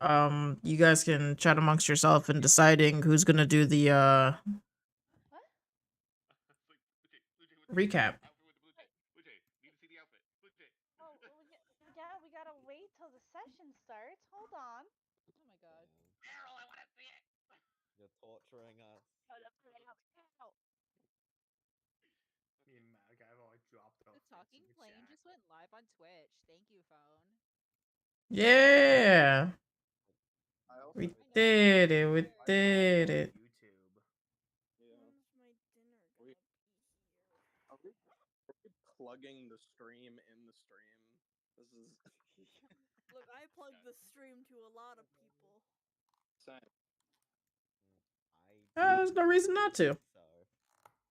You guys can chat amongst yourself and deciding who's gonna do the What? recap. Oh, yeah, we gotta wait till the session starts. Hold on. Oh my god. Carol, I want to see it. You're torturing us. Me and Mad Guy have all like dropped off. The talking plane just went live on Twitch. Thank you, phone. Yeah. We did it. We did it. YouTube. When's my dinner gonna be here? Are we plugging the stream in the stream? This is. Look, I plug the stream to a lot of people. Same. There's no reason not to. So.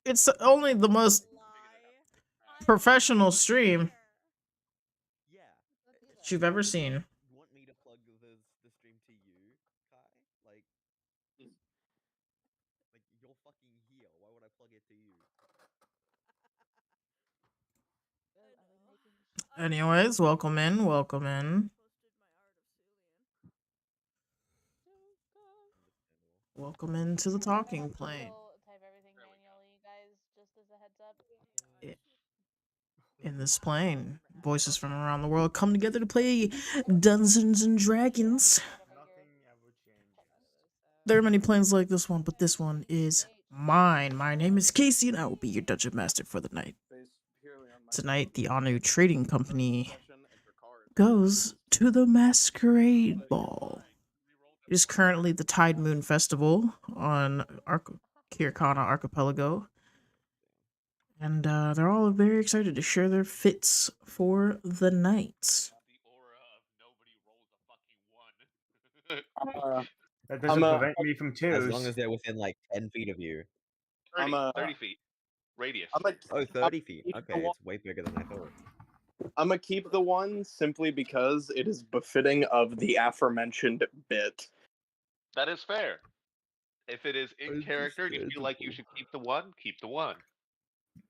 It's only the most professional stream Yeah. that you've ever seen. You want me to plug the stream to you, Kai? Like you're fucking here. Why would I plug it to you? Anyways, welcome in. Welcome in. Welcome into the talking plane. Type everything manually, guys, just as a heads up. In this plane, voices from around the world come together to play Dungeons and Dragons. Nothing ever changes. There are many planes like this one, but this one is mine. My name is Casey, and I will be your dungeon master for the night. Tonight, the Anu Trading Company goes to the Masquerade Ball. It is currently the Tide Moon Festival on Kirkana Archipelago. And they're all very excited to share their fits for the night. That doesn't prevent me from twos. As long as they're within like 10 feet of you. 30 feet. Radius. 30 feet. Okay, it's way bigger than I thought. I'm gonna keep the one simply because it is befitting of the aforementioned bit. That is fair. If it is in character and you feel like you should keep the one, keep the one.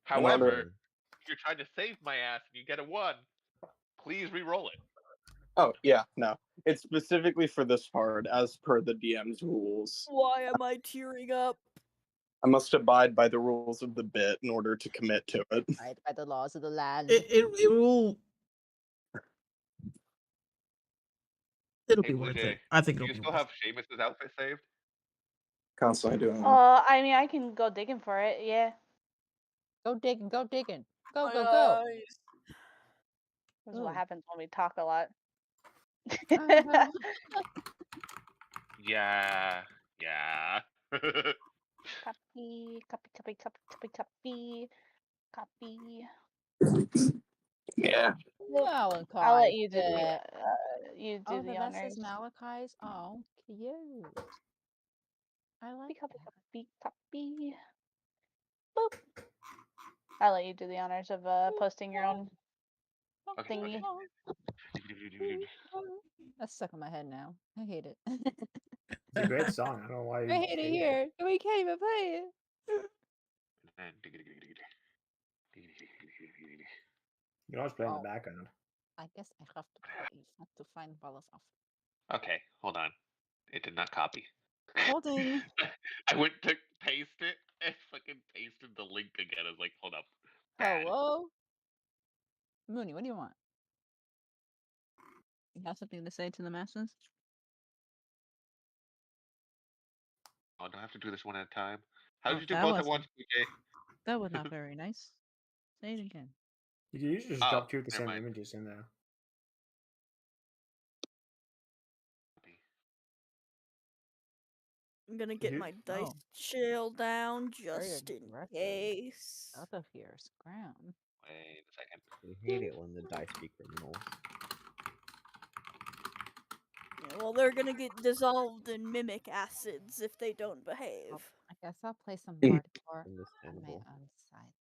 However, if you're trying to save my ass and you get a 1, please re-roll it. Oh, yeah, no. It's specifically for this part, as per the DM's rules. Why am I tearing up? I must abide by the rules of the bit in order to commit to it. Abide by the laws of the land. It will... It'll be worth it. I think it'll be Do you still have Seamus's outfit saved? Constantly doing I mean, I can go digging for it, yeah. Go digging, go digging. Go, go, go. go. This is what happens when we talk a lot. Yeah. Copy. Yeah. Malachi. I'll let you do the the honors. best is Malachi's. Oh, cute. I like Copy. Boop. I'll let you do the honors of posting your own thingy. That's stuck in my head now. I hate it. It's a great song. I don't know why. I hate it here. We can't even play it. You can always play in the background. I guess I have to find Balasov. Okay, hold on. It did not copy. Holding. I went to paste it and fucking pasted the link again. I was like, hold up. Hello? Mooney, what do you want? You have something to say to the masses? Oh, do I have to do this one at a time? How did you do both at once, PJ? That was not very nice. Say it again. You can usually just drop 2 of the same images in there. I'm gonna get my dice chill down just in case. Out of here, scram. Wait a second. I hate it when the dice be criminals. Yeah, well, they're gonna get dissolved in mimic acids if they don't behave. I guess I'll play some hardcore on my own side.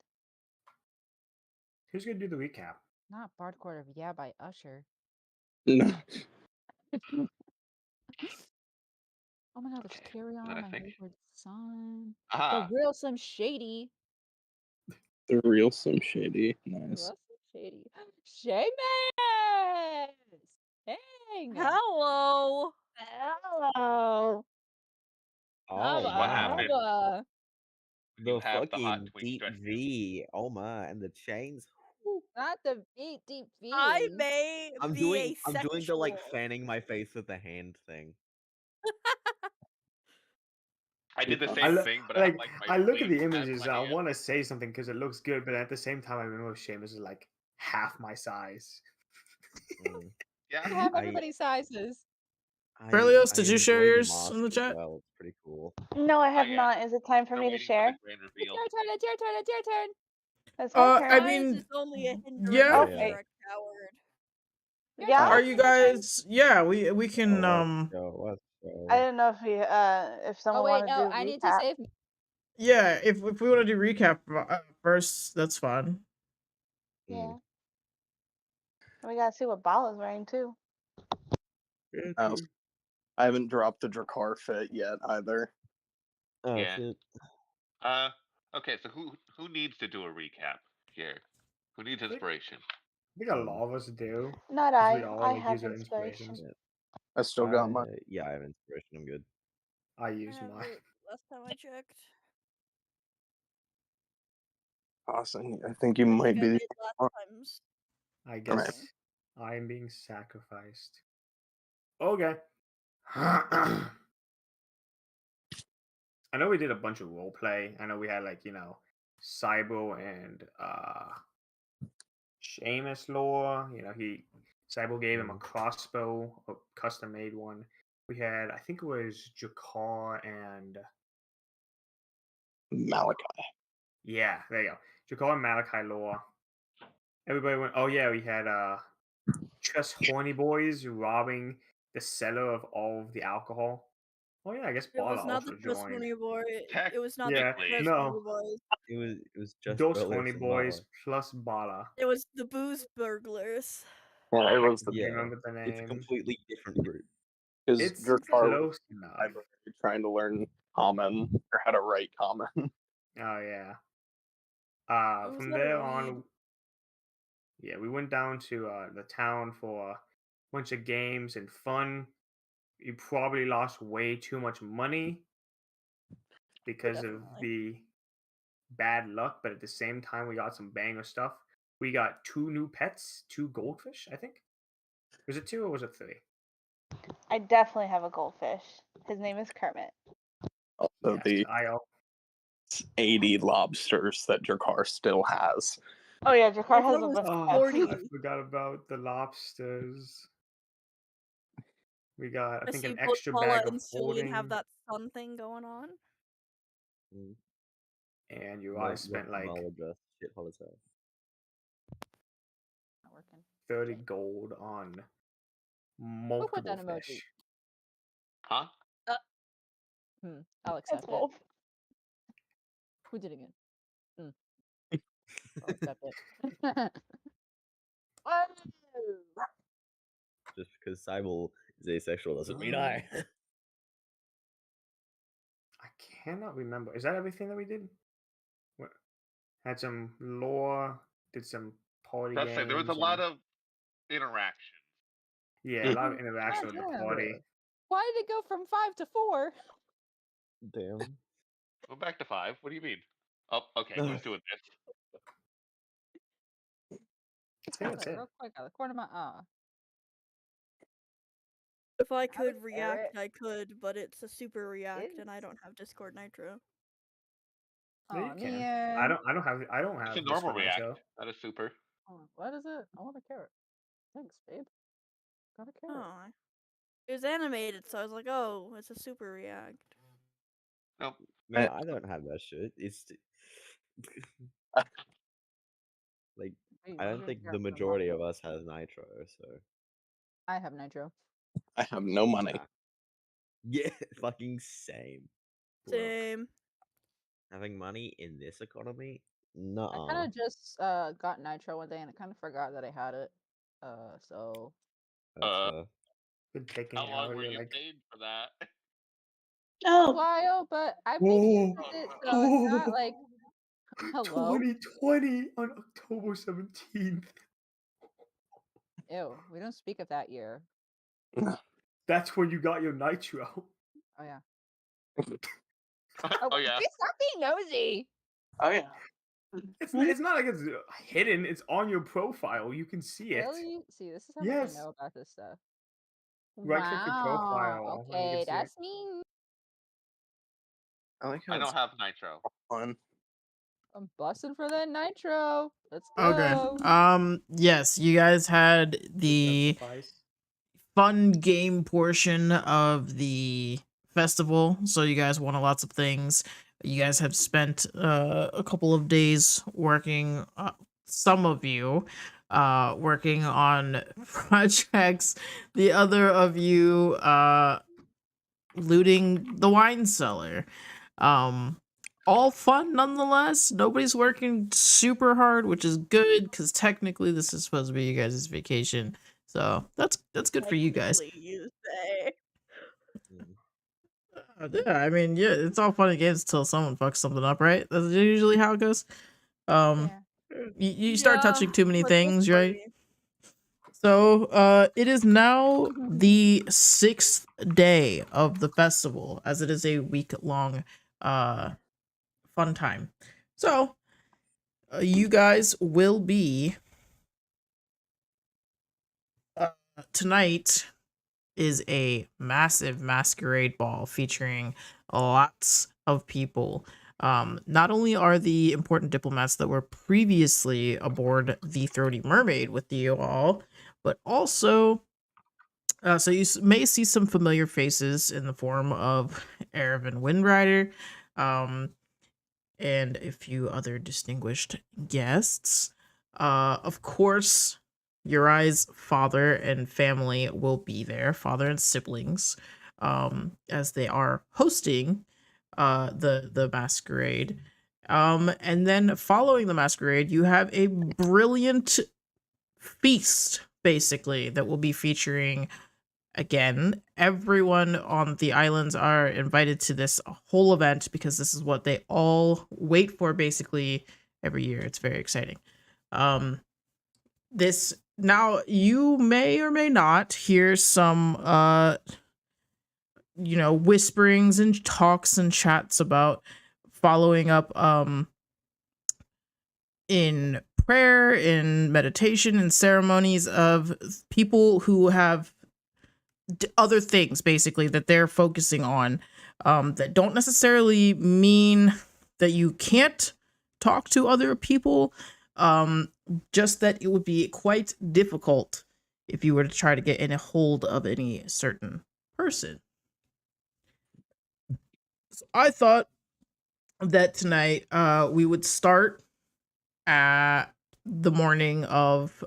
Who's gonna do the recap? Not Bardcore of Yeah by Usher. No. Oh my god, there's Carry On, My Wayward Son. Aha. The Real Slim Shady. The Real Slim Shady. Nice. Seamus! Hey! Hello! Oh, Oh What wow. happened? Hubba. You The have the hot fucking twink deep stretch. V. Oh my, and the chains. Whew. Not the deep V. I may I'm be doing the like asexual. fanning my face with the hand thing. I did the I same look thing, but I have like like my I look at sleeve the past images my and I hand. want to say something because it looks good, but at the same time, I remember Seamus is like half my size. Mm. Yeah. You have I everybody's sizes. Berlioz, I did you share enjoy the yours mask in the as chat? well. It's pretty cool. No, I have am. not. Is it time for We're me to waiting for the share? grand It's reveal. your turn. It's your turn. It's your turn. It's my turn. I Size mean, is only a hindrance yeah. if you're Okay. a coward. Your Yeah? Are turn. you Your turn. guys? Yeah, we can. Let's go. Let's I go. didn't know if Oh someone wait, wanted no, to I do need to recap. save me. Yeah, if we want to do recap first, that's fine. Yeah. We gotta see what Bala's wearing too. Yeah, Oh, true. I haven't dropped the Drakkar fit yet either. Oh Yeah. shit. Okay, so who needs to do a recap here? Who needs think- inspiration? I think a lot of us do. Not 'cause I. we all I like have use our inspiration. inspirations. I still got my. Yeah, I have inspiration. I'm good. I I use have mine. it last time I checked. Awesome. I think you I might think I be. did last times. I Alright. guess I am being sacrificed. Okay. I know we did a bunch of role play. I know we had like, Cybo and Seamus lore. Cybo gave him a crossbow, a custom made one. We had, I think it was Jakar and Malachi. yeah, there you go. Jakar and Malachi lore. Everybody went. Oh yeah, we had just horny boys robbing the cellar of all of the alcohol. Oh yeah, I guess It was Bala not also the Trust joined. Money Boy. It was not Yeah, the Trust no. Money Boys. It was just Those Berlioz horny and boys Bala. plus Bala. It was the Booze Burglars. Yeah, it was I Yeah, remember the name. it's a completely different group. because It's Drakkar close was enough. trying to learn common or how to write common. Oh yeah. It was From how to there read. on, yeah, we went down to the town for a bunch of games and fun. You probably lost way too much money because of Definitely. the bad luck, but at the same time, we got some banger stuff. We got 2 new pets, 2 goldfish, I think. Was it 2 or was it 3? I definitely have a goldfish. His name is Kermit. Also, Yes, the I 80 lobsters that Drakkar still has. Oh yeah, I Jakar thought has it a was bunch of 40. I forgot about the lobsters. We got, I I think, see an both extra Paula bag of and Cillian have holding, that sun thing going on. and Urai spent like Shit holiday. Not working. 30 gold on Who put multiple that emoji? fish. Huh? I'll accept it. wolf. Who did it again? I'll accept it. Oh! Just because Cybele is asexual doesn't mean I. I cannot remember. Is that everything that we did? What? Had some lore, did some party That's games. it. There was a lot of interaction. Yeah, a lot of interaction with the Goddamn. party. Why did it go from 5 to 4? Damn. Go back to 5. What do you mean? Oh, okay. Who's doing this? I think that's it. Real quick, out of the corner of my eye. If I Alex could react, Garrett I could, but it's a super react, and I is- don't have Discord Nitro. Yeah, Aw, you can. man. I don't have It's a Discord normal react, Nitro. not a super. What is it? I want a carrot. Thanks, babe. Got a carrot. Oh, it was animated, so I was like, oh, it's a super react. Nope. No, I don't have that shit. It's like Wait, I you don't get a think the carrot from majority Mom. of us has nitro, so I have nitro. I have no money. yeah, fucking same. Broke. Same. Having money in this economy? I Nuh-uh. kind of just got nitro one day and I kind of forgot that I had it. So That's Been taking How it long out. were You're you like, paid for that? a while, but I've been using it, so it's not like hello. 2020 on October 17th. Ew, we don't speak of that year. That's where you got your nitro. Oh yeah. Oh yeah. Stop being nosy. Oh yeah. It's not like it's hidden. It's on your profile. You can see it. Really? See, this is how much Yes. I know about this stuff. Right-click your profile, and you Okay, can see it. that's mean. I like how I it's don't have nitro. fun. I'm busting for that nitro. Let's Okay. go. Yes, you guys had Does the that suffice? fun game portion of the festival, so you guys won lots of things. You guys have spent a couple of days working, some of you working on projects, the other of you looting the wine cellar. All fun nonetheless. Nobody's working super hard, which is good because technically this is supposed to be you guys' vacation. So that's good for you guys. Technically, you say. Yeah, I mean, yeah, it's all fun and games until someone fucks something up, right? That's usually how it goes. Yeah. You start touching too many but this things, right? party- So, it is now the 6th day of the festival, as it is a week-long, fun time. So, you guys will be, tonight is a massive masquerade ball featuring lots of people. Not only are the important diplomats that were previously aboard the Throaty Mermaid with you all, but also, so you may see some familiar faces in the form of Erevan Windrider, and a few other distinguished guests. Of course, Urai's father and family will be there, father and siblings, as they are hosting the masquerade. And then following the masquerade, you have a brilliant feast, basically, that will be featuring, again, everyone on the islands are invited to this whole event because this is what they all wait for basically every year. It's very exciting. This now you may or may not hear some whisperings and talks and chats about following up in prayer, in meditation, and ceremonies of people who have other things basically that they're focusing on, that don't necessarily mean that you can't talk to other people, just that it would be quite difficult if you were to try to get in a hold of any certain person. So I thought that tonight we would start at the morning of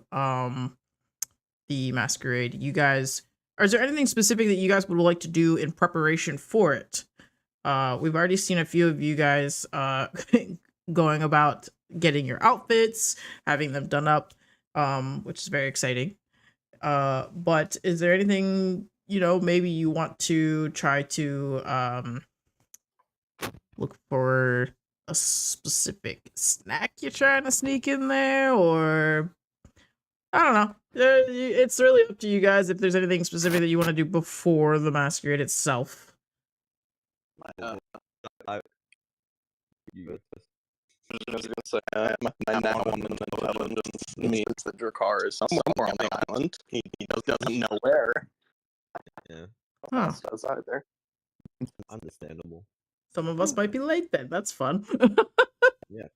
the masquerade. You guys, is there anything specific that you guys would like to do in preparation for it? We've already seen a few of you guys going about getting your outfits, having them done up, which is very exciting. But is there anything, maybe you want to try to look for a specific snack you're trying to sneak in there, or I don't know. It's really up to you guys if there's anything specific that you want to do before the masquerade itself. You go first. I was gonna say, my now one in the intelligence means that Drakkar is somewhere on the island. He doesn't know where. Yeah, Huh. That's either. understandable. Some of us might be late then. That's fun. Yeah.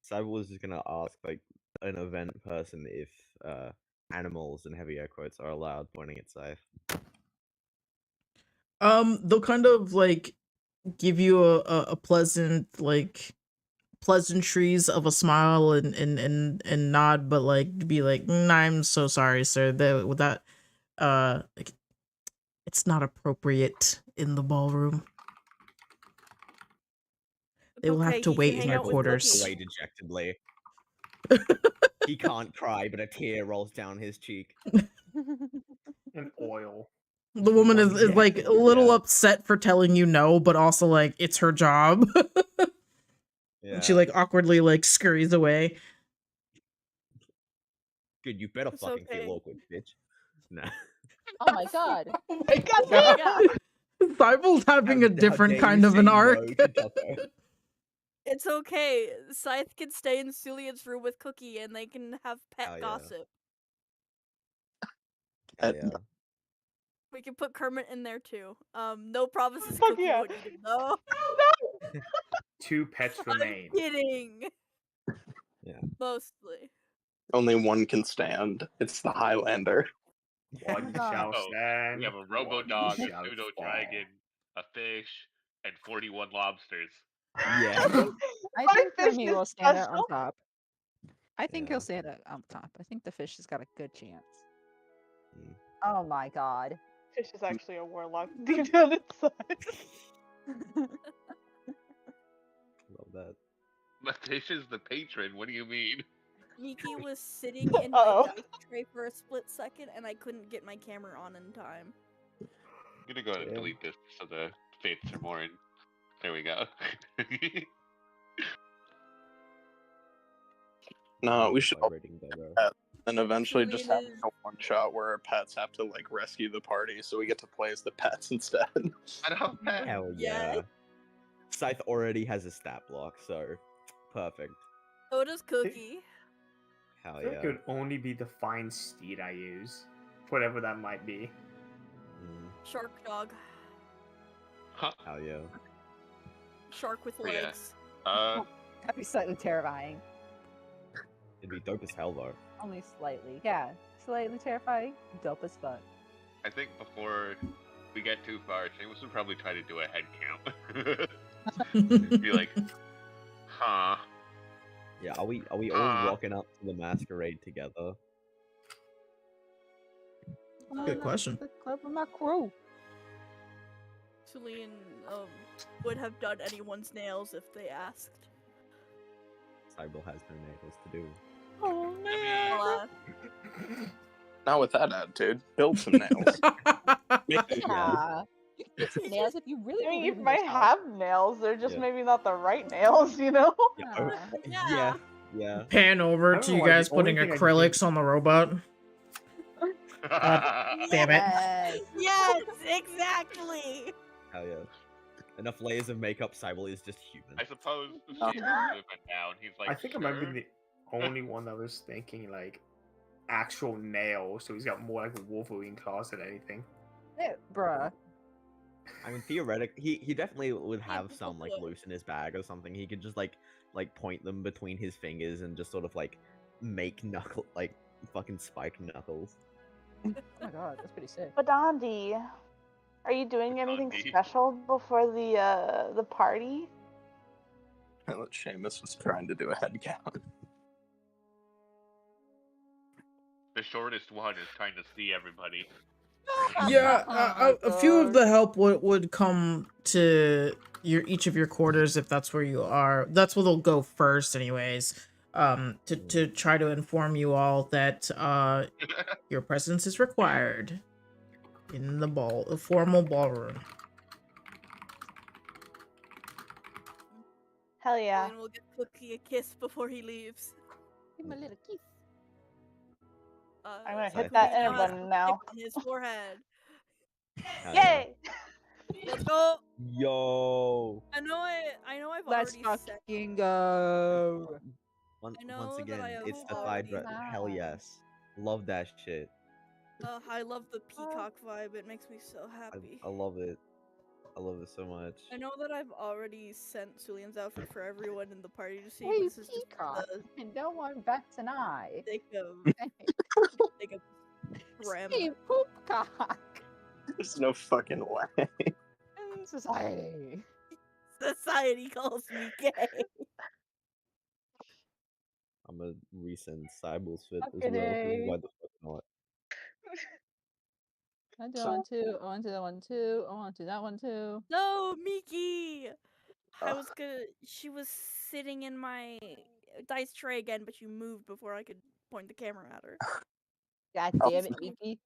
So I was just gonna ask, like, an event person if animals and heavy air quotes are allowed pointing at safe. They'll kind of like give you a pleasant, like, pleasantries of a smile and nod, but like be like, I'm so sorry, sir. That like, it's not appropriate in the ballroom. They will have Okay, to he can wait in hang your out with quarters. Loki. Away dejectedly. He can't cry, but a tear rolls down his cheek. And oil. The woman is Yeah. like a little Yeah. upset for telling you no, but also like it's her job. Yeah. She like awkwardly like scurries away. Good, you better It's fucking okay. feel awkward, bitch. Nah. Oh my god. Oh my God god. Yeah. Cyble's having a How different dare kind you of an say no arc. to Totho? It's okay. Scythe can stay in Sulian's room with Cookie and they can have pet Hell yeah. gossip. Hell yeah. We can put Kermit in there too. No promises Fuck Cookie yeah. won't eat him though. 2 pets I'm remain. kidding. Yeah. Mostly. Only one can stand. It's the Highlander. One God. shall Oh, stand. we have a robo one dog, a shall pseudo fall. dragon, a fish, and 41 lobsters. Yeah. I My think fish Remy is will stand out special. on top. I think Yeah. he'll stand out on top. I think the fish has got a good chance. Mm. Oh my god. Fish is actually a warlock deep down inside. Love that. The fish is the patron. What do you mean? Miki was sitting in my Uh-oh. dice tray for a split second and I couldn't get my camera on in time. I'm gonna go ahead and Yeah. delete this so the fates are more in. There we go. No, we should all Vibrating Dodo. and eventually just have Julian a one shot where our pets have to like rescue the party, so we get to play as the pets instead. I don't know. Hell Yes. yeah. Scythe already has a stat block, so perfect. So does Cookie. Hell I feel yeah. like it would only be the fine steed I use. Whatever that might be. Mm, Shark dog. Huh? hell yeah. Shark with Oh, yeah. legs. That'd be slightly terrifying. It'd be dope as hell though. Only slightly. Yeah. Slightly terrifying. Dope as fuck. I think before we get too far, Seamus would probably try to do a head count. Be like, huh? Yeah, are we all rocking up to the masquerade together? Good question. The club of my crew. Julian would have done anyone's nails if they asked. Cyber has no nails to do. Oh Well, Not with that attitude. Build some nails. Make them yeah. You can get some nails if you really I mean, believe you in might yourself. have nails, they're just Yeah. maybe not the right nails, you know? Yeah. Yeah. Pan over I don't to know you why, the guys only putting thing I can acrylics on the robot. Damn it. Yes. yes, exactly. Hell yeah. Enough layers of makeup, Cyber is just human. I suppose Seamus would have been down. He's like, I think I sure. might be the only one that was thinking like actual nails, so he's got more like Wolverine claws than anything. Yeah, bruh. I mean, theoretically, he definitely would have people some like would. loose in his bag or something. He could just like point them between his fingers and just sort of like make knuckle like fucking spike knuckles. Oh my god, that's pretty sick. But Andy, are you doing anything Andy. special before the party? Seamus was trying to do a head count. The shortest one is trying to see everybody. Yeah, Oh my a few of God. the help would come to each of your quarters if that's where you are. That's where they'll go first, anyways. To try to inform you all that your presence is required in the formal ballroom. Hell yeah. And we'll give Cookie a kiss before he leaves. Give him a little kiss. I'm gonna Scythe hit that is enter fine. button now. On his forehead. Hell yeah. Yay! Let's go. Yo. I know I've Let's already said. fucking go. Once know that again, I have it's the already Thydra. Hell said. yes. Love that shit. I love the peacock vibe. It makes me so happy. I love it. I love it so much. I know that I've already sent Sulian's outfit for everyone in the party to see, Hey, but this is just peacock. for the And no one bats an eye. sake of sake of parameter. Hey, poopcock. There's no fucking way. In society. Society calls me gay. I'm a recent Cyber's fit as Fucking well. 'cause A. why the fuck not? I do that one too. I want to do that one too. I want to do that one too. No, Miki. I Ugh. was gonna. She was sitting in my dice tray again, but you moved before I could point the camera at her. God I'll damn it, Miki.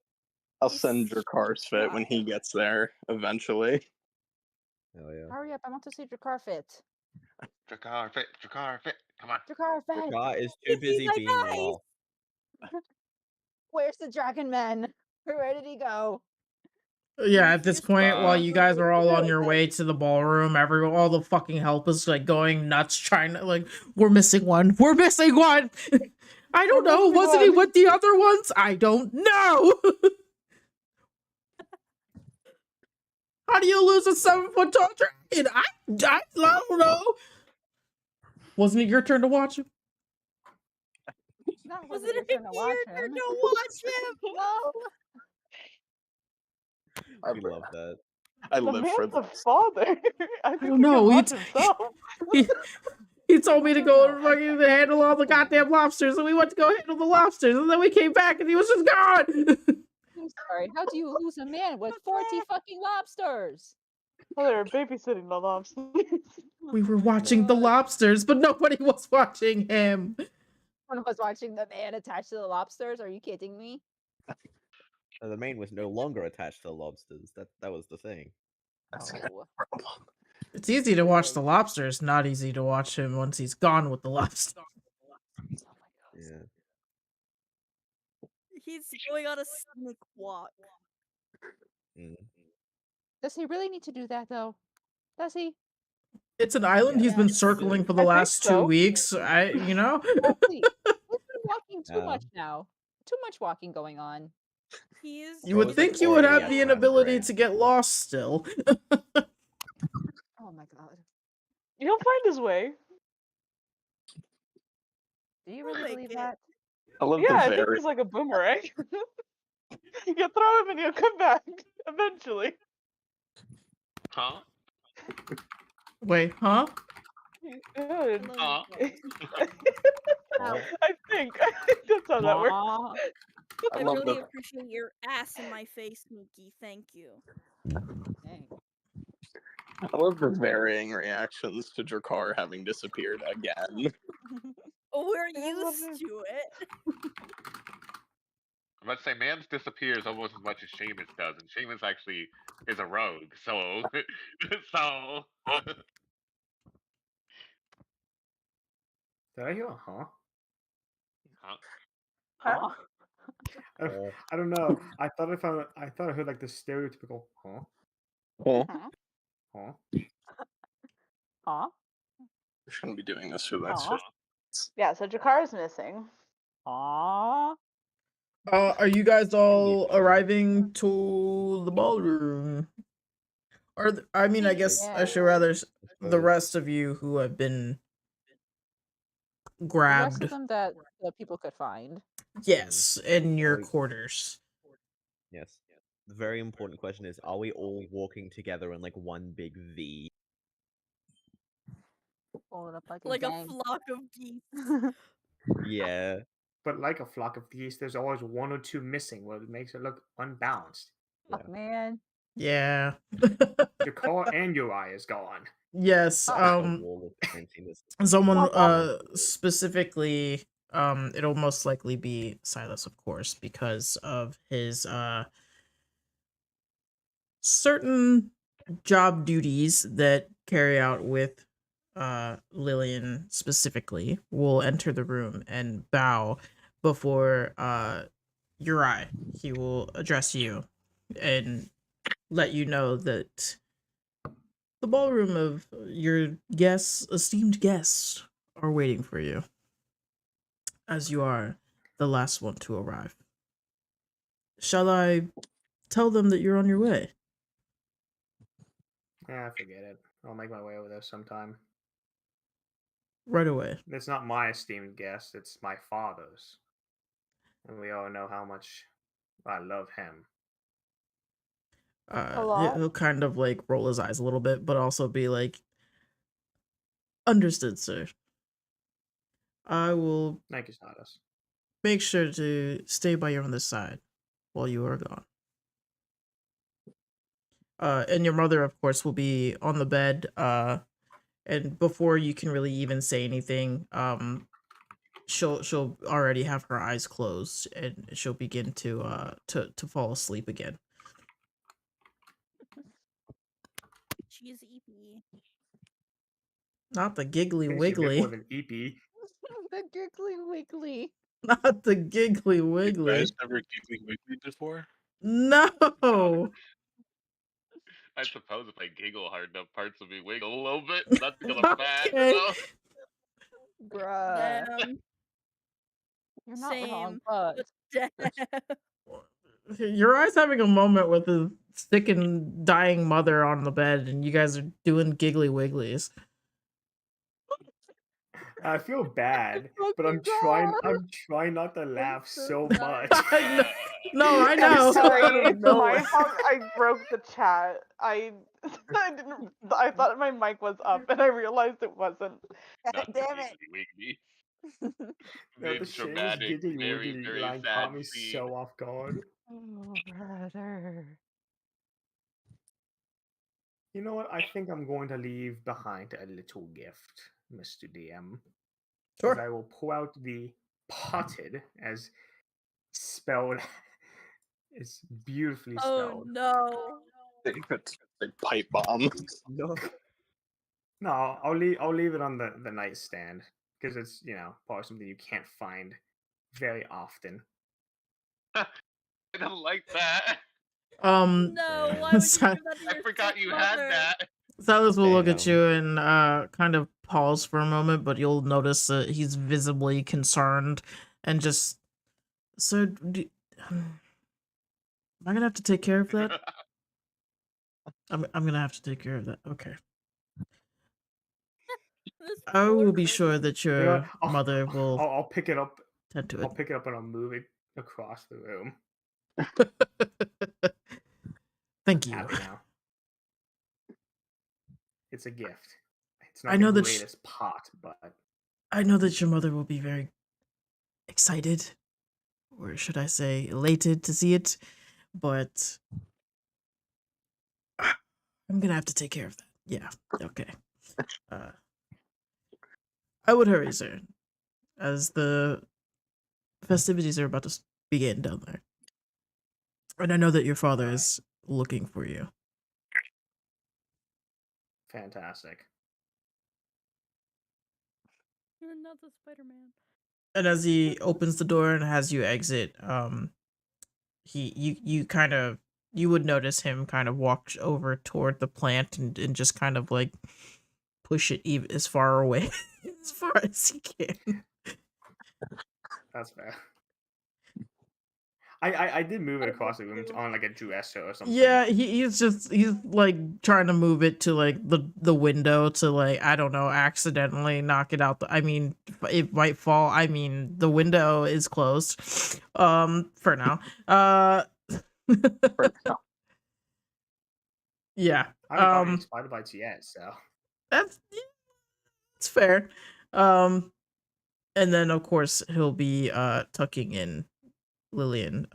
I'll send your car's fit when he gets there eventually. Hell yeah. Hurry up, I want to see your car fit. Dracar fit. Come on. Your car The fit. car is too Give me busy my being dice! lost. Where's the dragon man? Where did he go? Yeah, at this point, while you guys are all on your way to the ballroom, all the fucking help is like going nuts, trying to like, we're missing one. We're missing one. I don't know. Wasn't he with the other ones? I don't know. How do you lose a 7-foot tall dragon? I don't know. Wasn't it your turn to watch him? Not Was wasn't your it turn to watch your turn him. to watch him? No. We love that. I The live for man's a this. father. I think don't he know. can He watch t- himself. He told me to don't go know. and fucking handle all the goddamn lobsters, and we went to go handle the lobsters, and then we came back and he was just gone. I'm sorry. How do you lose a man with 40 fucking lobsters? Well, they were babysitting the lobsters. We were watching the lobsters, but nobody was watching him. One was watching the man attached to the lobsters. Are you kidding me? The mane was no longer attached to the lobsters. That was the thing. That's Oh. kind of a problem. It's easy to watch the lobsters, not easy to watch him once he's gone with the lobster. Yeah. He's going on a scenic walk. Mm. Does he really need to do that though? Does he? It's an island he's been Yeah. circling for the I think last 2 so. weeks. Exactly. He's been walking too much now. Too much walking going on. He is. You would was like think you would already have at the the inability masquerade. to get lost still. Oh my god. He'll find his way. Do you We'll really make believe it. that? I love Yeah, I the think very he's like a boomerang. You throw him and he'll come back eventually. Huh? Wait, huh? Good. Huh? Ow. I think that's how that works. Aw. I love really the appreciate your ass in my face, Mookie. Thank you. Dang. I love the varying reactions to Drakkar having disappeared again. We're Yeah, I love used him. to it. I'm about to say, Mans disappears almost as much as Seamus does, and Seamus actually is a rogue, so... so... Did I hear a huh? Huh? Huh? I don't know. I thought I heard like the stereotypical huh? Well, Huh? Huh? Aw. we shouldn't be doing this for that Aw. shit. Yeah, so Drakkar is missing. Aw. Are you guys all fun. arriving to the ballroom? Or I mean, I guess I should rather the rest of you who have been The rest grabbed. of them that the people could find. Yes, in your we- quarters. Yes. The very important question is: are we all walking together in like one big V? Fold up like, Like a a gang. flock of geese. Yeah. But like a flock of geese, there's always one or two missing, where it makes it look unbalanced. Fuck, man. Yeah. Drakkar and Urai is gone. Yes. A wall of emptiness. Someone specifically, it'll most likely be Silas, of course, because of his certain job duties that carry out with Lillian specifically, will enter the room and bow before Urai. He will address you and let you know that the ballroom of your esteemed guests, are waiting for you, as you are the last one to arrive. Shall I tell them that you're on your way? Yeah, forget it. I'll make my way over there sometime. Right away. It's not my esteemed guest, it's my father's. And we all know how much I love him. He'll kind of like roll his eyes a little bit, but also be like, understood, sir. I will Thank you, Stardust. make sure to stay by your other side while you are gone. And your mother, of course, will be on the bed. And before you can really even say anything, she'll already have her eyes closed, and she'll begin to fall asleep again. She's EP. Not the giggly Makes you a bit wiggly. more than EP. The giggly wiggly. Not the giggly You wiggly. guys never giggly wiggly before? No. I suppose if I giggle hard enough, parts of me wiggle a little bit. Not because I'm fat, Okay. though. Bruh. Damn. You're not wrong, Same. but But damn. Urai's having a moment with his sick and dying mother on the bed, and you guys are doing giggly wigglies. I feel bad, but I'm trying not to laugh so much. No, I I'm know. sorry, Out of it's my nowhere. fault. I broke the chat. I didn't. I thought my mic was up, and I realized it wasn't. Not damn the it. giggly wiggly. No, The the Seamus dramatic, giggly very, wiggly very line sad caught me scene. so off guard. Oh, brother. You know what? I think I'm going to leave behind a little gift, Mr. DM. Because I will pull out the potted, as spelled, it's beautifully Oh spelled. no. It's a pipe bomb. No. No, I'll leave it on the nightstand because it's probably something you can't find very often. I don't like that. Um, No, Damn. why would you Si- give that to I your forgot sick you mother? had that. Silas will look at Damn. you and kind of pause for a moment, but you'll notice that he's visibly concerned and just. So, am I gonna have to take care of that? I'm gonna have to take care of that. Okay. This I poor will be baby. sure that You know your what? I'll, mother will I'll pick it up. tend to I'll pick it up and I'll move it across the room. it. Thank you. Happy now. It's a gift. It's not I the know that greatest pot, but I know that your mother will be very excited, or should I say, elated to see it, but I'm gonna have to take care of that. Yeah. Okay. I would hurry, sir, as the festivities are about to begin down there. And I know that your father Alright. is looking for you. Fantastic. Not the Spider-Man. And as he opens the door and has you exit, you kind of you would notice him kind of walk over toward the plant and just kind of like push it even as far away as far as he can. That's fair. I did move it I across the would room too. on like a dresser or something. Yeah, he's like trying to move it to like the window to like I don't know accidentally knock it out. I mean, it might fall. I mean, the window is closed, for now. Yeah. I haven't gotten any spider bites yet, so That's fair. And then of course he'll be tucking in Lillian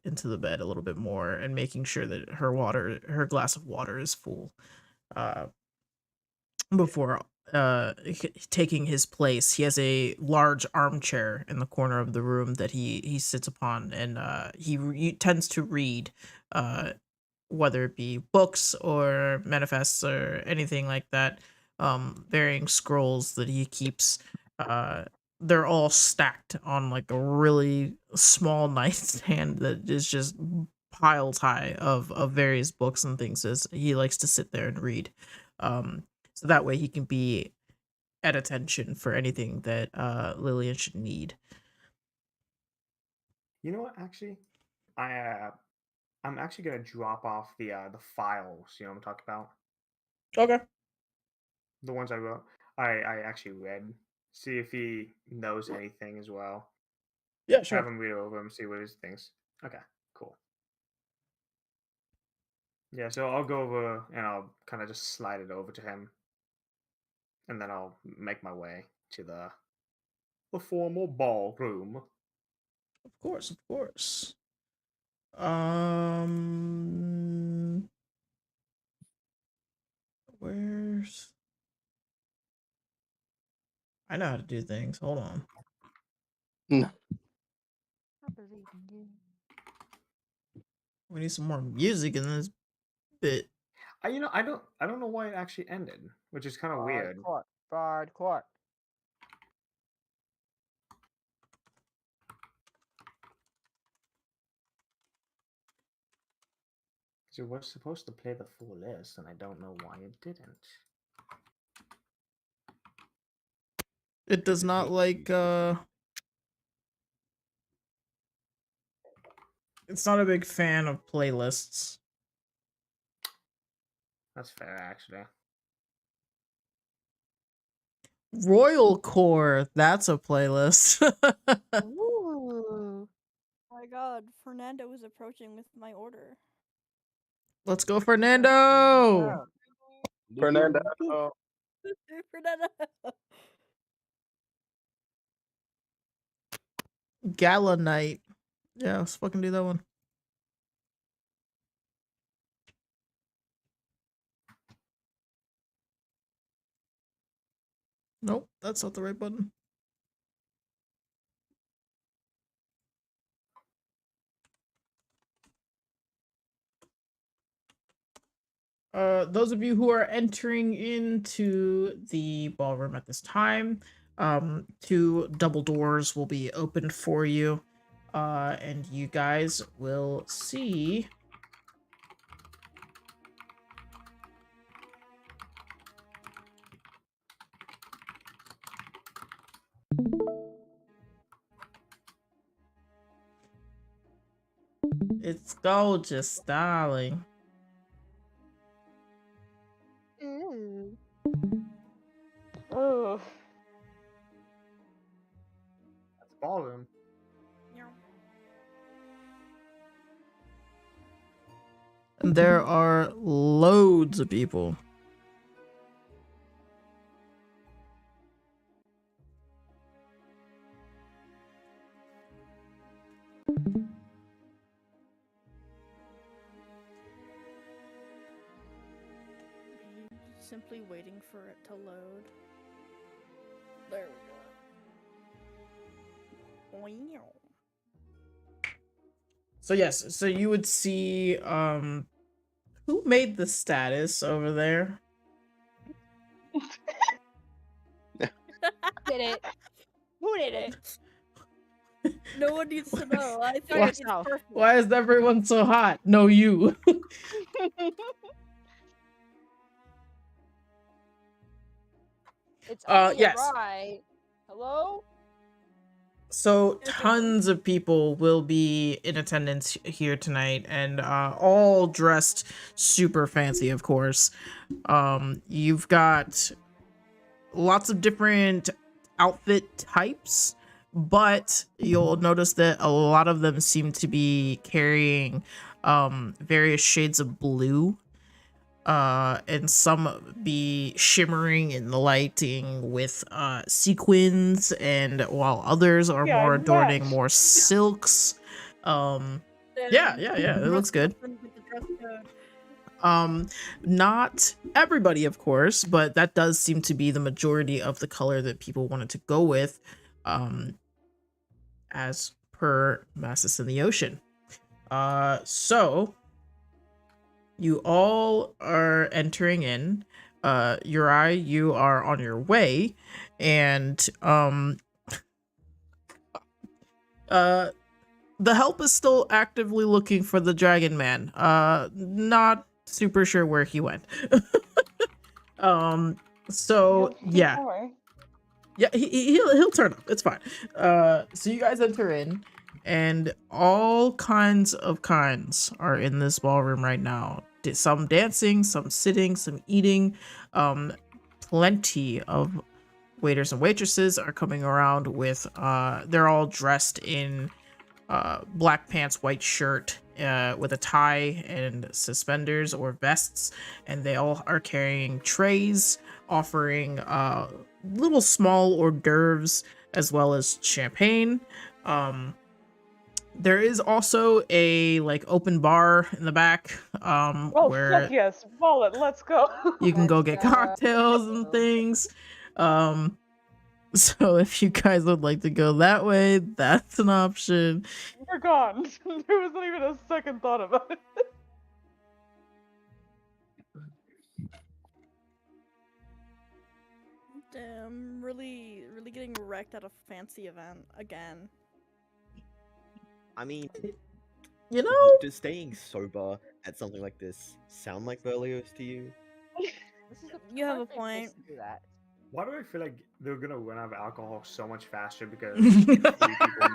into the bed a little bit more and making sure that her glass of water is full before taking his place. He has a large armchair in the corner of the room that he sits upon, and he tends to read, whether it be books or manifests or anything like that. Varying scrolls that he keeps. They're all stacked on like a really small nightstand that is just piles high of various books and things as he likes to sit there and read. So that way he can be at attention for anything that Lillian should need. you know what? Actually, I'm actually gonna drop off the files. You know what I'm talking about? Okay. The ones I wrote. I actually read. See if he knows anything as well. Yeah, Have sure. him read over them. See what he thinks. Okay, cool. Yeah, so I'll go over and I'll kind of just slide it over to him, and then I'll make my way to the formal ballroom. Of course, of course. Um, where's I know how to do things. Hold on. I believe in you. We need some more music in this bit. I don't know why it actually ended, which is kind of weird. Bard court. You were supposed to play the full list, and I don't know why it didn't. It does not like it's not a big fan of playlists. That's fair, actually. Royal Core, that's a playlist. Ooh. Oh my god, Fernando is approaching with my order. Let's go, Fernando! Yeah. Fernando. Fernando. Gala Night. Yeah, let's fucking do that one. Nope, that's not the right button. Those of you who are entering into the ballroom at this time, 2 double doors will be opened for you, and you guys will see it's gorgeous, darling. Ooh. Ooh. That's ballroom. And there are loads of people. Simply waiting for it to load. There we go. Wow. So yes, so you would see who made the status over there? Did it? Who did it? No one needs to know. I think Why- it's perfect. Why is everyone so hot? No, you. It's only yes. Urai. Hello? So tons of people will be in attendance here tonight, and all dressed super fancy, of course. You've got lots of different outfit types, but you'll notice that a lot of them seem to be carrying various shades of blue, and some be shimmering in the lighting with sequins, and while others are Yeah, more I adorning matched. more silks. Yeah, it looks good. Not everybody, of course, but that does seem to be the majority of the color that people wanted to go with, as per Masses in the Ocean. So you all are entering in. Urai, you are on your way, and the help is still actively looking for the Dragon Man. Not super sure where he went. So yeah. Yeah, he'll turn up. It's fine. So you guys enter in, and all kinds of kinds are in this ballroom right now. Some dancing, some sitting, some eating. Plenty of waiters and waitresses are coming around with they're all dressed in black pants, white shirt, with a tie and suspenders or vests, and they all are carrying trays offering little small hors d'oeuvres as well as champagne. There is also a open bar in the back, Oh, where fuck yes. Wallet, let's go. you can go Let's get cocktails and go. things. So if you guys would like to go that way, that's an option. We're gone. There wasn't even a second thought about it. Damn, really getting wrecked at a fancy event again. I mean, You know, Does staying sober at something like this sound like Berlioz to you? This is the You have a perfect place point. to do that. Why do I feel like they're gonna run out of alcohol so much faster because 3 people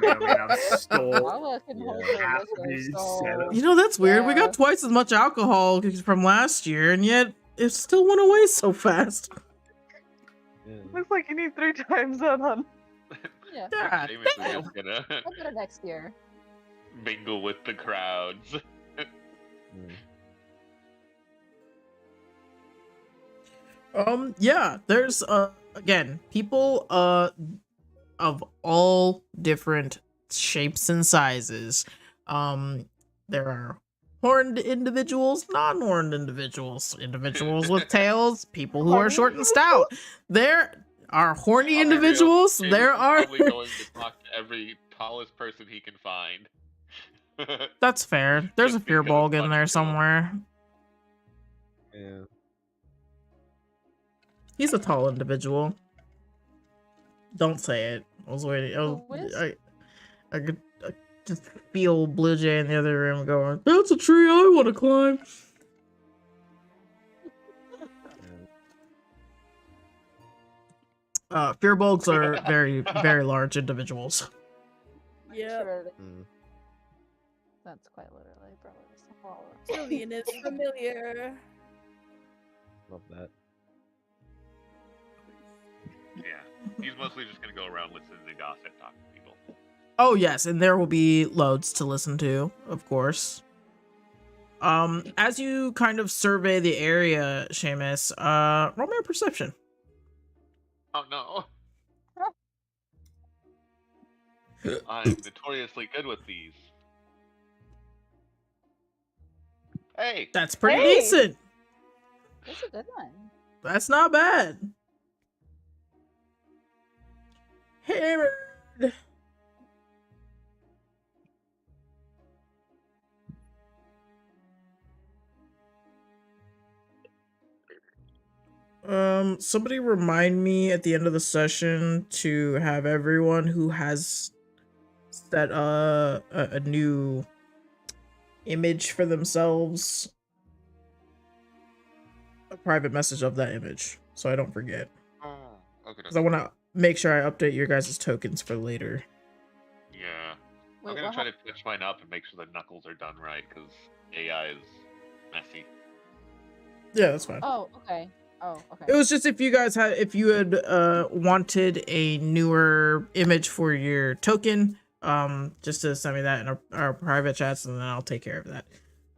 may or may not have stole Lala can hold Yeah. her half of liquor, these so setups? you know that's weird. We yeah. got twice as much alcohol from last year, and yet it still went away so fast. Yeah. Looks like you need 3 times that, hun. Yeah. God Seamus is damn. just gonna I'll get it next year. mingle with the crowds. Yeah, there's again, people of all different shapes and sizes. There are horned individuals, non-horned individuals, individuals with tails, people who are Horny short and stout. There are horny I'll be real, individuals. Seamus There is are probably going to talk to every tallest person he can find. That's fair. There's a Just because it's fearbulg in funny there to him. somewhere. Yeah. He's a tall individual. Don't say it. I was waiting. Who is? I could just feel Blue Jay in the other room going, "That's a tree I want to climb." Fearbulgs are very, very large individuals. Yep. Sure, Mm. that's quite literally Berlioz. Cillian is familiar. Love that. Yeah, he's mostly just gonna go around listening to gossip, talk to people. Oh yes, and there will be loads to listen to, of course. As you kind of survey the area, Seamus, roll me a perception. Oh no. I'm notoriously good with these. Hey! That's pretty Hey! decent. That's a good one. That's not bad. Hammered. Somebody remind me at the end of the session to have everyone who has set a new image for themselves a private message of that image, so I don't forget. Oh, okay. Because I want to make sure I update your guys' tokens for later. Yeah. Wait, I'm gonna what try to touch mine up and make sure the knuckles are done right, because AI is messy. Yeah, that's fine. Oh, okay. Oh, okay. It was just if you had wanted a newer image for your token, just to send me that in our private chats, and then I'll take care of that.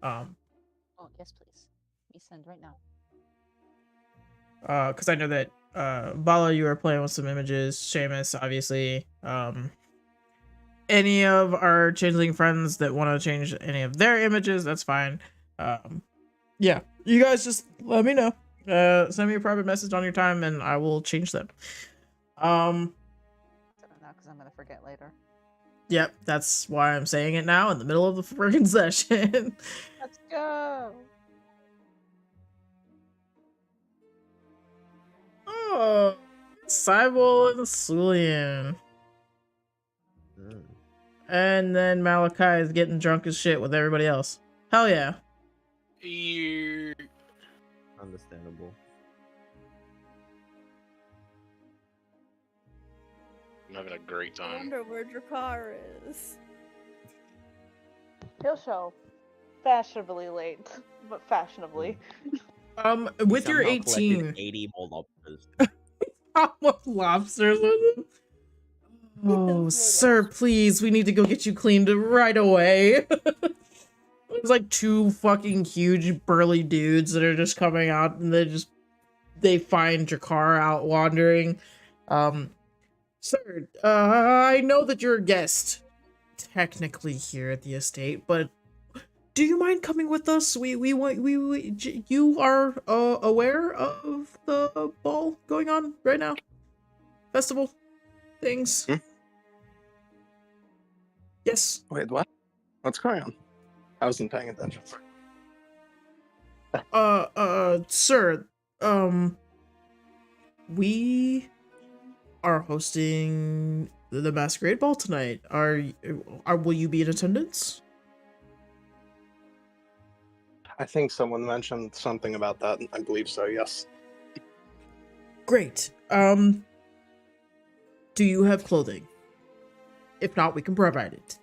Oh, yes, please. Me send right now. Because I know that Bala, you are playing with some images. Seamus, obviously. Any of our changeling friends that want to change any of their images, that's fine. Yeah, you guys just let me know. Send me a private message on your time, and I will change them. I don't know, because I'm gonna forget later. Yep, that's why I'm saying it now in the middle of the freaking session. Let's go. Oh, Cybele and Cillian. Mm. And then Malachi is getting drunk as shit with everybody else. Hell yeah. Understandable. I'm having a great I time. wonder where Drakkar is. He'll show. Fashionably late, but fashionably. With your Somehow collected 18. 80 more lobsters. How much lobsters with him? Oh, sir, please, we need to go get you cleaned right away. There's like 2 fucking huge burly dudes that are just coming out, and they find Drakkar out wandering. Sir, I know that you're a guest technically here at the estate, but do you mind coming with us? You are aware of the ball going on right now? Festival things? Hmm? Yes. Wait, what? What's going on? I wasn't paying attention. Sir, we are hosting the masquerade ball tonight. Will you be in attendance? I think someone mentioned something about that. I believe so, yes. Great. Do you have clothing? If not, we can provide it.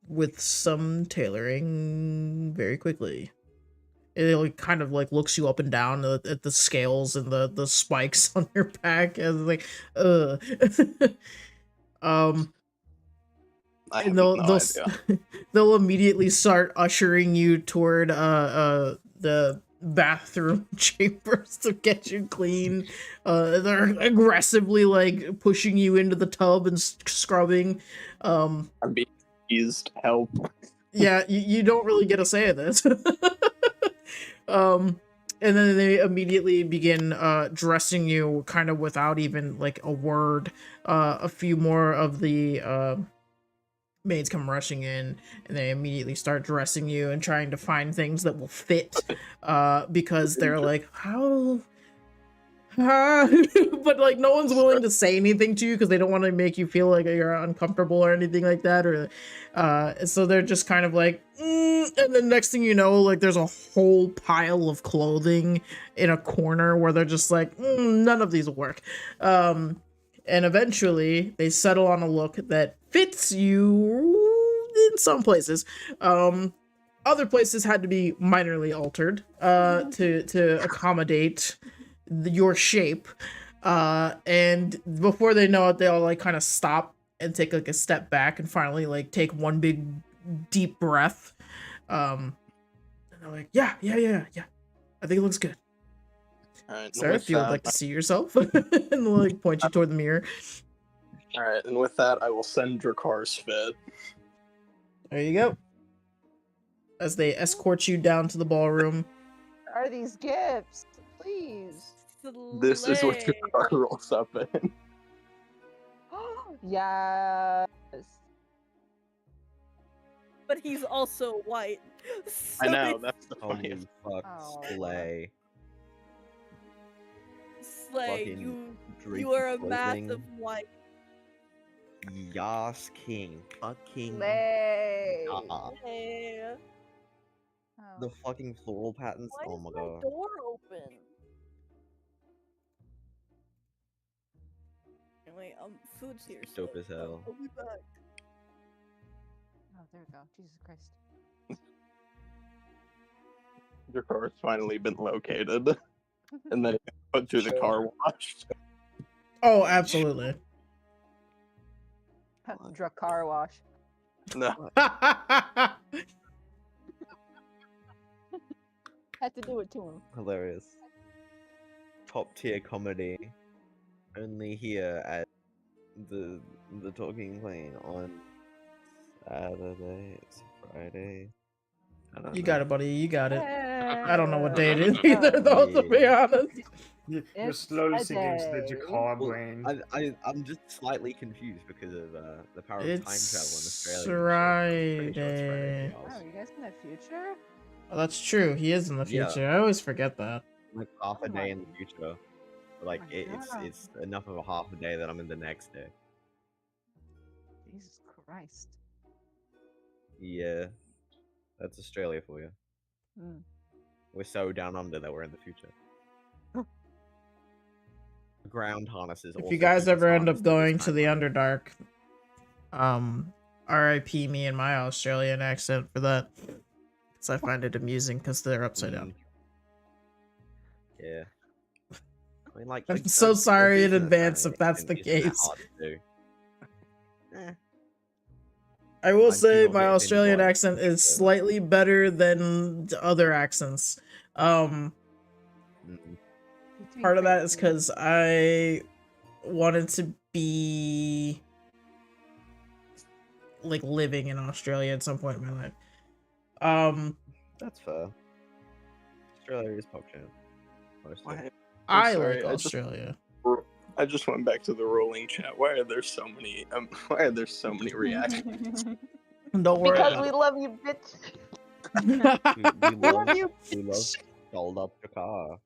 With some tailoring very quickly. It like, kind of like looks you up and down at the scales and the spikes on your back and like, I and have no idea. they'll immediately start ushering you toward the bathroom chambers to get you clean. They're aggressively like pushing you into the tub and scrubbing. I'm being teased. Help. Yeah, you don't really get a say in this. And then they immediately begin dressing you kind of without even like a word. A few more of the maids come rushing in, and they immediately start dressing you and trying to find things that will fit, because they're like, how but like no one's willing to say anything to you because they don't want to make you feel like you're uncomfortable or anything like that, or so they're just kind of like and then next thing you know, like there's a whole pile of clothing in a corner where they're just like, none of these will work. And eventually they settle on a look that fits you in some places. Other places had to be minorly altered to accommodate your shape. And before they know it, they all like kind of stop and take like a step back and finally like take one big deep breath. And they're like, yeah. I think it looks good. Alright, Sarah, if you would like to see yourself, and like point you toward the mirror. Alright, and with that, I will send Dracar's fit. There you go. As they escort you down to the ballroom. Are these gifts? Please. This is what Slay. Dracar rolls up in. Yes. But he's also white. I So know, it's that's the Holy funniest. fuck, Oh. slay. Slay. Fucking You drink are a clothing. massive white. Yas king. Fucking Slay. yeah. Slay. Oh. The fucking floral patterns. Why Oh is my my god. door open? Anyway, food's here. So Dope as hell. I'll be back. Oh, there we go. Jesus Christ. Dracar's finally been located. And then put through the car wash. Oh, absolutely. Dracar wash. No. Had to do it to him. Hilarious. Top tier comedy. Only here at the Talking Plane on Saturday. It's Friday. I don't You know. got it, buddy. You got it. I don't know what day it is Yeah. either, though, to be honest. You're It's slowly a sinking into the day. Jakar Well, brain. I'm just slightly confused because of the power of time travel in It's Australia. and shit. I'm pretty sure it's Friday. for Wow, us. you guys in the future? Oh, that's true. He is in the Yeah. future. I always forget that. Like half Oh a my- day in the future. But, like my it's God. it's enough of a half a day that I'm in the next day. Jesus Christ. Yeah, that's Australia for you. Mm. We're so down under that we're in the future. Ground harnesses. If also you guys keep us ever end harnessed up to this going to the timeline. Underdark, RIP me and my Australian accent for that. Because I find it amusing because they're upside down. Yeah. I mean, like, I'm so sorry in advance if that's the isn't that case. hard to do. Eh. I will I do say not my get offended Australian by it, accent is so- slightly better than the other accents. Mm. Part of that is because I wanted to be like living in Australia at some point in my life. That's fair. Australia is pop champ. Mostly. Why- I sorry, like I just- Australia. I just went back to the rolling chat. Why are there so many? Why are there so many reactions? Don't worry Because about we love you, bitch. it. We love you. we love sold up your car.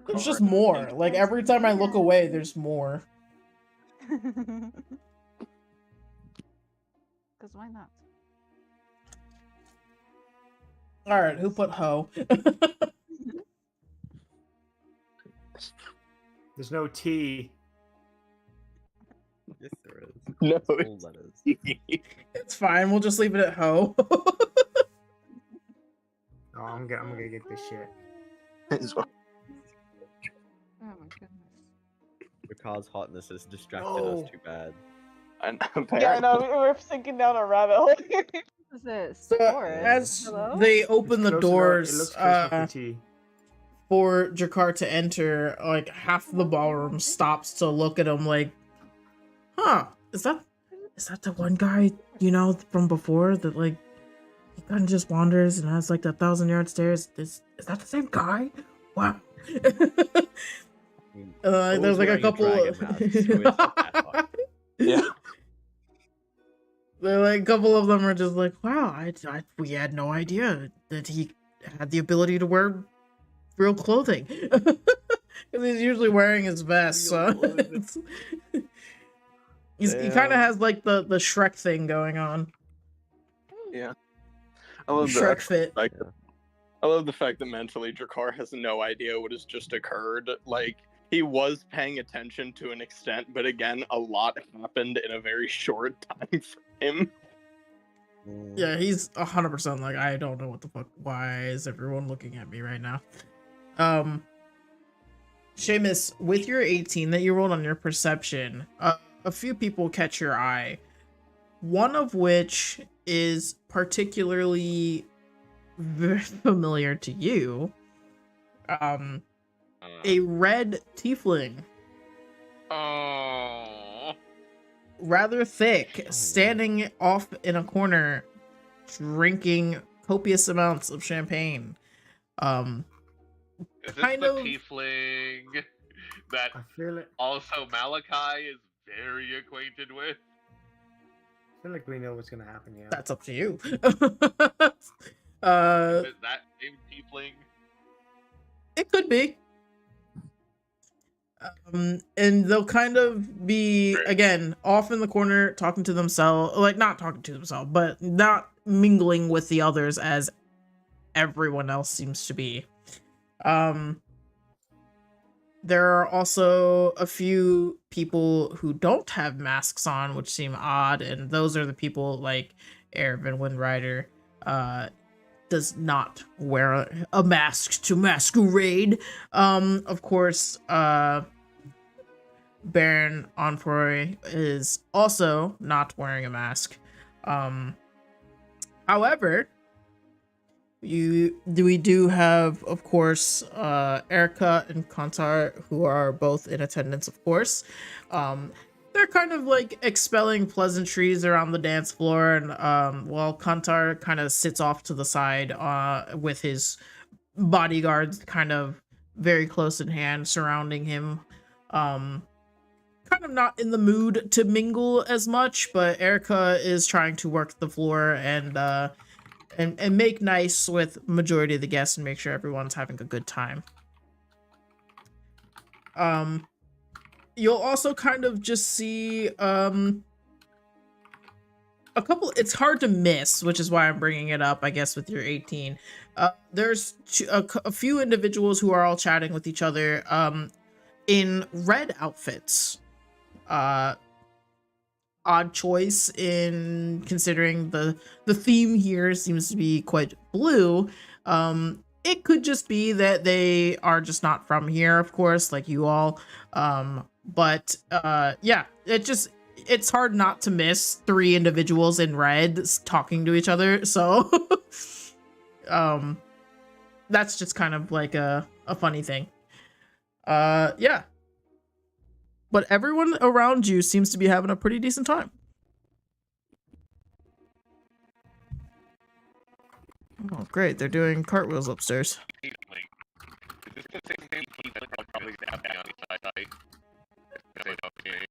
There's just more. Like every time I look away, there's more. Because why not? Alright, who put hoe? There's no T. Yes, there is. No, It's all letters. It's fine, we'll just leave it at hoe. Oh, I'm gonna get this shit. Oh my goodness. The car's hotness has distracted us No. too bad. Yeah, I know, we're sinking down a rabbit hole. What is this? So Forest? as Hello? they open It's the close enough- doors, It looks close enough to T. for Jakar to enter, like half the ballroom stops to look at him like, huh, is that the one guy, you know, from before that like he kind of just wanders and has like that 1,000-yard stairs? Is that the same guy? Wow. There's like a couple Yeah. There, like, a couple of them are just like, wow, we had no idea that he had the ability to wear real clothing. Because he's usually wearing his vest, so he kind of has like the Shrek thing going on. Yeah. I love Shrek fit. I love the fact that mentally Drakkar has no idea what has just occurred. Like, he was paying attention to an extent, but again, a lot happened in a very short time for him. Yeah, he's 100% like, I don't know what the fuck. Why is everyone looking at me right now? Seamus, with your 18 that you rolled on your perception, a few people catch your eye. One of which is particularly very familiar to you. A red tiefling. Oh. Rather thick, standing off in a corner, drinking copious amounts of champagne. Is this Kind the of- tiefling that I feel it. also Malachi is very acquainted with? I feel like we know what's gonna happen here. That's up to you. Is it that same tiefling? It could be. And they'll kind of be, again, off in the corner, talking to themselves, like, not talking to themselves, but not mingling with the others as everyone else seems to be. There are also a few people who don't have masks on, which seem odd, and those are the people like Ervin Windrider, does not wear a mask to masquerade. Of course, Baron Onfroy is also not wearing a mask. However, we do have, of course, Erica and Kantar, who are both in attendance, of course. They're kind of like expelling pleasantries around the dance floor, and while Kantar kind of sits off to the side with his bodyguards kind of very close in hand surrounding him. Kind of not in the mood to mingle as much, but Erica is trying to work the floor and make nice with majority of the guests and make sure everyone's having a good time. You'll also kind of just see a couple. It's hard to miss, which is why I'm bringing it up, I guess, with your 18. There's a few individuals who are all chatting with each other in red outfits. Odd choice in considering the theme here seems to be quite blue. It could just be that they are just not from here, of course, like you all. But yeah, it's hard not to miss 3 individuals in red talking to each other. So that's just kind of like a funny thing. Yeah. But everyone around you seems to be having a pretty decent time. Oh, great. They're doing cartwheels upstairs. Tiefling. Is this the same tiefling that probably stabbed me on the side? Okay.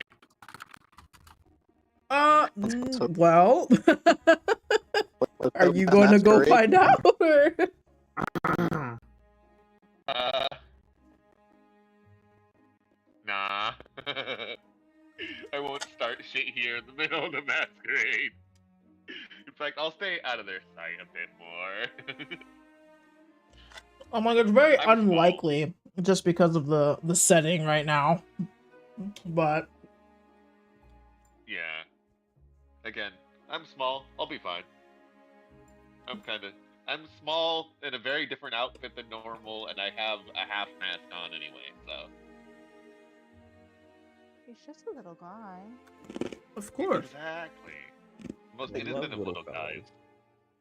Well, are you going to go find out? Or? Nah. I won't start shit here in the middle of the masquerade. fact, I'll stay out of their sight a bit more. I'm like, it's very I'm small. unlikely just because of the setting right now. But Yeah. Again, I'm small. I'll be fine. I'm small in a very different outfit than normal, and I have a half mask on anyway, so. He's just a little guy. of course. Exactly. Most They love innocent of little little fellas. guys.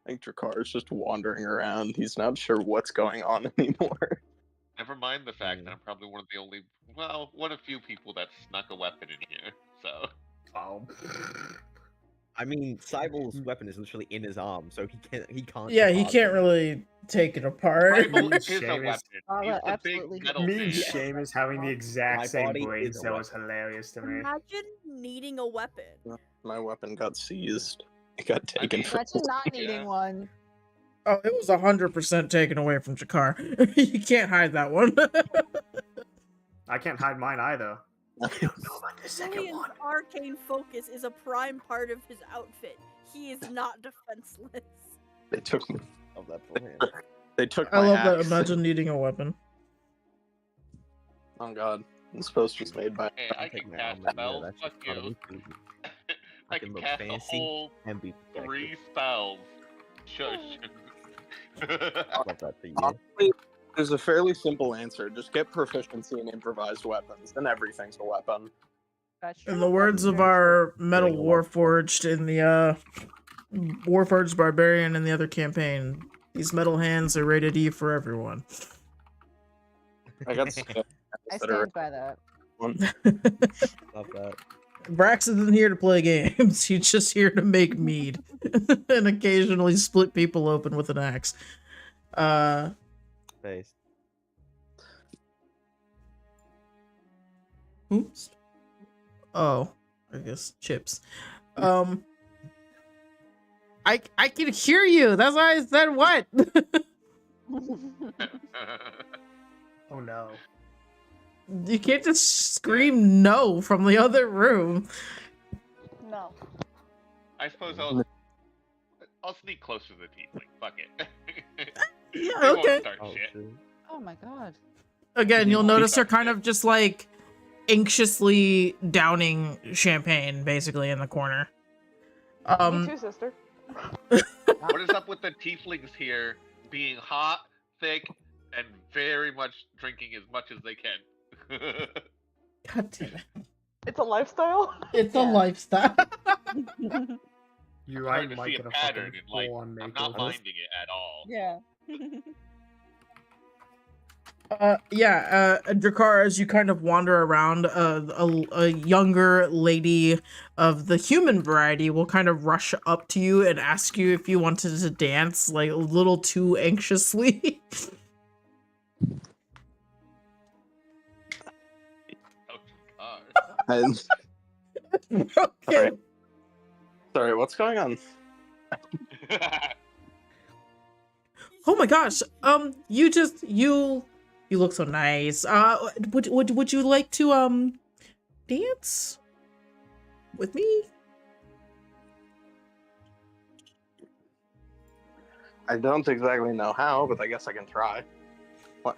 I think Drakar is just wandering around. He's not sure what's going on anymore. Never mind the fact that I'm probably one of the only, well, one of few people that snuck a weapon in here, so. Oh. I mean, Cyborg's weapon is literally in his arm, so he can't. Yeah, he depart can't from it. really take it apart. Tribal is a Seamus. weapon. He's the Absolutely. big metal Me and man. Seamus having the exact My same body brain is a cell was weapon. hilarious to me. Imagine needing a weapon. My weapon got seized. It got taken mean, from Imagine not needing Yeah. one. Oh, it was 100% taken away from Jakar. You can't hide that one. I can't hide mine either. I don't know about the second Julian's one. arcane focus is a prime part of his outfit. He is not defenseless. They took me. Of that for him. They took I my love that. axe. Imagine needing a weapon. Oh god. This post was made by. Hey, I Take can my cast armor, spells. that's Fuck just gotta you. be cool. I can can look cast a fancy whole and be 3 spells. Shush. Love that for you. Honestly, there's a fairly simple answer. Just get proficiency in improvised weapons, and everything's a weapon. That's In true. the words That's of very true. our Metal Getting a lot of Warforged in the Warforged Barbarian and the other campaign, these metal hands are rated E for everyone. I got scared. I that are stand by that. Love that. Brax isn't here to play games. He's just here to make mead and occasionally split people open with an axe. Face. Oops. Oh, I guess chips. I can hear you. That's why I said what. Oh no. You can't just scream no from the other room. No. I suppose I'll sneak closer to the tiefling. Fuck it. Yeah, They won't okay. start Oh, shit. true. Oh my god. Again, you'll Yeah. notice her kind of just like anxiously downing champagne basically in the corner. Me too, sister. What is up with the tieflings here being hot, thick, and very much drinking as much as they can? God damn it. It's a lifestyle. It's a Yeah. lifestyle. You're Starting right, to Mike, see in a a pattern fucking in like full-on I'm not makeover. minding it at all. Yeah. Drakar, as you kind of wander around, a younger lady of the human variety will kind of rush up to you and ask you if you wanted to dance, like a little too anxiously. Oh, And, Okay. sorry, what's going on? God. Oh my gosh. You look so nice. Would you like to dance with me? I don't exactly know how, but I guess I can try. What?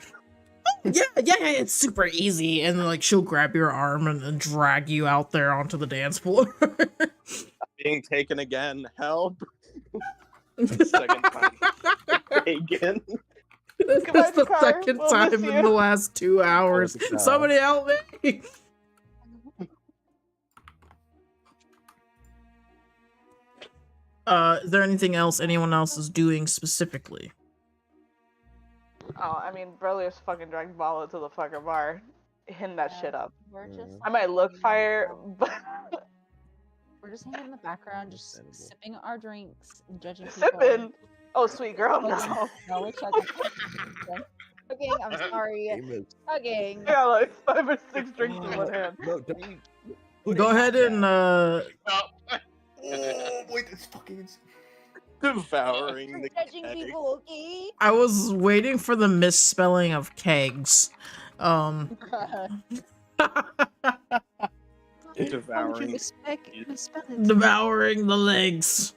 Yeah, it's super easy. And like she'll grab your arm and drag you out there onto the dance floor. Being taken again. Help. Second time. Taken. This Goodbye, is the Jakar. second We'll time miss in you. the last 2 hours. Jakar. Somebody help me! Is there anything else anyone else is doing specifically? Oh, I mean, Berlius fucking dragged Valo to the fucking bar. Him that shit up. We're just. I might look fire, but We're just hanging in the background, just Understandable. sipping our drinks and judging people. sipping. Oh, sweet girl, no. No, we're chugging. Hugging, I'm sorry. Famous. Hugging. I got like 5 or 6 drinks in one hand. No, don't you put Go it ahead back and down. Oh, Oh, wait, that's fucking insane. Devouring We're the judging keg. people, okay? I was waiting for the misspelling of kegs. Devouring. misspelling? Devouring the legs.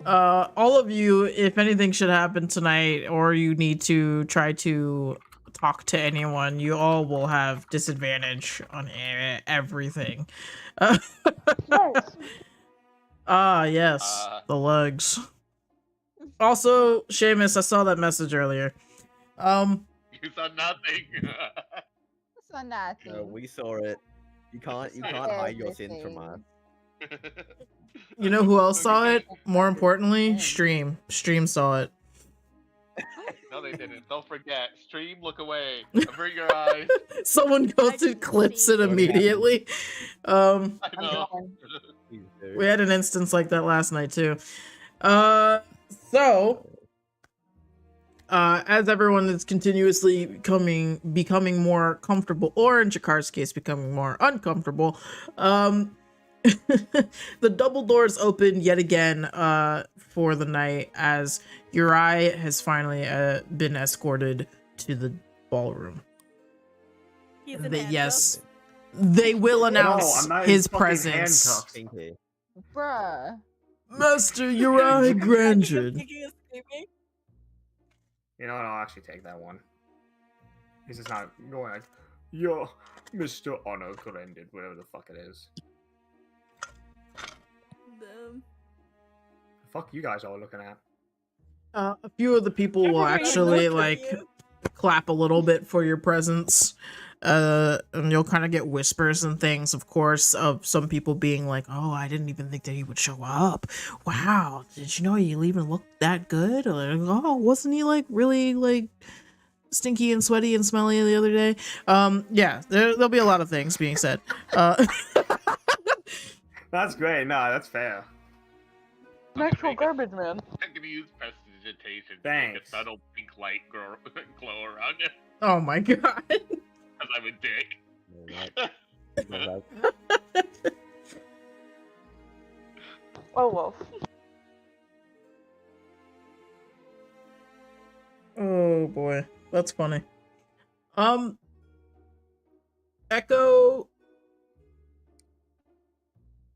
All of you, if anything should happen tonight, or you need to try to talk to anyone, you all will have disadvantage on everything. Yes. Ah, yes, the legs. Also, Seamus, I saw that message earlier. You saw nothing. So nothing. No, we saw it. You can't hide your sins from us. You know who else saw it? Okay. More importantly, Stream. Stream saw it. No, they didn't. Don't forget. Stream, look away. Avert your eyes. Someone posted clips it immediately. I know. We had an instance like that last night too. So as everyone is continuously becoming more comfortable, or in Jakar's case, becoming more uncomfortable, the double doors open yet again for the night as Urai has finally been escorted to the ballroom. He's in Yes, they will announce I'm not in his fucking presence. handcuffs. Bruh. Master Urai Grandin. You know what? I'll actually take that one. This is not going like, yo, Mr. Honor Grandin, whatever the fuck it is. The fuck you guys all looking at? A few of the people will actually like clap a little bit for your presence. And you'll kind of get whispers and things, of course, of some people being like, "Oh, I didn't even think that he would show up. Wow, did you know he even looked that good? Or like, oh, wasn't he like really like stinky and sweaty and smelly the other day?" Yeah, there'll be a lot of things being said. That's great. No, that's fair. Natural garbage man. I'm gonna use prestidigitation to make Thanks. a subtle pink light glow around it. Oh my god. Because I'm a dick. Oh, wolf. Oh boy, that's funny. Echo,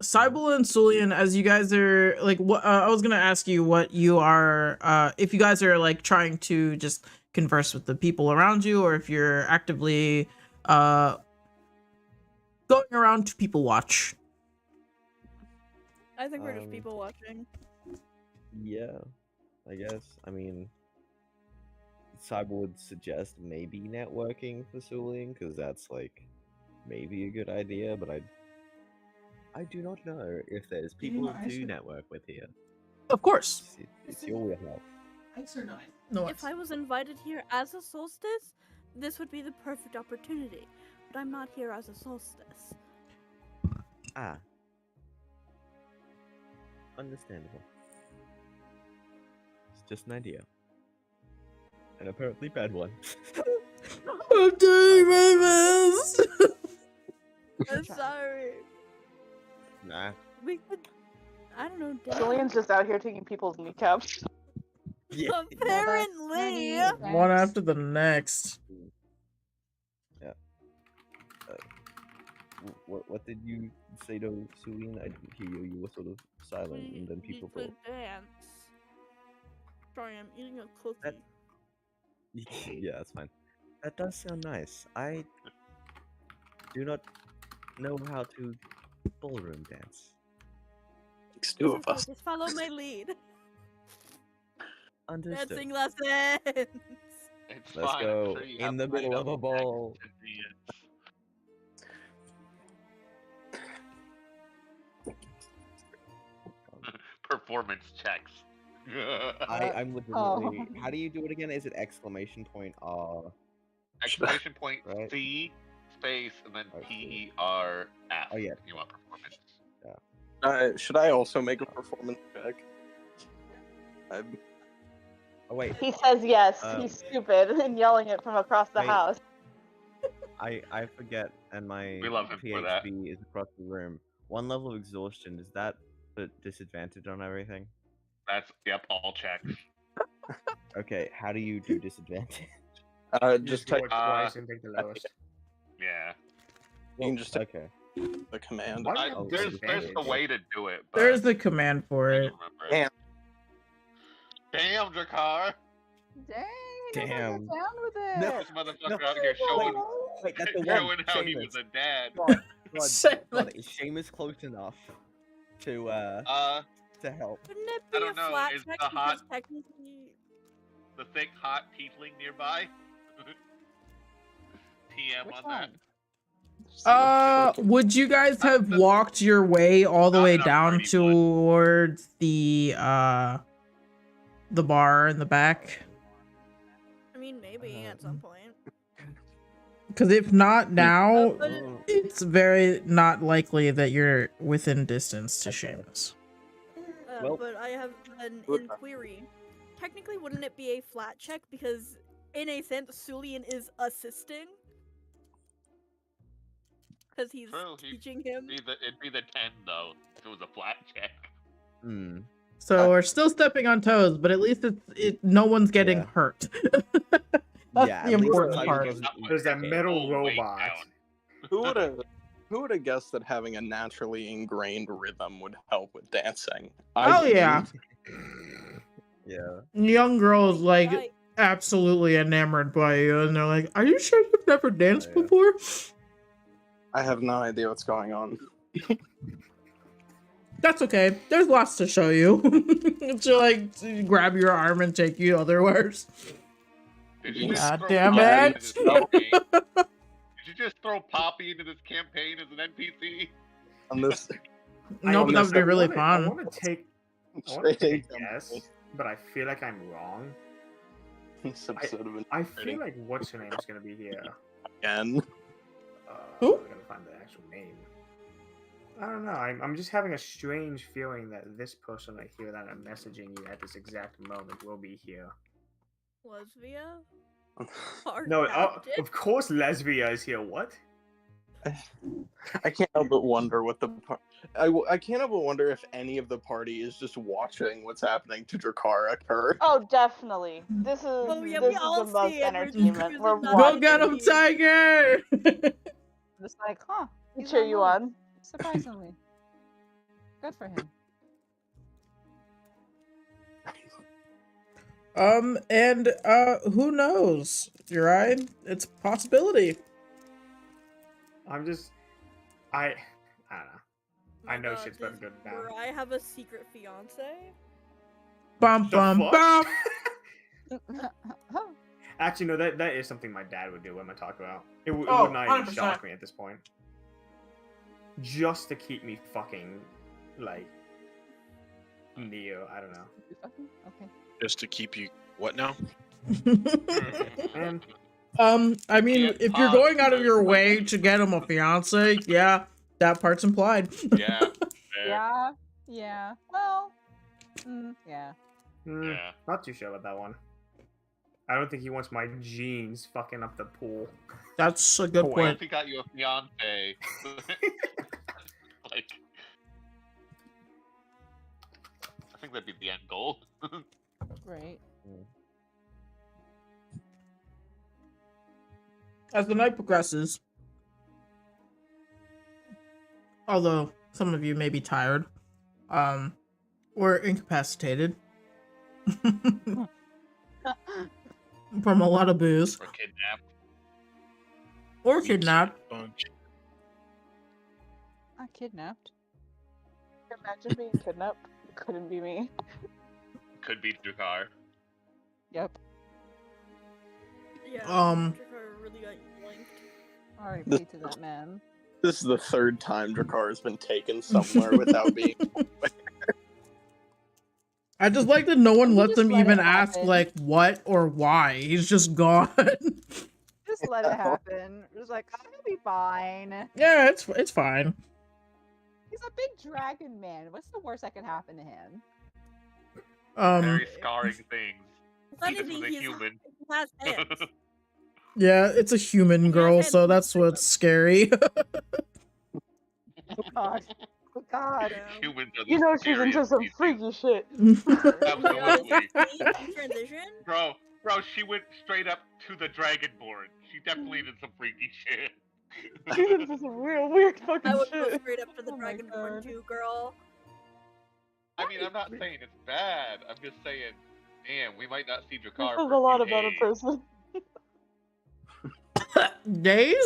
Cybele and Sulian, as you guys are like, what I was gonna ask you what you are, if you guys are like trying to just converse with the people around you, or if you're actively going around to people watch. I think we're just people watching. Yeah, I guess. I mean, Cyber would suggest maybe networking for Sulian, because that's like maybe a good idea, but I do not know if there's people to network with here. Of course. It's your wheelhouse. Thanks or not? No. If I was invited here as a solstice, this would be the perfect opportunity. But I'm not here as a solstice. Ah. Understandable. It's just an idea. An apparently bad one. I'm doing my best. I'm sorry. Nah. We could. I don't know. Julian's just out here taking people's kneecaps. Yeah. Apparently. One after the next. Yeah. What did you say to Sulian? I didn't hear you. You were sort of silent, and then people We thought. could dance. Sorry, I'm eating a cookie. Yeah, that's fine. That does sound nice. I do not know how to ballroom dance. It's two of us. Just follow my lead. Understood. Dancing lessons. It's Let's fine. go I'm sure you in have the middle of a items ball. that convenient. Performance checks. I'm legitimately. How do you do it again? Is it exclamation point R? Exclamation point Right. C space and then Okay. PERF. Oh, yeah. You want performance? Should I also make a performance check? Oh wait, He says yes. He's stupid and yelling it from across the Wait. house. I forget, and my We love him for that. PHB is across the room. One level of exhaustion, is that a disadvantage on everything? That's all checks. Okay, how do you do disadvantage? Just do type. it twice and take the lowest. Yeah. You can just okay. The command. Why do you have There's disadvantage? a way to do it. But There's the command for I it. don't remember it. Damn, Drakar! Dang, he doesn't Damn. get down with it. No. This motherfucker No. out here showing, Wait, that's the one. showing how he was Seamus. a dad. God, is Seamus close enough to help? Wouldn't it I be a don't know, flat is check the hot- because technically The thick, hot tiefling nearby. TM Which on that. one? Would you guys have walked your way all the Not way enough down for anyone. towards the bar in the back? I mean maybe at some point. Because if not now, But it's very not likely that you're within distance to Seamus. Well- but I have an inquiry. Technically, wouldn't it be a flat check because, in a sense, Sulian is assisting? Because he's True, teaching him. It'd be the 10 though. If it was a flat check. Hmm. So we're still stepping on toes, but at least no one's getting Yeah. hurt. That's Yeah, the at least important Tyler part. doesn't eat There's that cake. metal Full weight robot. down. Who would have guessed that having a naturally ingrained rhythm would help with dancing? Oh, yeah. Yeah. Young girls like Right. absolutely enamored by you, and they're like, "Are you sure you've never danced yeah. before?" I have no idea what's going on. That's okay. There's lots to show you. To like grab your arm and take you otherwhere. Did you just God throw damn Poppy it. into this campaign? Did you just throw Poppy into this campaign as an NPC? On this No, but that would be really I fun. want to take a trading guess, but I feel like I'm wrong. this episode of an I feel like what's her name is gonna be here. again. Who? I gotta find the actual name. I don't know. I'm just having a strange feeling that this person right here that I'm messaging you at this exact moment will be here. Lesvia? Our No, captain? of course Lesvia is here. What? I can't help but wonder what the I can't help but wonder if any of the party is just watching what's happening to Drakar occur. Oh, definitely. This is Oh, yeah, this we is all the most see it. We're just entertainment. cruising We're down the Go watching. get him, Tiger! Just like, huh? We he's cheer you online. on. Surprisingly. Good for him. And who knows? Urai? It's a possibility. I don't know. I know shit's about to go down. I have a secret fiance. Bum The bum fuck? bum. Actually, no, that is something my dad would do. What am I talking about? It Oh, would not even 100%. shock me at this point. Just to keep me fucking, like, Neo. I don't know. Okay. Just to keep you what now? Man, I mean, Can't if you're going out of possibly- your way to get him a fiance, yeah, that part's implied. Yeah. Fair. Yeah. Yeah. Well. Yeah. Yeah. not too sure about that one. I don't think he wants my genes fucking up the pool. That's a good Wait. What point. if he got you a fiance? Like, I think that'd be the end goal. Great. As the night progresses, although some of you may be tired, or incapacitated from a lot of booze, Or kidnapped. or kidnapped. Bunch. Not kidnapped. Imagine being kidnapped. Couldn't be me. Could be Drakar. Yep. Yeah. Um, Drakar really got blinked. Already paid to that man. This is the third time Drakar has been taken somewhere without being. I just like that no one You lets just him let it even ask happen. like what or why. He's just gone. Just let it happen. Just like, oh, he'll be fine. Yeah, it's fine. He's a big dragon man. What's the worst that could happen to him? Very scarring things. Funny This thing, was a human. he has hands. Yeah, it's a human girl, so that's what's scary. Oh god. Oh god. Humans are the You know she's into scariest some species. freaky shit. Absolutely. Transition. Bro, she went straight up to the Dragonborn. She definitely did some freaky shit. This is some real weird fucking I would go shit. straight up to the Oh my Dragonborn God. too, girl. I mean, I'm not saying it's bad. I'm just saying, man, we might not see This Drakkar says for a a lot few about a days. person. Days?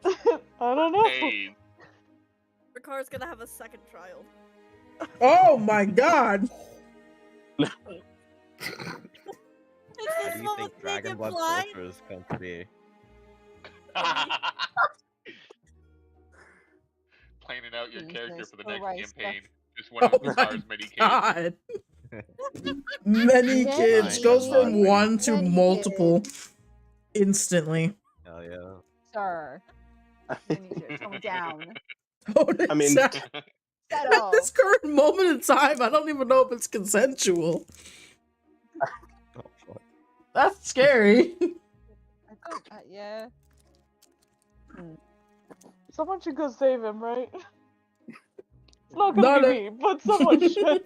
I don't know. Days. Drakar's gonna have a second child. Oh my god! Is How this do you one think with me Dragon Blood implying? Sorcerers come to be? Planning out your character Jesus for the next Christ. campaign. Just one of Oh Drakkar's my many kids. god! Many kids goes from Many, one to many multiple instantly. Hell yeah. Sir, you need to tone down. Tone it I mean, down. At Settle. this current moment in time, I don't even know if it's consensual. Oh, fuck. That's scary. I don't, yeah. Someone should go save him, right? It's not gonna Not be me, but someone should.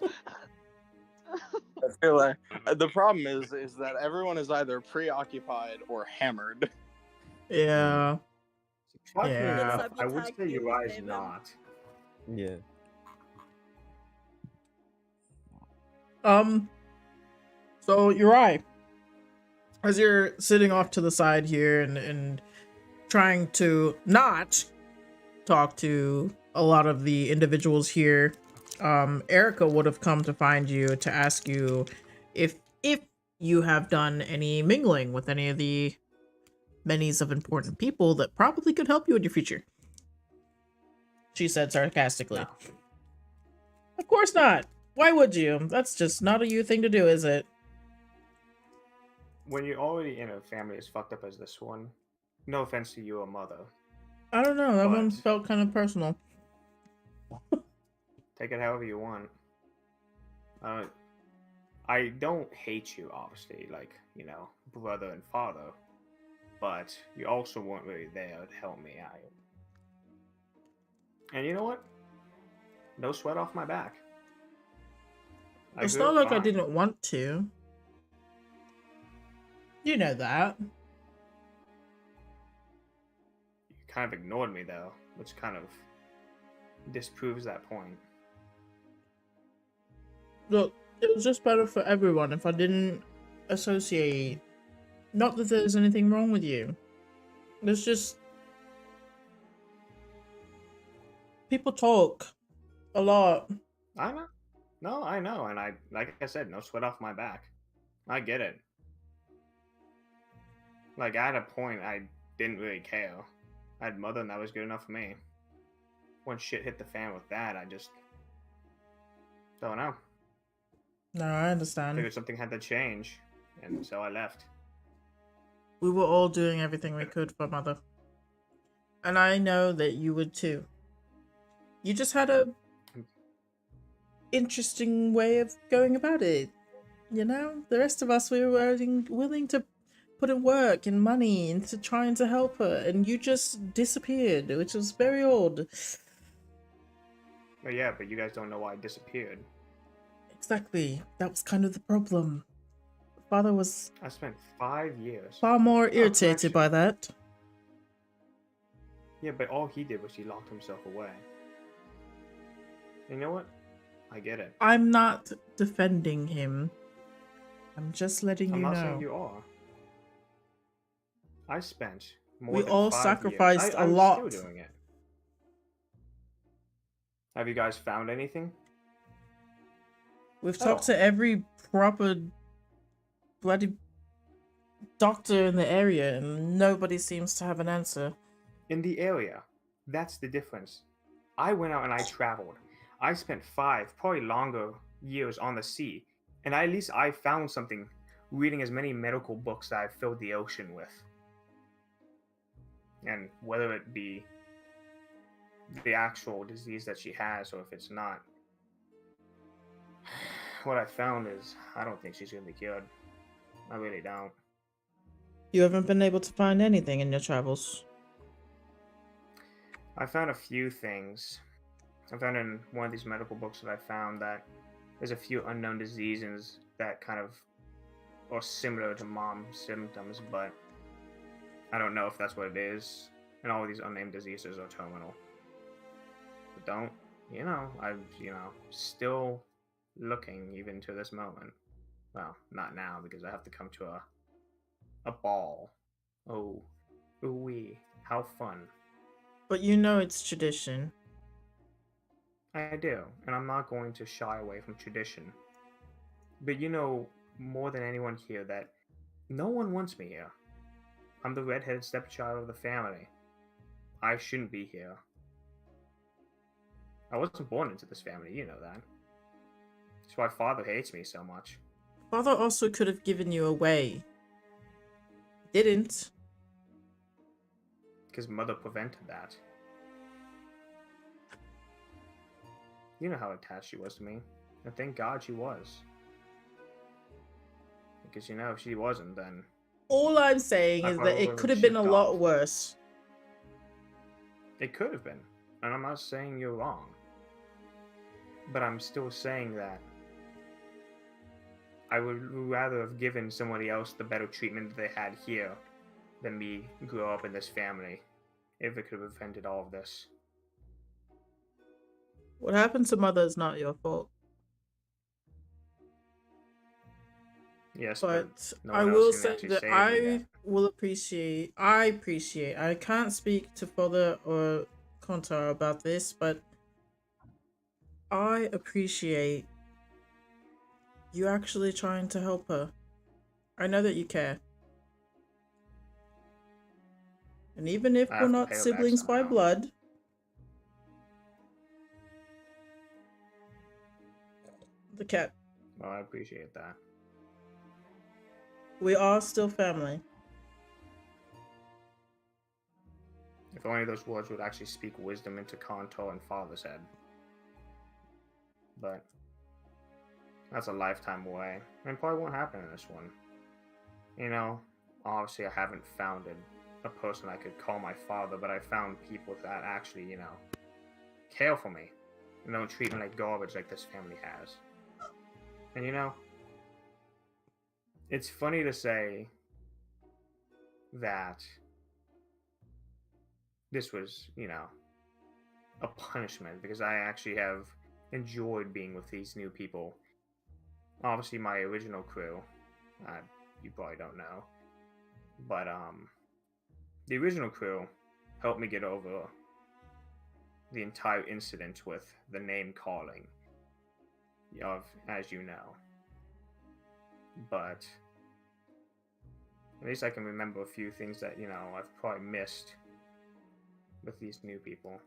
I feel like the problem is that everyone is either preoccupied or hammered. Yeah. Fuck me Yeah. enough. Let's I would tag say team Urai is save him. not. Yeah. So Urai, as you're sitting off to the side here and trying to not talk to a lot of the individuals here, Erica would have come to find you to ask you if you have done any mingling with any of the many's of important people that probably could help you in your future. She said sarcastically. No. Of course not. Why would you? That's just not a you thing to do, is it? When you're already in a family as fucked up as this one, no offense to your mother, I don't know. That one But- felt kind of personal. take it however you want. I don't hate you, obviously, like, you know, brother and father, but you also weren't really there to help me out. And you know what? No sweat off my back. I It's grew not up like I fine. didn't want to. You know that. You kind of ignored me, though, which kind of disproves that point. Look, it was just better for everyone if I didn't associate. Not that there's anything wrong with you. There's just... people talk a lot. I know. No, I know, and I, like I said, no sweat off my back. I get it. Like, at a point, I didn't really care. I had mother, and that was good enough for me. When shit hit the fan with that, I just don't know. No, I understand. Figured something had to change, and so I left. We were all doing everything we could for Mother. And I know that you would too. You just had a interesting way of going about it. You know? The rest of us, we were willing to put in work and money into trying to help her, and you just disappeared, which was very odd. But yeah, but you guys don't know why I disappeared. Exactly. That was kind of the problem. Father was I spent 5 years. far more irritated correction. by that. Yeah, but all he did was he locked himself away. You know what? I get it. I'm not defending him. I'm just letting I'm you not know. saying you are. I spent more We than all 5 sacrificed years. a I'm lot. still doing it. Have you guys found anything? We've talked to every proper bloody doctor in the area, and nobody seems to have an answer. In the area. That's the difference. I went out and I traveled. I spent 5, probably longer, years on the sea. And at least I found something reading as many medical books that I've filled the ocean with. And whether it be the actual disease that she has or if it's not, what I found is I don't think she's going to be cured. I really don't. You haven't been able to find anything in your travels. I found a few things. I found in one of these medical books that I found that there's a few unknown diseases that kind of are similar to mom's symptoms, but I don't know if that's what it is. and all these unnamed diseases are terminal. But don't, I'm, still looking even to this moment. Well, not now because I have to come to a ball. Oh, ooh-wee, how fun. But you know it's tradition. I do, and I'm not going to shy away from tradition. But you know more than anyone here that no one wants me here. I'm the redheaded stepchild of the family. I shouldn't be here. I wasn't born into this family, you know that. That's why Father hates me so much. Father also could have given you away. Didn't. Because Mother prevented that. You know how attached she was to me. And thank God she was. Because, if she wasn't, then... All I'm saying is that it could have been a lot worse. It could have been. And I'm not saying you're wrong. But I'm still saying that I would rather have given somebody else the better treatment that they had here than me grow up in this family, if it could have prevented all of this. What happened to Mother is not your fault. Yes, but no I one will else can say actually that save me I yet. will appreciate. I can't speak to Father or Kontar about this, but I appreciate you actually trying to help her. I know that you care. And even if I we're have to not pay her back siblings by somehow. blood, the cat, Well, I appreciate that. we are still family. If only those words would actually speak wisdom into Kanto and Father's head. But that's a lifetime away, and probably won't happen in this one. Obviously I haven't found a person I could call my father, but I found people that actually, care for me and don't treat me like garbage like this family has. And it's funny to say that this was, a punishment, because I actually have enjoyed being with these new people. Obviously my original crew, you probably don't know, but the original crew helped me get over the entire incident with the name calling of, as you know. But at least I can remember a few things that, I've probably missed with these new people.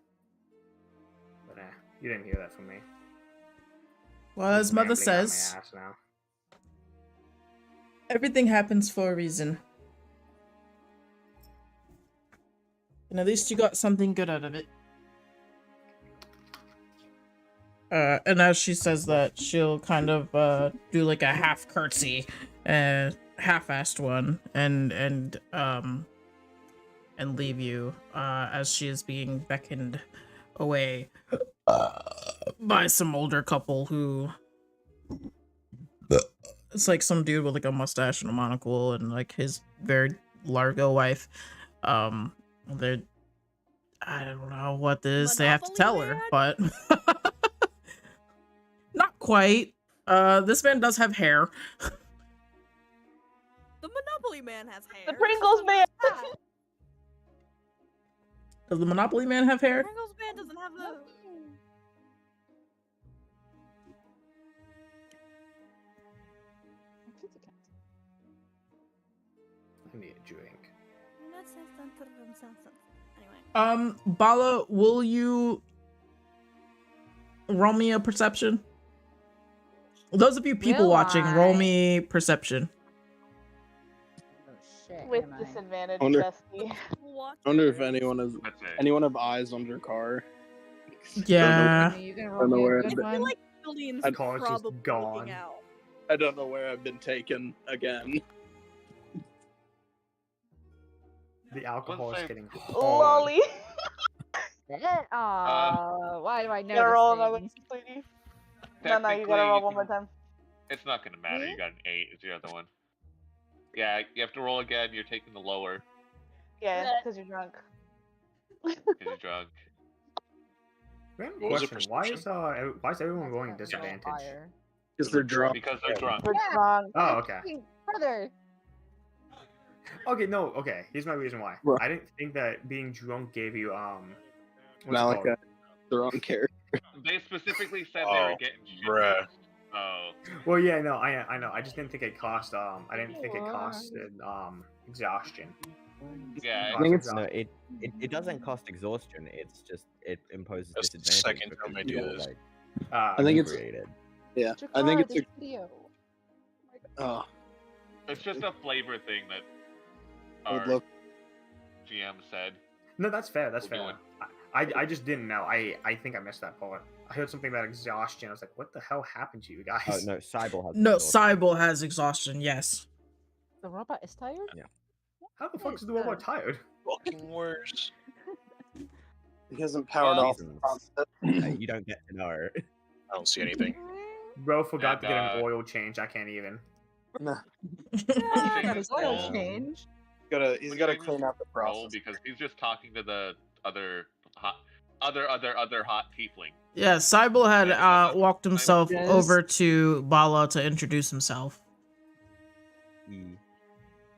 But you didn't hear that from me. Well, as Just Mother rambling out my says, ass now. everything happens for a reason. And at least you got something good out of it. And as she says that, she'll kind of do like a half curtsy, half-assed one, and leave you as she is being beckoned away by some older couple who, it's like some dude with like a mustache and a monocle and like his very largo wife. They're, I don't know what this they have to tell her, but not quite. This man does have hair. The Monopoly Man has hair. The Pringles Man. Does the Monopoly Man have hair? Pringles Man doesn't have a. I need a drink. Anyway. Bala, will you roll me a perception? Those of you people watching, roll me perception. Oh shit. With am I? disadvantage, Wonder- Bestie. I wonder if anyone have eyes on their car. Yeah. You gonna I roll don't know me a where good I've been. I feel one? like Julian's The car's just probably gone. looking out. I don't know where I've been taken again. The alcohol is save- getting hard. Lolly. Aw, why do I You gotta roll know another, this thing? sweetie. No, you gotta roll one more time. It's not gonna matter. You got an 8. It's the other one. Yeah, you have to roll again. You're taking the lower. Yeah, because you're drunk. He's drunk. Random What was the question: Why is everyone rolling disadvantage? Because they're drunk. Because they're drunk. We're Yeah. drunk. Oh, okay. Brother. Okay, no, okay. Here's my reason why. Right. I didn't think that being drunk gave you what's it Malachi, called? they're on character. They specifically said they were Oh, getting shit bruh. faced. Oh, Well, yeah, no, I know. I just didn't think it cost I didn't think it costed exhaustion. yeah. I think it's No, it doesn't cost exhaustion. It's just it imposes That's the disadvantage second because time I you're, do this. like, I think it's inebriated. yeah. I think it's a video. oh, It's just a flavor thing that I would our love GM said. No, that's fair. That's We're fair. doing- I just didn't know. I think I missed that part. I heard something about exhaustion. I was like, what the hell happened to you guys? Oh no, Cybele has No, exhaustion. Cybele has exhaustion. Yes. The robot is tired? Yeah. How the fuck is the robot tired? Fucking worse. he hasn't powered off. Reasons. You don't get to know. I don't see anything. Bro forgot to get an And, oil change. I can't even. Nah, Yeah, got his oil Um, change. he's gotta clean out the Roll process. because he's just talking to the other hot tiefling. Yeah, Cybele had walked himself Yes. over to Bala to introduce himself.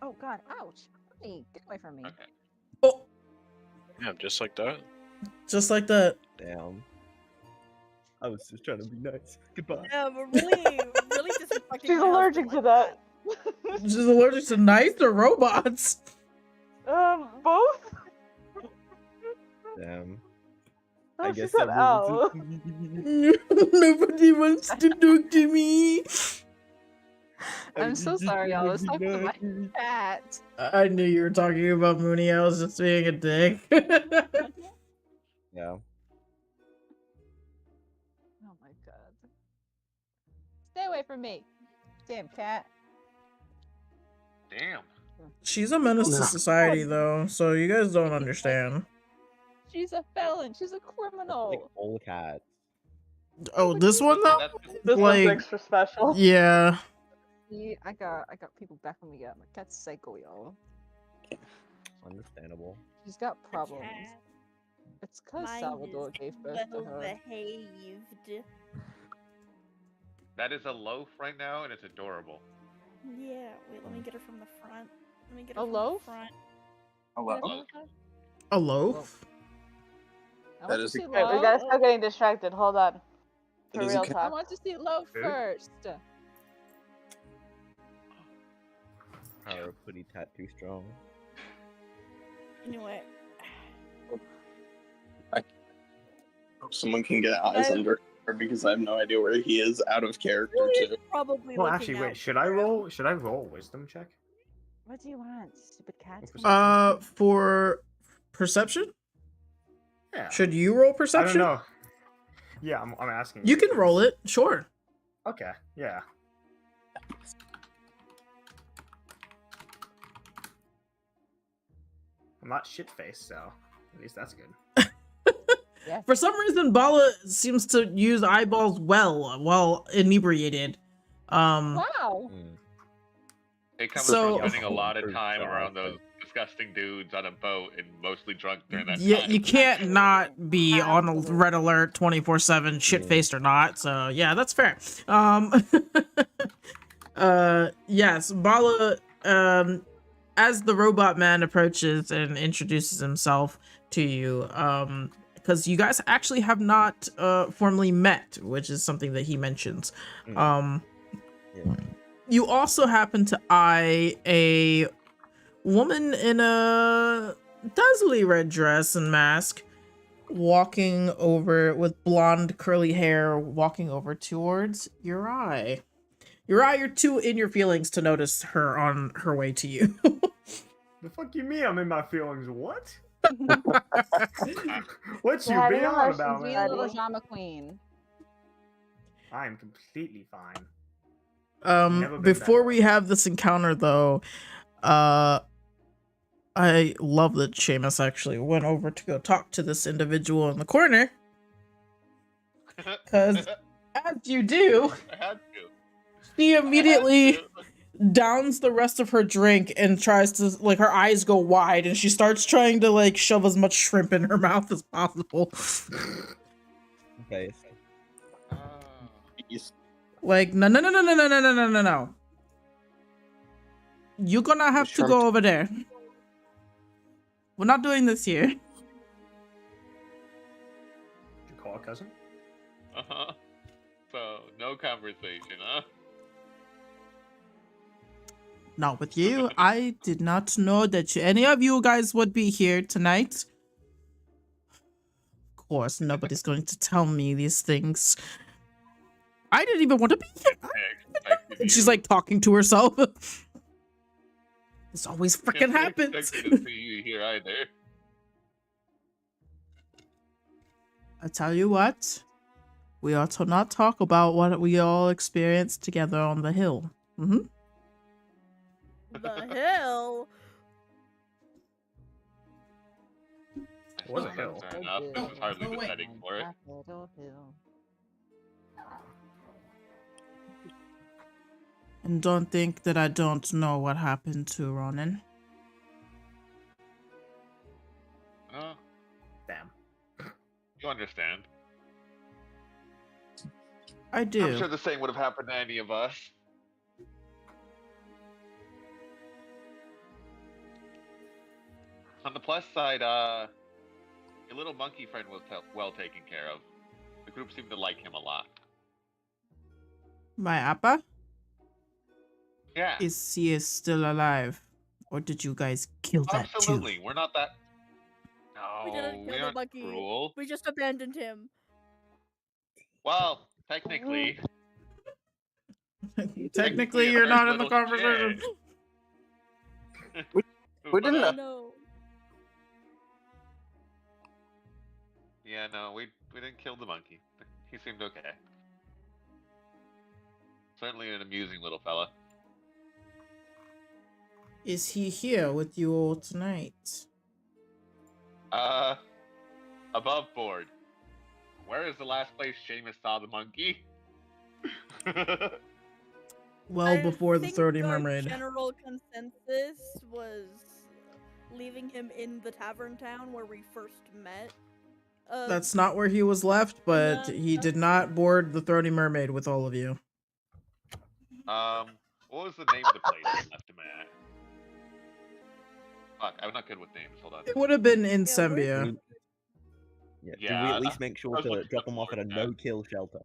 Oh god, ouch. Hey, get away from me. Okay. Oh, Yeah, just like that. just like that. Damn. I was just trying to be nice. Goodbye. Yeah, but really, really disrespecting. She's allergic to that. She's allergic to knives or robots. Both? Damn. Oh, I she guess said ow. Nobody wants to talk to me. I'm so sorry, I was talking to my cat. I knew you were talking about Mooney. I was just being a dick. Yeah. Oh my god. Stay away from me. Damn cat. Damn. She's a menace to society, though, so you guys don't understand. She's a felon. She's a criminal. Like all cats. Oh, this one though? This Like- one's extra special. Yeah. See, I got people backing me up. My cat's psycho, y'all. Understandable. She's got problems. cat. It's cause Mine Salvador is gave birth to well her. behaved. That is a loaf right now, and it's adorable. Yeah, wait, let me get her from the front. Let me get her A from loaf? the front. Hello. Loaf. A loaf? I That want to is a- see Wait, we Loaf. gotta stop getting distracted. Hold on. It For is a real cat. I talk. want to see Loaf Who? first. Her pretty tattoo strong. Anyway, Hope someone can get eyes I- under her because I have no idea where he is out of character too. probably. Well, looking actually, wait. out Should for I him. roll? Should I roll a wisdom check? What do you want, stupid cat? For perception? Yeah. Should you roll I don't perception? know. Yeah, I'm asking. You can roll it, sure. Okay. Yeah. I'm not shit faced, so at least that's good. For some reason, Bala seems to use eyeballs well while inebriated. Wow. It comes So- from spending a lot of time around those disgusting dudes on a boat and mostly drunk during that Yeah, time. you can't not be on a red alert 24/7, shit faced or not. So yeah, that's fair. Yes, Bala. As the robot man approaches and introduces himself to you, because you guys actually have not formally met, which is something that he mentions. Yeah. You also happen to eye a woman in a dazzly red dress and mask walking over with blonde curly hair, walking over towards Urai. Urai, you're too in your feelings to notice her on her way to you. The fuck you mean? I'm in my feelings. What? What you Yeah, I be didn't know on she's about, Be man? a little Ready? drama queen. I'm completely fine. Never been Before better. we have this encounter, though, I love that Seamus actually went over to go talk to this individual in the corner. Because as you do, I had to. she immediately downs the rest of her drink and tries to, like, her eyes go wide and she starts trying to, like, shove as much shrimp in her mouth as possible. Okay. Like, no. You're gonna have to go over there. We're not doing this here. Did you call a cousin? Uh-huh. So, no conversation, huh? Not with you. I did not know that any of you guys would be here tonight. Of course, nobody's going to tell me these things. I didn't even want to be here. And she's like talking to herself. This always freaking happens. I didn't see you here either. I tell you what, we ought to not talk about what we all experienced together on the hill. Mm-hmm. The hill? What was a hill? Fair enough. This is hardly the setting for it. And don't think that I don't know what happened to Ronan. Oh, Damn. you understand. I do. I'm sure the same would have happened to any of us. On the plus side, your little monkey friend was well taken care of. The group seemed to like him a lot. My Appa? Yeah. Is he still alive? Or did you guys kill that Absolutely. We're not that. We No, didn't we kill the aren't monkey. cruel. We just abandoned him. Well, technically. Technically, you're not in the little conversation. We didn't. Oh, no. Yeah, no, we didn't kill the monkey. He seemed okay. Certainly an amusing little fella. Is he here with you all tonight? Above board. Where is the last place Seamus saw the monkey? Well, before the think 30 our Mermaid. general consensus was leaving him in the tavern town where we first met. That's not where he was left, but he did not board the 30 Mermaid with all of you. What was the name of the place he left him at? Fuck, I'm not good with names. Hold on. It would have been in Yeah, Sembia. Yeah. Did we Yeah, at least make sure I was to looking drop up them off at a more than that. no-kill shelter?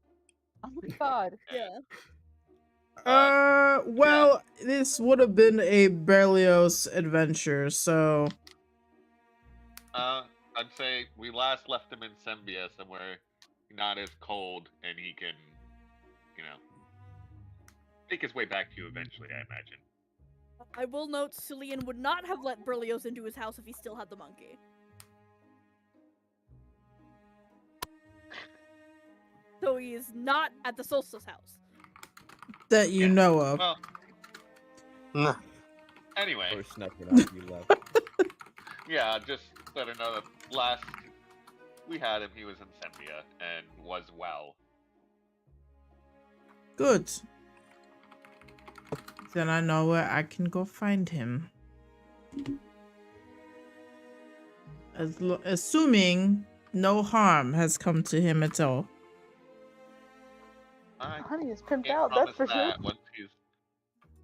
Oh my god. Yeah. Well, this would have been a Berlioz adventure, so... I'd say we last left him in Sembia, somewhere not as cold, and he can, you know, make his way back to you eventually, I imagine. I will note Cillian would not have let Berlioz into his house if he still had the monkey. So he is not at the Solstice house. That you know of. Well, anyway. Or snuck it after you left. Yeah, just let her know that last we had him, he was in Sembia and was well. Good. Then I know where I can go find him. Assuming no harm has come to him at all. Honey is pimped Can't out, that's for promise sure. that once he's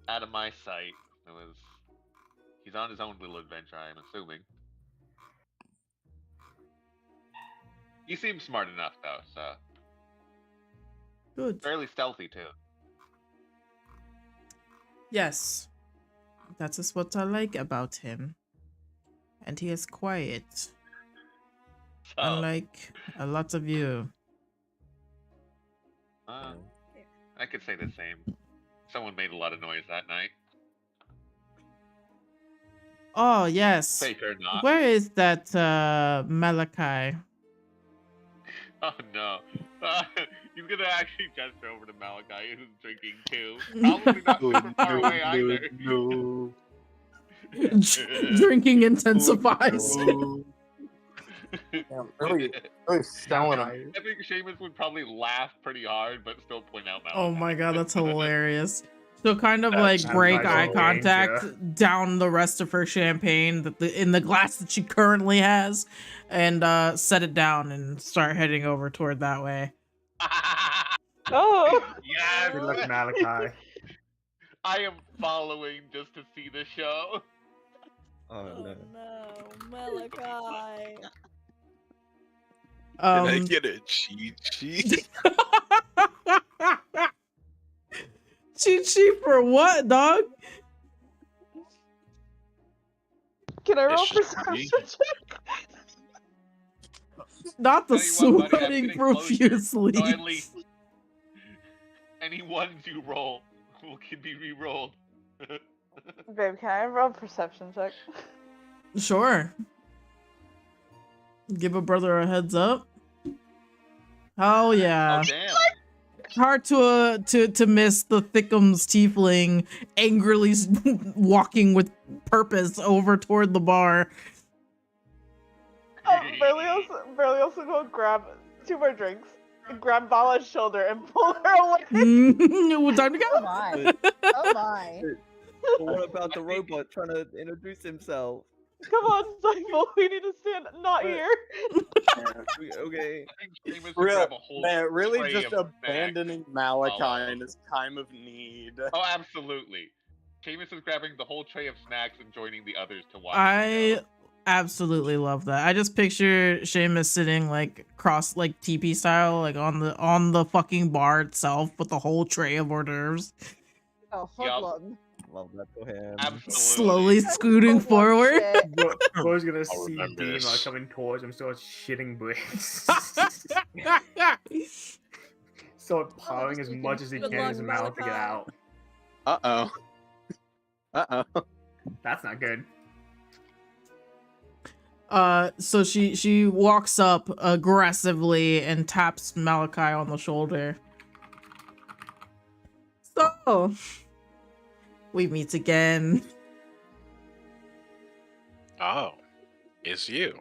out of my sight. He's on his own little adventure, I'm assuming. He seems smart enough, though, so. Good. Fairly stealthy, too. Yes. That is what I like about him. And he is quiet. So, Unlike a lot of you. I could say the same. Someone made a lot of noise that night. Oh, yes. Fake or not. Where is that Malachi? Oh no. He's gonna actually gesture over to Malachi, who's drinking too. Probably not super far away either. Drinking intensifies. Really selling I think Seamus would probably laugh pretty hard, but still point out Malachi. Oh my god, that's hilarious. She'll kind of That's like break Malachi's eye in contact danger. down the rest of her champagne in the glass that she currently has, and set it down and start heading over toward that way. Oh. Yes! Good luck, Malachi. I am following just to see the show. Oh Oh no. no, Malachi. Can I get a cheat sheet? Cheat sheet for what, dog? Can I roll It's just perception me. check? Not the Tell you what, buddy, I'm sweating getting closer. profusely. So at least any ones you roll can be re-rolled. Babe, can I roll perception check? Sure. Give a brother a heads up. Oh yeah. Oh damn! Hard to miss the Thickums tiefling angrily walking with purpose over toward the bar. Berlioz will go grab 2 more drinks, and grab Vala's shoulder and pull her away. Time to Oh go. my. Oh my. But what about the robot trying to introduce himself? Come on, Cypher, we need to stand not But- here. Okay. I think Seamus would Real, grab a whole man, really tray just of snacks. abandoning Malachi Follow. in his time of need. Oh, absolutely. Seamus is grabbing the whole tray of snacks and joining the others to watch. I absolutely love that. I just picture Seamus sitting like TP style, like on the fucking bar itself with the whole tray of hors d'oeuvres, Oh, Yup. hoodlum. Love that for him. Absolutely. slowly scooting Hoodlum forward. shit. Bro's gonna I'll see remember Dima this. coming towards him, start shitting bricks. Start piling as much as he Good can in luck, his mouth to get Malachi. out. Uh-oh. Uh-oh. That's not good. So she walks up aggressively and taps Malachi on the shoulder. So we meet again. Oh, it's you.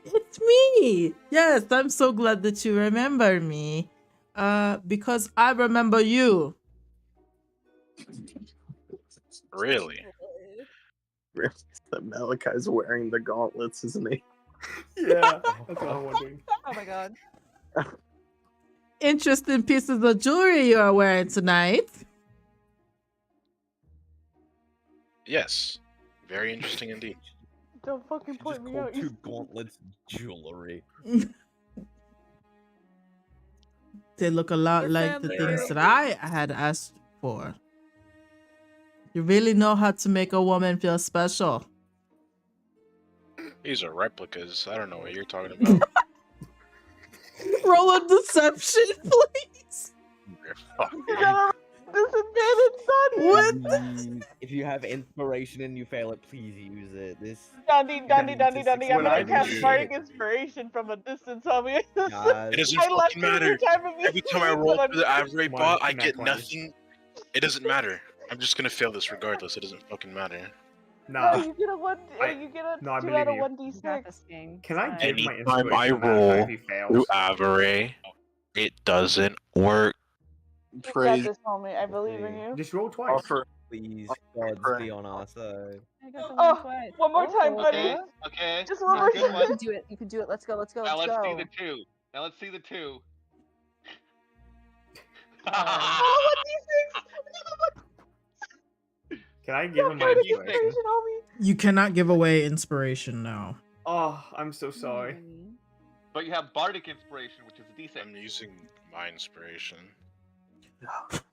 It's me. Yes, I'm so glad that you remember me. Because I remember you. Really? That Malachi's wearing the gauntlets, isn't he? Yeah, that's what I'm wondering. Oh my god. Interesting pieces of jewelry you are wearing tonight. Yes. Very interesting indeed. Don't fucking You just point me called out. 2 gauntlets jewelry. They look a lot Your like the family things royalty. that I had asked for. You really know how to make a woman feel special. These are replicas. I don't know what you're talking about. Roll a deception, please. You're fucking- You got a disadvantage, son. What? If you have inspiration and you fail it, please use it. This Dundee. I'm What I gonna cast do. bardic inspiration from a distance, homie. God. It doesn't I left fucking it in matter. your time of Every time I need, roll but for the I'm- Ivory Come on, bot, I nat get 20. nothing. It doesn't matter. I'm just gonna fail this regardless. It doesn't fucking matter. No, Nah. you get a one. I- You get a no, I 2 believe out of you. 1d6. This game. Can I give my Anytime inspiration I to Malachi roll if he fails? through Ivory, it doesn't work. You got Praise this, homie. I believe in you. Just roll twice. offer. Please, Oh, gods be on our side. I got the Oh, one twice. one more time, buddy. Okay, okay. Just one more Good time. You one. can do it. You can do it. Let's go. Let's go. Now Let's let's go. see the 2. Now let's see the 2. Oh, 1d6. Can I give him my Bardic inspiration? inspiration, homie. You cannot give away inspiration now. Oh, I'm so sorry. But you have bardic inspiration, which is a d6. I'm using my inspiration.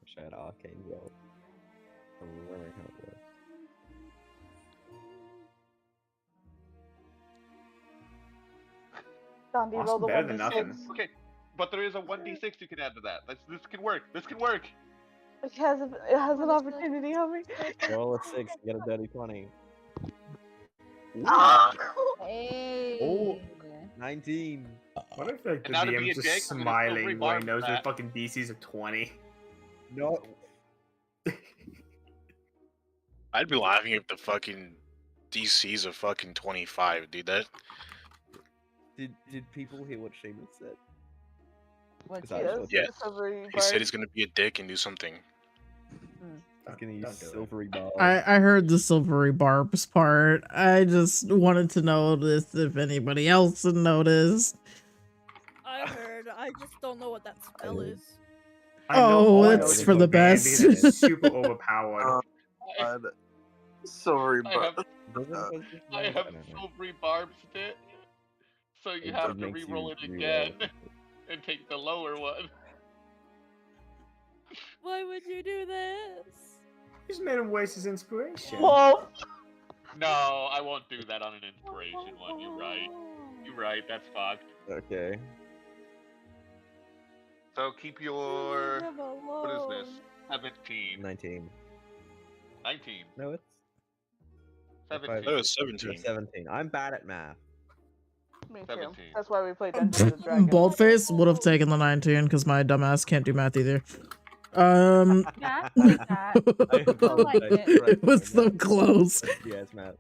Shut arcane roll. I'm remembering how it works. Dundee, roll Awesome, the better than 1d6. nothing. Okay, but there is a 1d6 you can add to that. This can work. This can work. It has an opportunity, homie. Roll a 6 and get a dirty 20. Hey. Oh. 19. What if like the And now to be a DM's just dick, I'm gonna still smiling when rebar he knows their that. fucking DC's of 20? No. I'd be laughing if the fucking DC's a fucking 25, dude. That Did people hear what Seamus said? What? Is that Yes, what- Yeah. it's over, he said he's gonna be a dick and do something. gonna use Don't do it. silvery barbs. I heard the silvery barbs part. I just wanted to notice if anybody else had noticed. I heard. I just don't know what that spell is. I know Oh, all I know it's is for the band because it's best. super overpowered. Sorry, I have, I have I don't know. silvery barbs bit, so you It have to makes you re-roll it re-roll again and take the lower one. Why would you do this? Just made him waste his inspiration. Whoa. No, I won't do that on an inspiration one. You're right. You're right. That's fucked. Okay. So keep your what is this? 17. 19. 19. No, it's 17. That was 17. 17. I'm bad at math. Me too. 17. That's why we play Dungeons and Dragons. Baldface would have taken the 19 because my dumbass can't do math either. Yeah, I can do that. I like apologize it. for It was so math. close. Yes, math.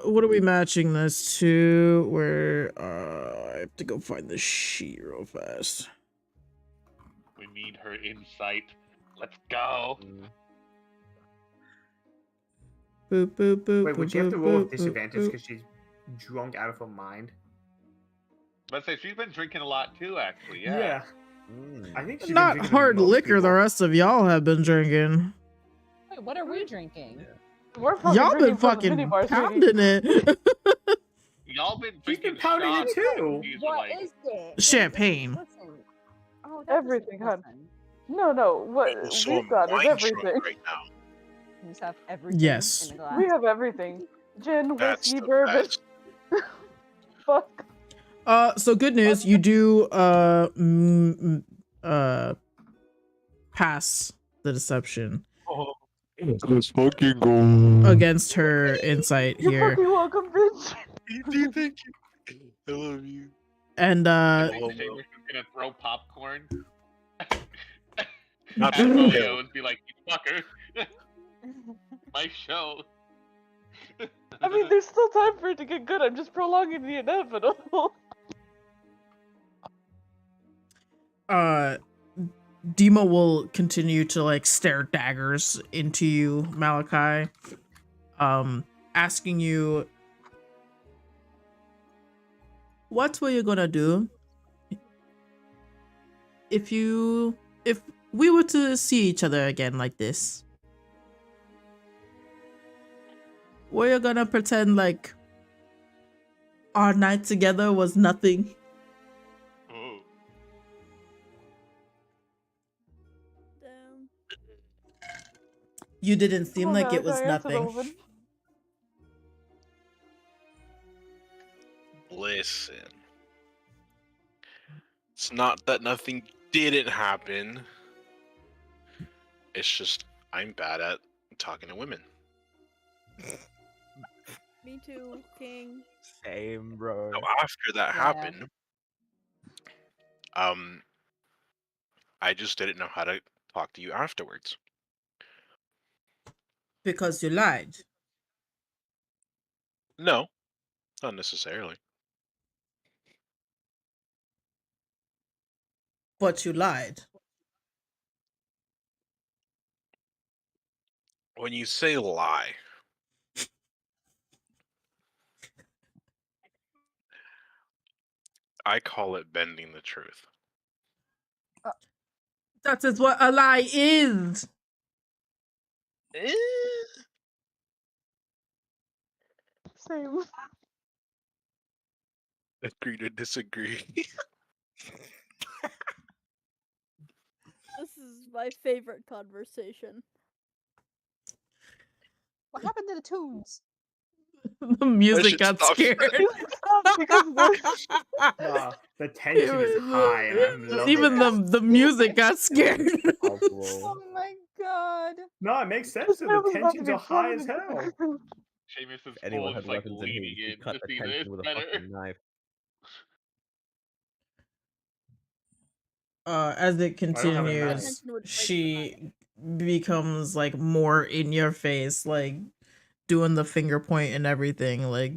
What are we matching this to? Where I have to go find the sheet real fast. We need her insight. Let's go. Boop boop boop. Wait, would boop, you have to boop, roll with boop, disadvantage boop. because she's drunk out of her mind? Let's say she's been drinking a lot too, actually. Yeah. Yeah. I think she's been Not drinking hard than most liquor. The people. rest of y'all have been drinking. Wait, what are we drinking? We're fucking Y'all drinking been from the mini fucking bar, sweetie. pounding it. Y'all been She's drinking been pounding it shots. too. These are What like, is it? Champagne. Listen. Oh, that doesn't Everything, hon. listen. No. What So we've got is mind everything. drunk right now. You just have everything Yes. in the glass. We have everything. Gin, That's whiskey, the bourbon. best. Fuck. So good news. You do pass the deception Let's fucking go. against her insight You're here, fucking welcome, bitch. Thank you. I love you. and I think Seamus is gonna throw popcorn Not at the Moyo pill. and be like, "You fucker, my show." I mean, there's still time for it to get good. I'm just prolonging the inevitable. Dima will continue to like stare daggers into you, Malachi, asking you, what were you gonna do if we were to see each other again like this? Were you gonna pretend like our night together was nothing? Oh. Damn. You didn't seem Oh, like it Malachi, was answer the nothing. woman. Listen. It's not that nothing didn't happen. It's just I'm bad at talking to women. Me too, King. Same, bro. So after that Yeah. happened, I just didn't know how to talk to you afterwards. Because you lied. No, not necessarily. But you lied. When you say lie, I call it bending the truth. That is what a lie is. Same. Agree to disagree. This is my favorite conversation. What happened to the tunes? The music should got stop. scared. Because The tension is high, and I'm loving Even it. the music got scared. Oh my god. No, it makes sense. That the tensions are high as hell. Seamus is If anyone full, had just like weapons in here, leaning you in could cut to the see this tension with a better. fucking knife. As it have a continues, knife. she becomes like more in your face, like doing the finger point and everything. Like,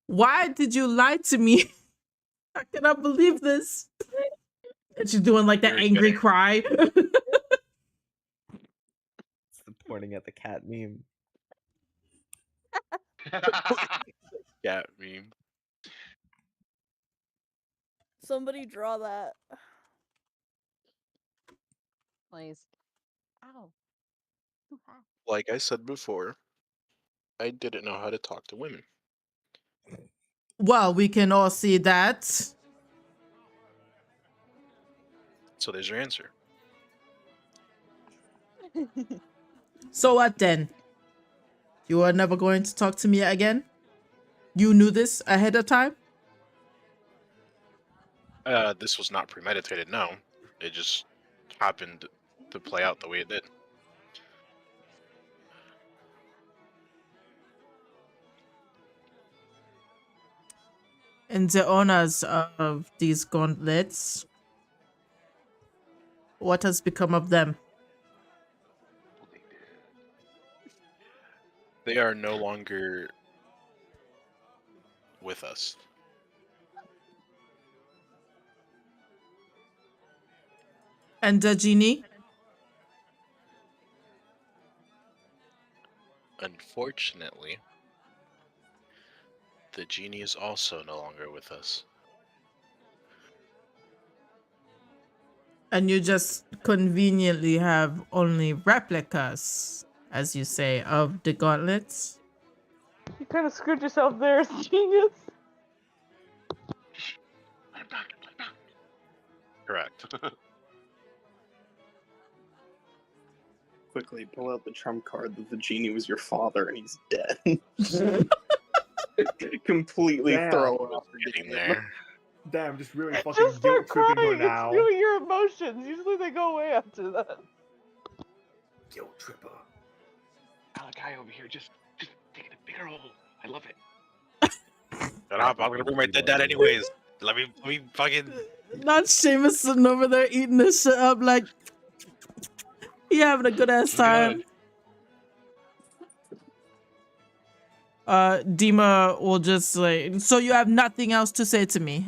why did you lie to me? I cannot believe this. And she's doing like that Very angry good. cry. pointing at the cat meme. Cat meme. Somebody draw that. Please. Ow. Like I said before, I didn't know how to talk to women. Well, we can all see that. So there's your answer. So what then? You are never going to talk to me again? You knew this ahead of time? This was not premeditated, no. It just happened to play out the way it did. And the owners of these gauntlets, what has become of them? They are no longer with us. And the genie? Unfortunately, the genie is also no longer with us. And you just conveniently have only replicas, as you say, of the gauntlets? You kind of screwed yourself there, genius. Correct. Quickly pull out the trump card that the genie was your father and he's dead. Completely Damn. throw it off the Getting game. there. Damn, just really fucking Just start guilt tripping crying. her It's now. feeling your emotions. Usually they go away after that. Guilt tripper. Malachi over here, just taking a bigger hole. I love it. Shut up, I'm gonna bring my dead dad anyways. Let me fucking... Not Seamus sitting over there eating this shit up like he having a good ass time. Dima will just like, so you have nothing else to say to me?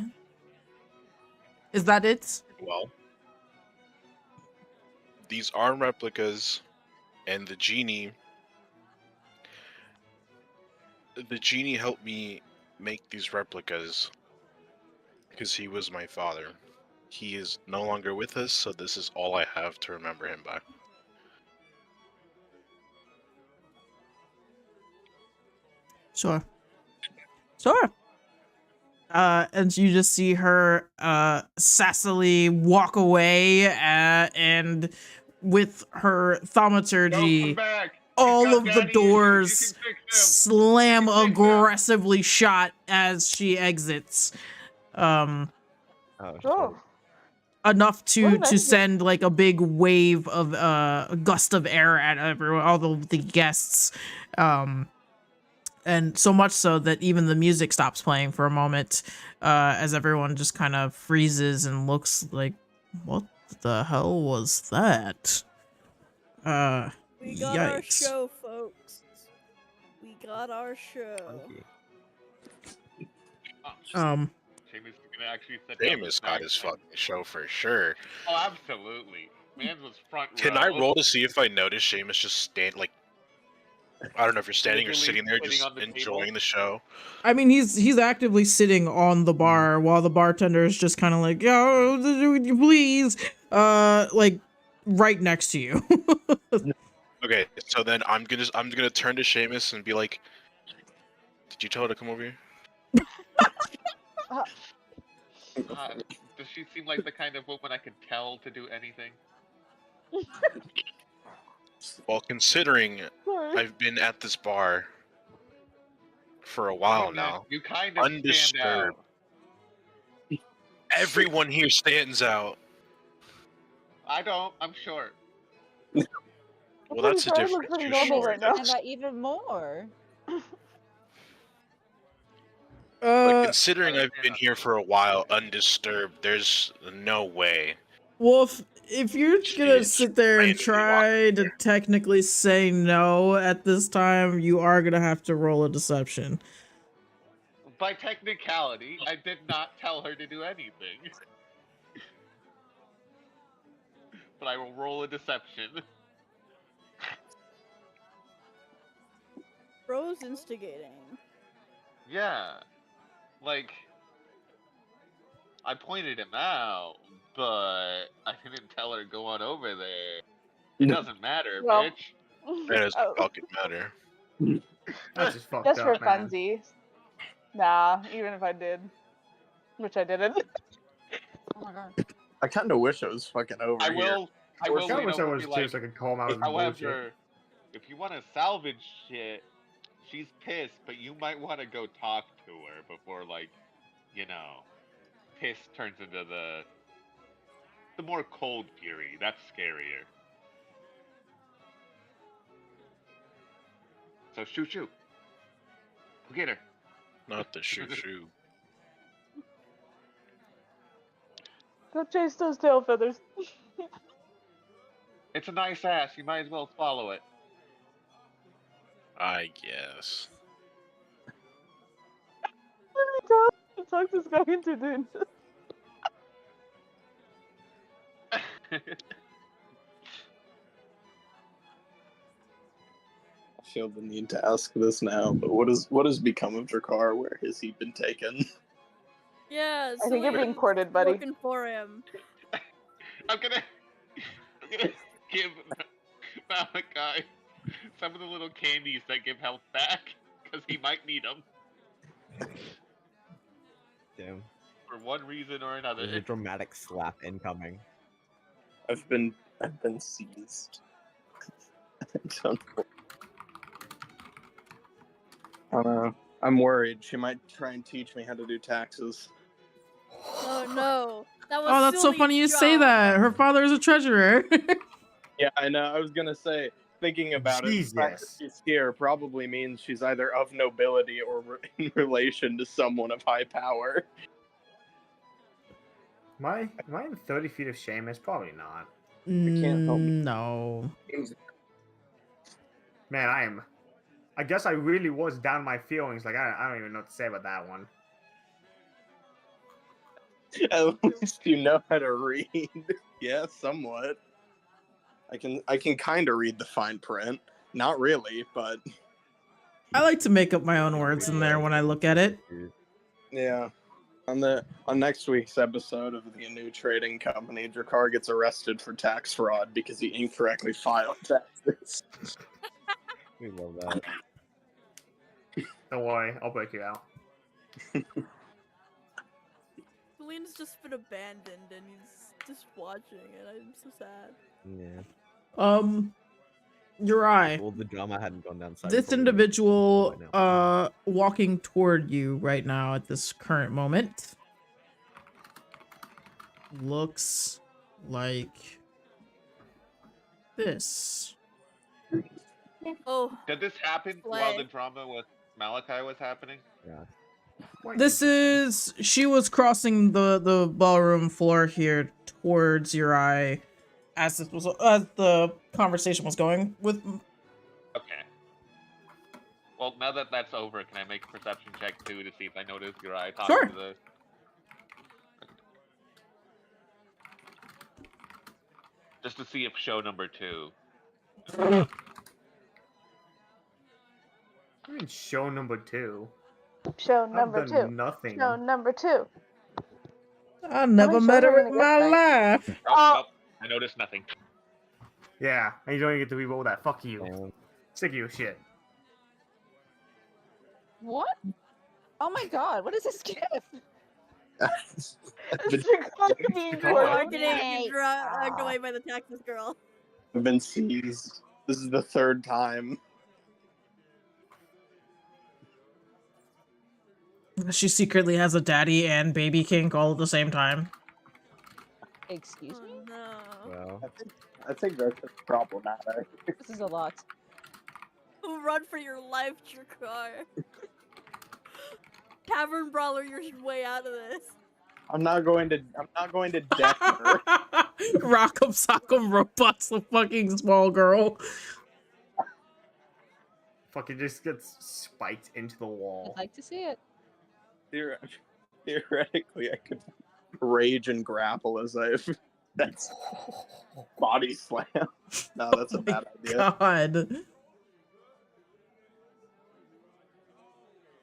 Is that it? Well, these are replicas, and the genie helped me make these replicas because he was my father. He is no longer with us, so this is all I have to remember him by. Sure. Sure. And you just see her sassily walk away and with her thaumaturgy, all of the doors slam aggressively shut as she exits. Oh. Enough What an to exit. send like a big wave of a gust of air at everyone, all the guests. And so much so that even the music stops playing for a moment, as everyone just kind of freezes and looks like, what the hell was that? We got our Yikes. show, folks. We got our show. Seamus gonna actually sit down Seamus this got night. his fucking show for sure. Oh, absolutely. Man was front row. Can I roll to see if I notice Seamus just stand like, I don't know if you're standing or Literally sitting there sitting just on the enjoying table? the show? I mean, he's actively sitting on the bar while the bartender is just kind of like, yo, please, like right next to you. Okay, so then I'm gonna turn to Seamus and be like, "Did you tell her to come over here?" Does she seem like the kind of woman I could tell to do anything? Well, considering Sorry. I've been at this bar for a while Hey, man, now, you kind of stand undisturbed. out. Everyone here stands out. I don't. I'm short. Well, that's a I difference. look pretty You're normal short. right now. I got even more. But considering I've been here for a while, undisturbed, there's no way. Well, if you're gonna She's sit there and randomly try to technically say no at this time, you are gonna have to roll a deception. By technicality, I did not tell her to do anything. But I will roll a deception. Bro's instigating. Yeah. Like, I pointed him out, but I didn't tell her go on over there. It doesn't matter, Well, bitch. That doesn't oh, fucking matter. That's just fucked just for up, man. funsies. Nah, even if I did, which I didn't. Oh my god. I kind of wish it was fucking over I here. will I wish lean I over and was be too, like, so I could call him out on bullshit. however, if you want to salvage shit, she's pissed, but you might want to go talk to her before, like, you know, piss turns into the more cold fury. That's scarier. So shoot. Go get her. Not the shoo. Go chase those tail feathers. It's a nice ass. You might as well swallow it. I guess. What did he talk this guy into doing this? I feel the need to ask this now, but what has become of Drakkar? Where has he been taken? Yeah, I think you're being Celine's courted, buddy. looking for him. I'm gonna give Malachi some of the little candies that give health back, because he might need them Damn. for one reason or another. There's a dramatic slap incoming. I've been seized. I don't know. I'm worried. She might try and teach me how to do taxes. Oh no. That was Oh, that's so funny you Suli's say job. that. Her father is a treasurer. Yeah, I know. I was gonna say, thinking about it, the fact that Jesus. she's here probably means she's either of nobility or in relation to someone of high power. Am I in 30 feet of shame? It's probably not. can't help me. No. Man, I guess I really was down my feelings. Like, I don't even know what to say about that one. At least you know how to read. Yeah, somewhat. I can kind of read the fine print. Not really, but I like to make up my own words in there when I look at it. yeah. On next week's episode of the new trading company, Drakkar gets arrested for tax fraud because he incorrectly filed taxes. We love that. Don't worry, I'll break you out. Celine's just been abandoned and he's just watching it. I'm so sad. Yeah. Urai. Well, the drama hadn't gone down. This individual walking toward you right now at this current moment looks like this. Oh. Did this happen while the drama with Malachi was happening? Yeah. This is she was crossing the ballroom floor here towards Urai as the conversation was going with. Okay. Well, now that that's over, can I make a perception check too to see if I notice your eye talking Sure. to the... Just to see if show number 2. I mean, show number 2. Show I've number done 2. nothing. Show number 2. I never met her in my life. Oh, I noticed nothing. Yeah, and you don't even get to re-roll that. Fuck you. Sick of your shit. What? Oh my god, what is this gift? We're getting dragged away by the taxes girl. I've been seized. This is the 3rd time. She secretly has a daddy and baby kink all at the same time. Excuse me? No. Well, I think that's problematic. This is a lot. Run for your life, Drakkar. Tavern brawler your way out of this. I'm not going to death her. Rock'em sock'em robots the fucking small girl. Fucking just gets spiked into the wall. I'd like to see it. Theoretically, I could rage and grapple as I've. That's body slam. No, that's a bad idea. God.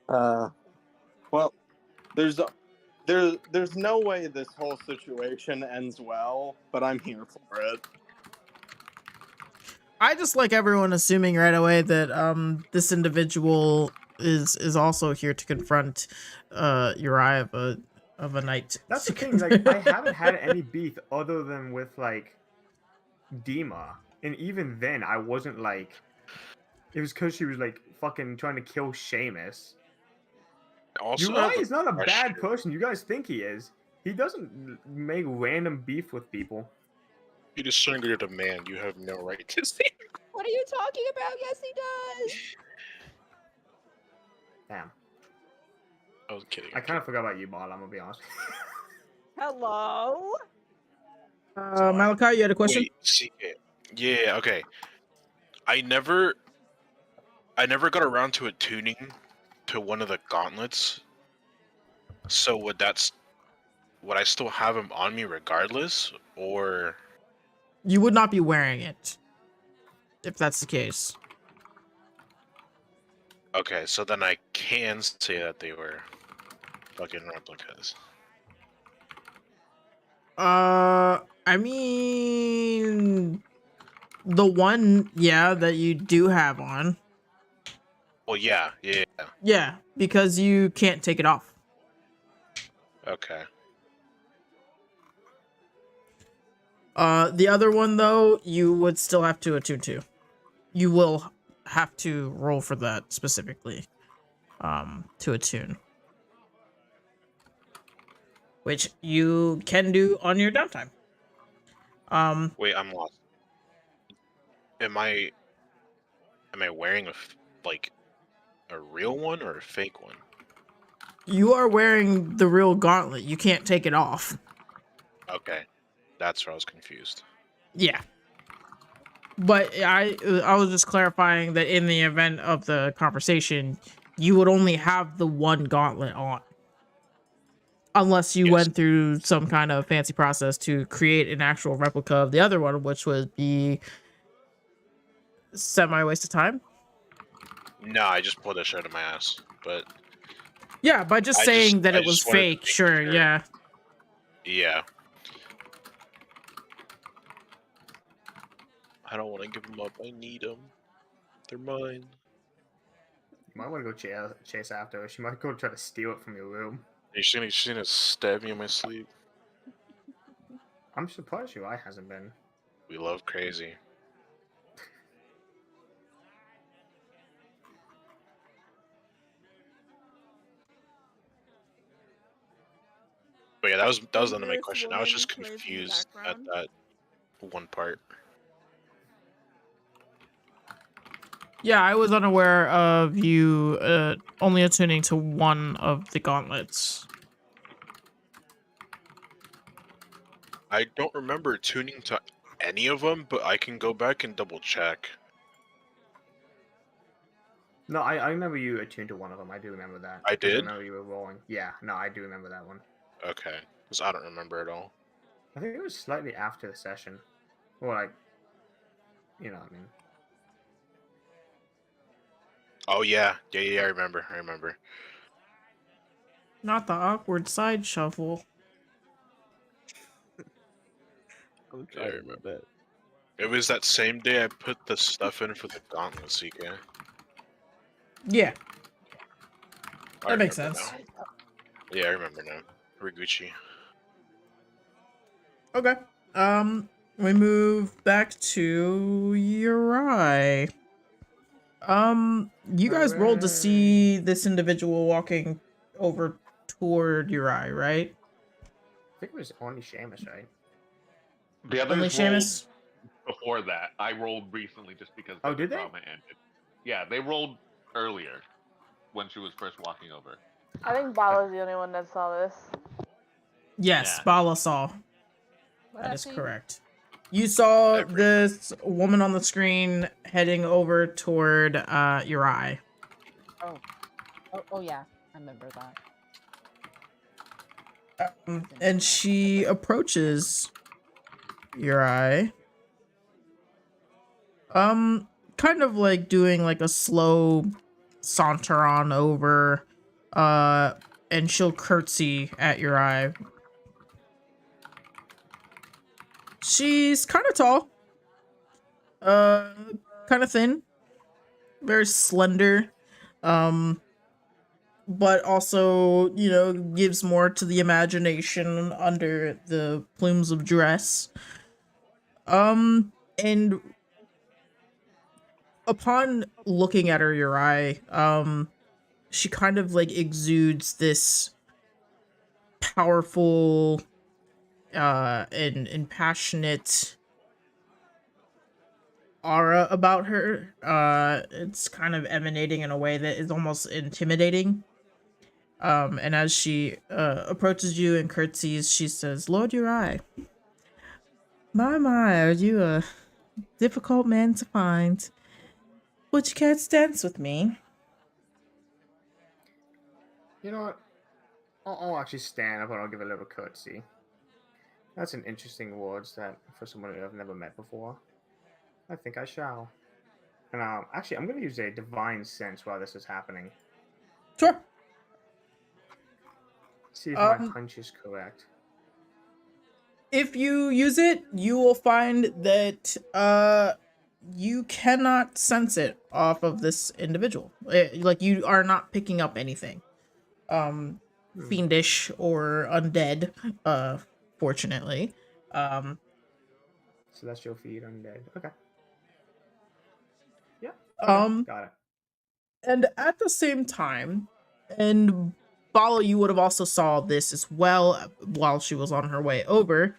Well, there's no way this whole situation ends well, but I'm here for it. I just like everyone assuming right away that this individual is also here to confront Urai of a night. That's the thing. Like, I haven't had any beef other than with like Dima, and even then, I wasn't like. It was because she was like fucking trying to kill Seamus. I also Urai have a is not a question. bad person. You guys think he is. He doesn't make random beef with people. You just surrendered a man. You have no right to say. What are you talking about? Yes, he does. Damn. I was kidding. I kind of forgot about you, Ball. I'm gonna be honest. Hello. Malachi, you had a question? Wait, see, yeah, okay. I never got around to attuning to one of the gauntlets. So would I still have him on me regardless, or You would not be wearing it if that's the case. okay? So then I can say that they were fucking replicas. I mean, the one, yeah, that you do have on. Well, yeah. Yeah, because you can't take it off. Okay. The other one, though, you would still have to attune to. You will have to roll for that specifically, to attune. Which you can do on your downtime. Wait, I'm lost. Am I wearing a real one or a fake one? You are wearing the real gauntlet. You can't take it off. Okay, that's where I was confused. Yeah. But I was just clarifying that in the event of the conversation, you would only have the one gauntlet on. Unless you went through some kind of fancy process to create an actual replica of the other one, which would be semi-waste of time. No, I just pulled that shirt of my ass, but Yeah, by just saying that I it was just wanted to fake, make sure, yeah. Yeah. I don't want to give them up. I need them. They're mine. You might want to go chase after her. She might go try to steal it from your room. She's gonna stab me in my sleep. I'm surprised Urai hasn't been. We love crazy. But yeah, that was the end of my question. I was just confused at that one part. Yeah, I was unaware of you only attuning to one of the gauntlets. I don't remember tuning to any of them, but I can go back and double check. No, I remember you attuned to one of them. I do remember that. I did? I remember you were rolling. Yeah, no, I do remember that one. Okay, because I don't remember at all. I think it was slightly after the session. Or like, you know what I mean. Oh yeah, I remember. Not the awkward side shuffle. I remember that. It was that same day I put the stuff in for the gauntlet CK. Yeah. I That makes remember sense. now. Yeah, I remember now. Riguchi. Okay. We move back to Urai. You guys rolled to see this individual walking over toward Urai, right? I think it was only Seamus, right? The others Only rolled Seamus? before that. I rolled recently just because Oh, the did they? drama ended. Yeah, they rolled earlier when she was first walking over. I think Bala's the only one that saw this. Yes, Yeah. Bala saw. That is correct. You saw this woman on the screen heading over toward Urai. Oh yeah, I remember that. And she approaches Urai. Kind of like doing like a slow saunter on over, and she'll curtsy at Urai. She's kind of tall, kind of thin, very slender, but also, you know, gives more to the imagination under the plumes of dress. And upon looking at her, Urai, she kind of like exudes this powerful, and passionate aura about her. It's kind of emanating in a way that is almost intimidating. And as she approaches you and curtsies, she says, "Lord Urai, my, are you a difficult man to find? Would you care to dance with me?" You know what? I'll actually stand up and I'll give a little curtsy. That's an interesting words that for someone who I've never met before. I think I shall. And actually, I'm going to use a divine sense while this is happening. Sure. See if my hunch is correct. If you use it, you will find that you cannot sense it off of this individual. Like you are not picking up anything fiendish or undead, fortunately. Celestial feed undead. Okay. Yeah. Got it. And at the same time, and Bala, you would have also saw this as well while she was on her way over.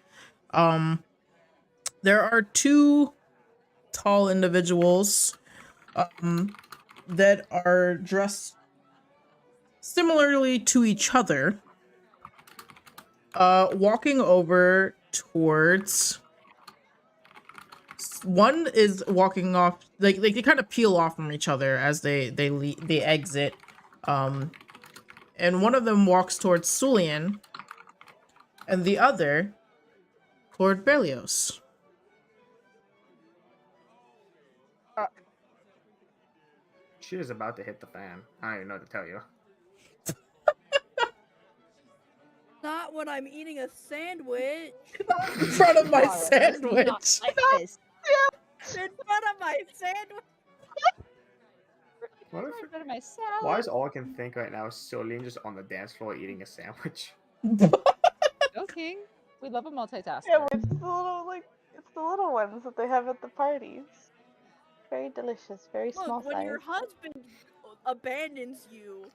There are two tall individuals that are dressed similarly to each other, walking over towards. One is walking off, like they kind of peel off from each other as they exit, and one of them walks towards Sulian, and the other toward Berlioz. Shit is about to hit the fan. I don't even know what to tell you. Not when I'm eating a sandwich. In front of my sandwich. Like this. In front of my sandwich. Why is all I can think right now is Celine just on the dance floor eating a sandwich? Joking. We love a multitasker. Yeah, it's the little ones that they have at the parties. Very delicious, very small Look, when size. your husband abandons you,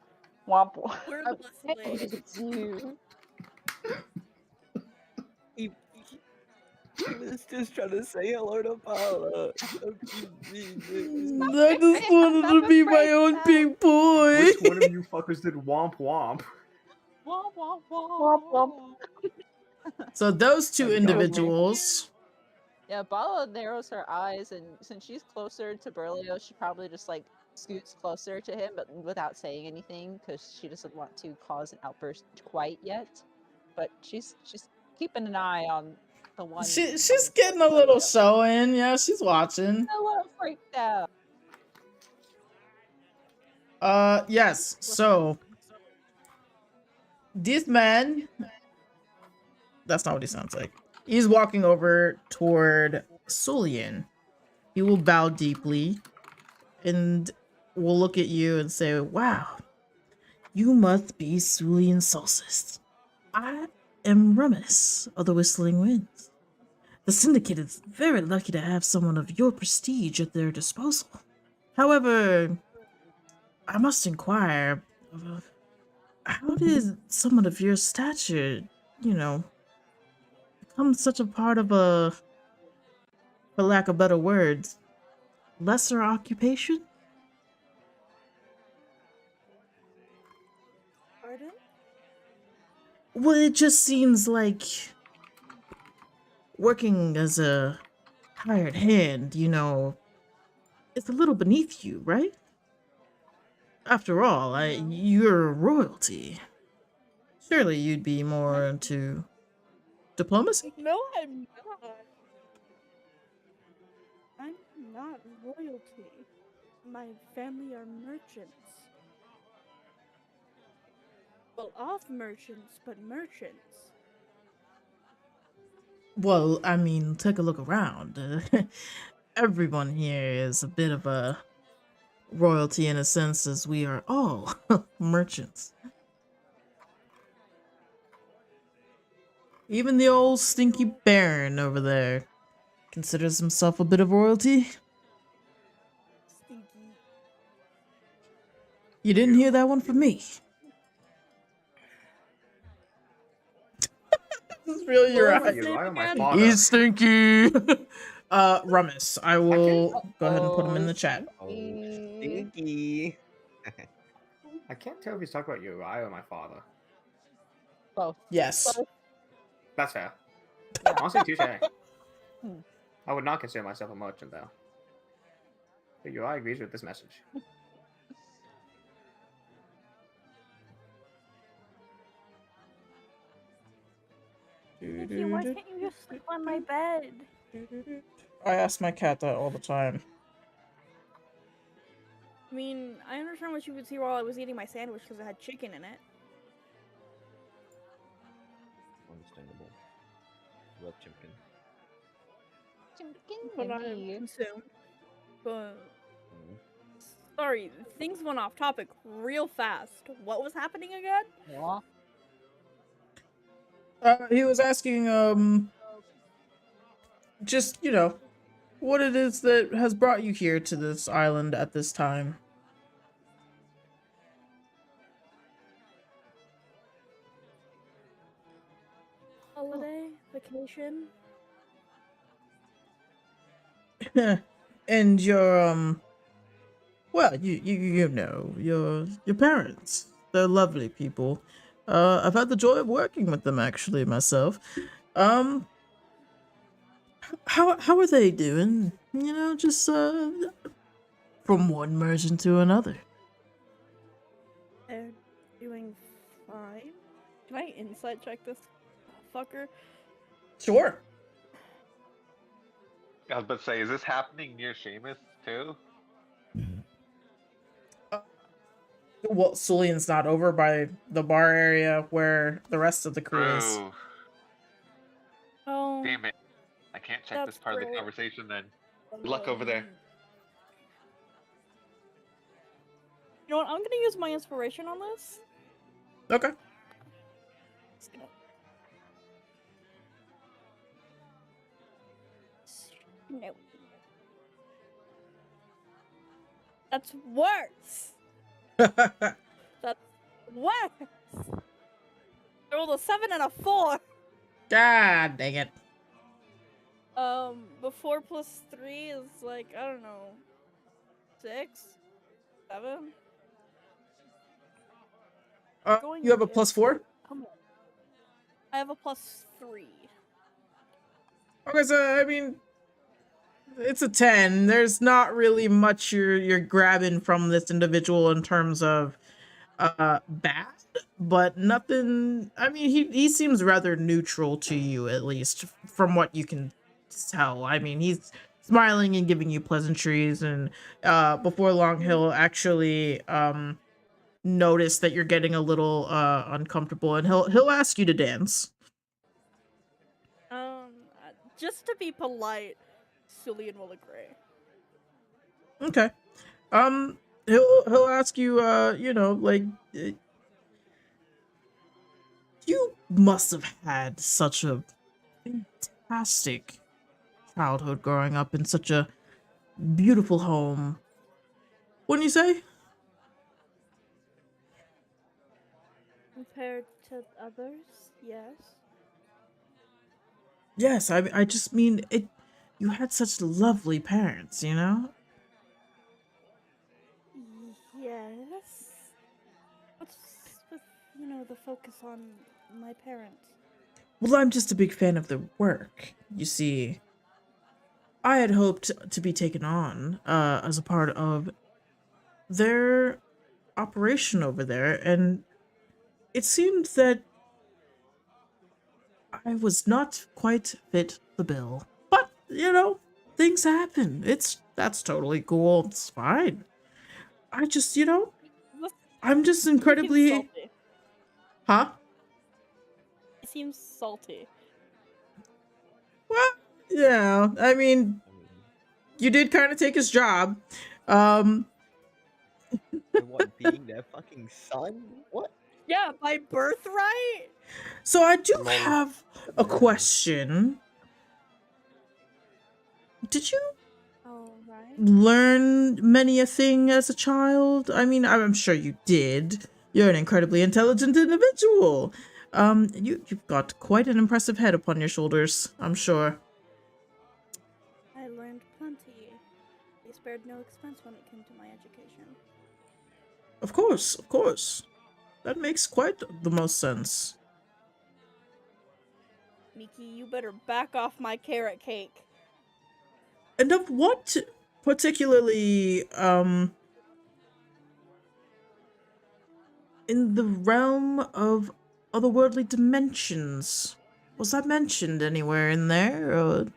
Womp we're the slaves. It's you. He was just trying to say hello to Paula. I just wanted to be my own big boy. Which one of you fuckers did womp womp? Womp womp Womp womp. So those two individuals. Yeah, Bala narrows her eyes, and since she's closer to Berlioz, she probably just like scoots closer to him, but without saying anything, because she doesn't want to cause an outburst quite yet. But she's keeping an eye on the one. She's getting a little show in. Yeah, she's watching. A little freaked out. Yes. So this man. That's not what he sounds like. He's walking over toward Sulian. He will bow deeply and will look at you and say, "Wow, you must be Sulian Solstice. I am Remus of the Whistling Winds. The Syndicate is very lucky to have someone of your prestige at their disposal. However, I must inquire, how did someone of your stature, become such a part of a, for lack of better words, lesser occupation?" Pardon? Well, it just seems like working as a hired hand, it's a little beneath you, right? After all, you're royalty. Surely you'd be more into diplomacy? No, I'm not. I'm not royalty. My family are merchants. Well, of merchants, but merchants. Well, I mean, take a look around. Everyone here is a bit of a royalty in a sense, as we are all merchants. Even the old stinky baron over there considers himself a bit of royalty. Stinky. You didn't hear that one from me. This is really your What was eye. his name Urai or my again? father? He's stinky. Rummus, I will go ahead and put him in the chat. Oh, stinky. I can't tell if he's talking about Urai or my father. Both. Yes. That's fair. Yeah. Honestly, touche. Hmm. I would not consider myself a merchant, though. But Urai agrees with this message. Stinky, why can't you just sleep on my bed? I ask my cat that all the time. I mean, I understand what you would see while I was eating my sandwich because it had chicken in it. Understandable. Love chicken. But I consumed. But sorry, things went off topic real fast. What was happening again? Yeah. He was asking, just, you know, what it is that has brought you here to this island at this time. Holiday, vacation. And your, well, you know, your parents. They're lovely people. I've had the joy of working with them, actually, myself. How are they doing? You know, just, from one merchant to another. They're doing fine. Can I insight check this fucker? Sure. I was about to say, is this happening near Seamus too? Well, Sulian's not over by the bar area where the rest of the crew is. True. Oh, Damn it. I can't check this that's part of the great. conversation then. Good luck over there. You know what? I'm gonna use my inspiration on this. Okay. Just gonna... No. That's worse. That's worse. I rolled a 7 and a 4. God dang it. The 4 plus 3 is like, I don't know, 6, 7. You have a +4? Come on. I have a +3. Okay, so I mean, it's a 10. There's not really much you're grabbing from this individual in terms of bad, but nothing. I mean, he seems rather neutral to you, at least from what you can tell. I mean, he's smiling and giving you pleasantries, and before long he'll actually notice that you're getting a little uncomfortable, and he'll ask you to dance. Just to be polite, Sulian will agree. Okay. He'll ask you, you know, like, you must have had such a fantastic childhood growing up in such a beautiful home. Wouldn't you say? Compared to others, yes. Yes, I just mean it. You had such lovely parents, you know. Yes. What's with, you know, the focus on my parents? Well, I'm just a big fan of their work. You see, I had hoped to be taken on as a part of their operation over there, and it seemed that I was not quite fit the bill. But, you know, things happen. That's totally cool. It's fine. I just, you know, I'm just incredibly... Huh? He seems salty. Well, yeah. I mean, you did kind of take his job. Um, And what, being their fucking son? What? Yeah, by birthright. so I do Lol. have a question. Did you Oh, right. learn many a thing as a child? I mean, I'm sure you did. You're an incredibly intelligent individual. You've got quite an impressive head upon your shoulders, I'm sure. I learned plenty. They spared no expense when it came to my education. Of course, of course. That makes quite the most sense. Miki, you better back off my carrot cake. And of what particularly, in the realm of otherworldly dimensions, was that mentioned anywhere in there? Or,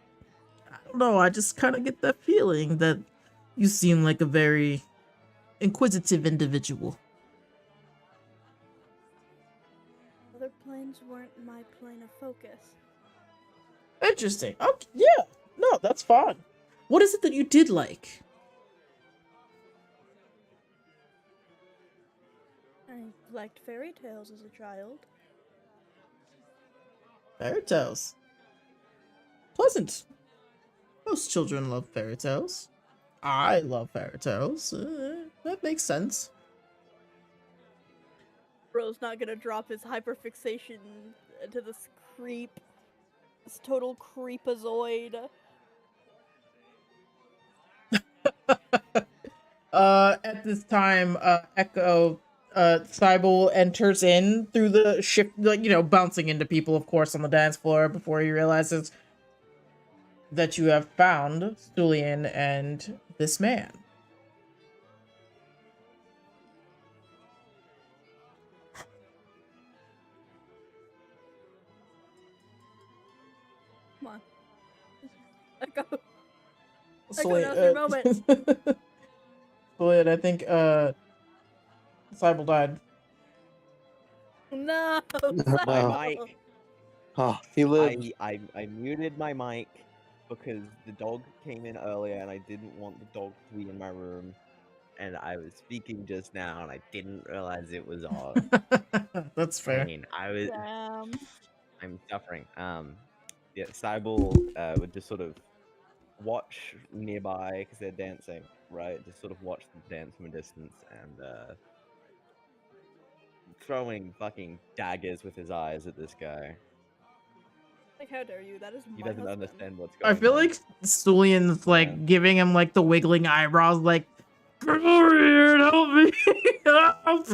I don't know, I just kind of get that feeling that you seem like a very inquisitive individual. Other planes weren't my plane of focus. Interesting. Okay, yeah. No, that's fine. What is it that you did like? I liked fairy tales as a child. Fairy tales. Pleasant. Most children love fairy tales. I love fairy tales. That makes sense. Bro's not gonna drop his hyperfixation to this creep. This total creepazoid. At this time, Echo, Cybele enters in through the shift, like, bouncing into people, of course, on the dance floor before he realizes that you have found Julian and this man. Come on. Echo. So, now's your moment. Julian, I think, Cybele died. No. My mic. Oh, he lived. I muted my mic because the dog came in earlier and I didn't want the dog to be in my room. And I was speaking just now and I didn't realize it was on. That's fair. Pain. Damn. I'm suffering. Yeah, Cybele would just sort of watch nearby because they're dancing, right? Just sort of watch them dance from a distance and throwing fucking daggers with his eyes at this guy. Like, how dare you? That is my He doesn't husband. understand what's going I on. feel like Julian's like Yeah. giving him like the wiggling eyebrows, like, come over here and help me.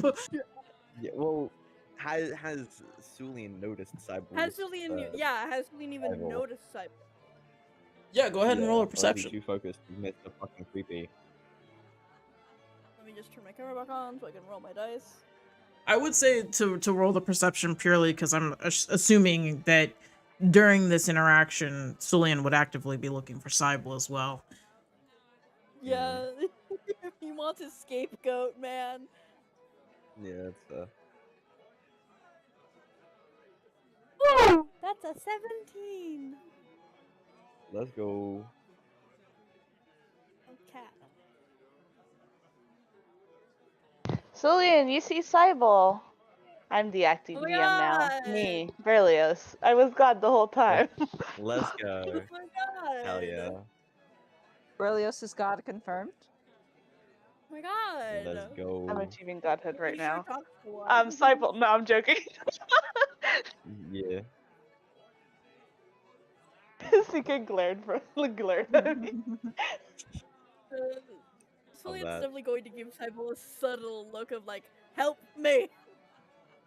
Help. Yeah, well, has Sulian noticed Cybele? Has Julian, has Julian even Cyborg. noticed Cyborg? Yeah, go ahead and roll a Or is he perception. too focused to miss the fucking creepy? Let me just turn my camera back on so I can roll my dice. I would say to roll the perception purely because I'm assuming that during this interaction, Julian would actively be looking for Cybele as well. Yeah, he wants his scapegoat, man. Yeah, that's Woo! That's a 17. Let's go. Oh, cat. Julian, you see Cybele. I'm the acting Oh my DM now. God. Me, Berlioz. I was God the whole time. Let's go. Oh my god. Hell yeah. Berlioz is God confirmed. Oh my god. Let's go. I'm achieving godhood right Pretty sure now. talks a lot. Cybele. No, I'm joking. Yeah. CK glared at me. Julian's that. definitely going to give Cybele a subtle look of like, help me.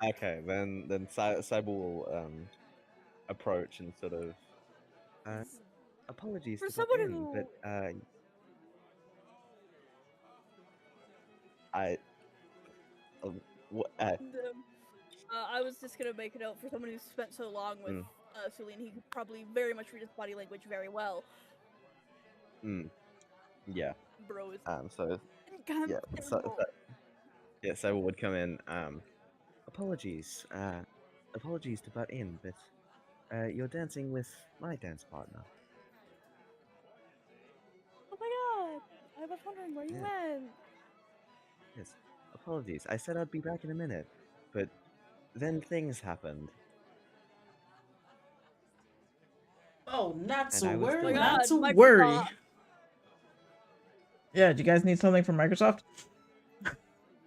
Okay, then Cybele will approach and sort of apologies For to someone butt in, who- but I was just gonna make a note for someone who's spent so long with Julian, he could probably very much read his body language very well. Yeah. Bro is So uncomfortable. Cybele would come in apologies. Apologies to butt in, but you're dancing with my dance partner. Oh my god! I was wondering where you went. Yes. Apologies. I said I'd be back in a minute, but then things happened. Oh, not And to I was Oh my worry, delayed. not god, to worry. Microsoft. Yeah, do you guys need something from Microsoft?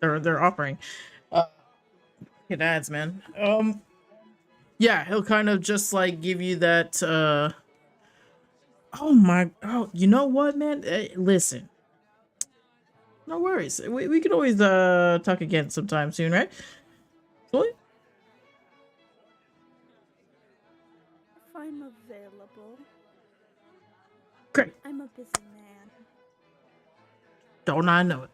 They're offering. Get ads, man. Yeah, he'll kind of just like give you that. Oh, you know what, man? Listen, no worries. We could always talk again sometime soon, right? Really? If I'm available. Great. I'm a busy man. Don't I know it?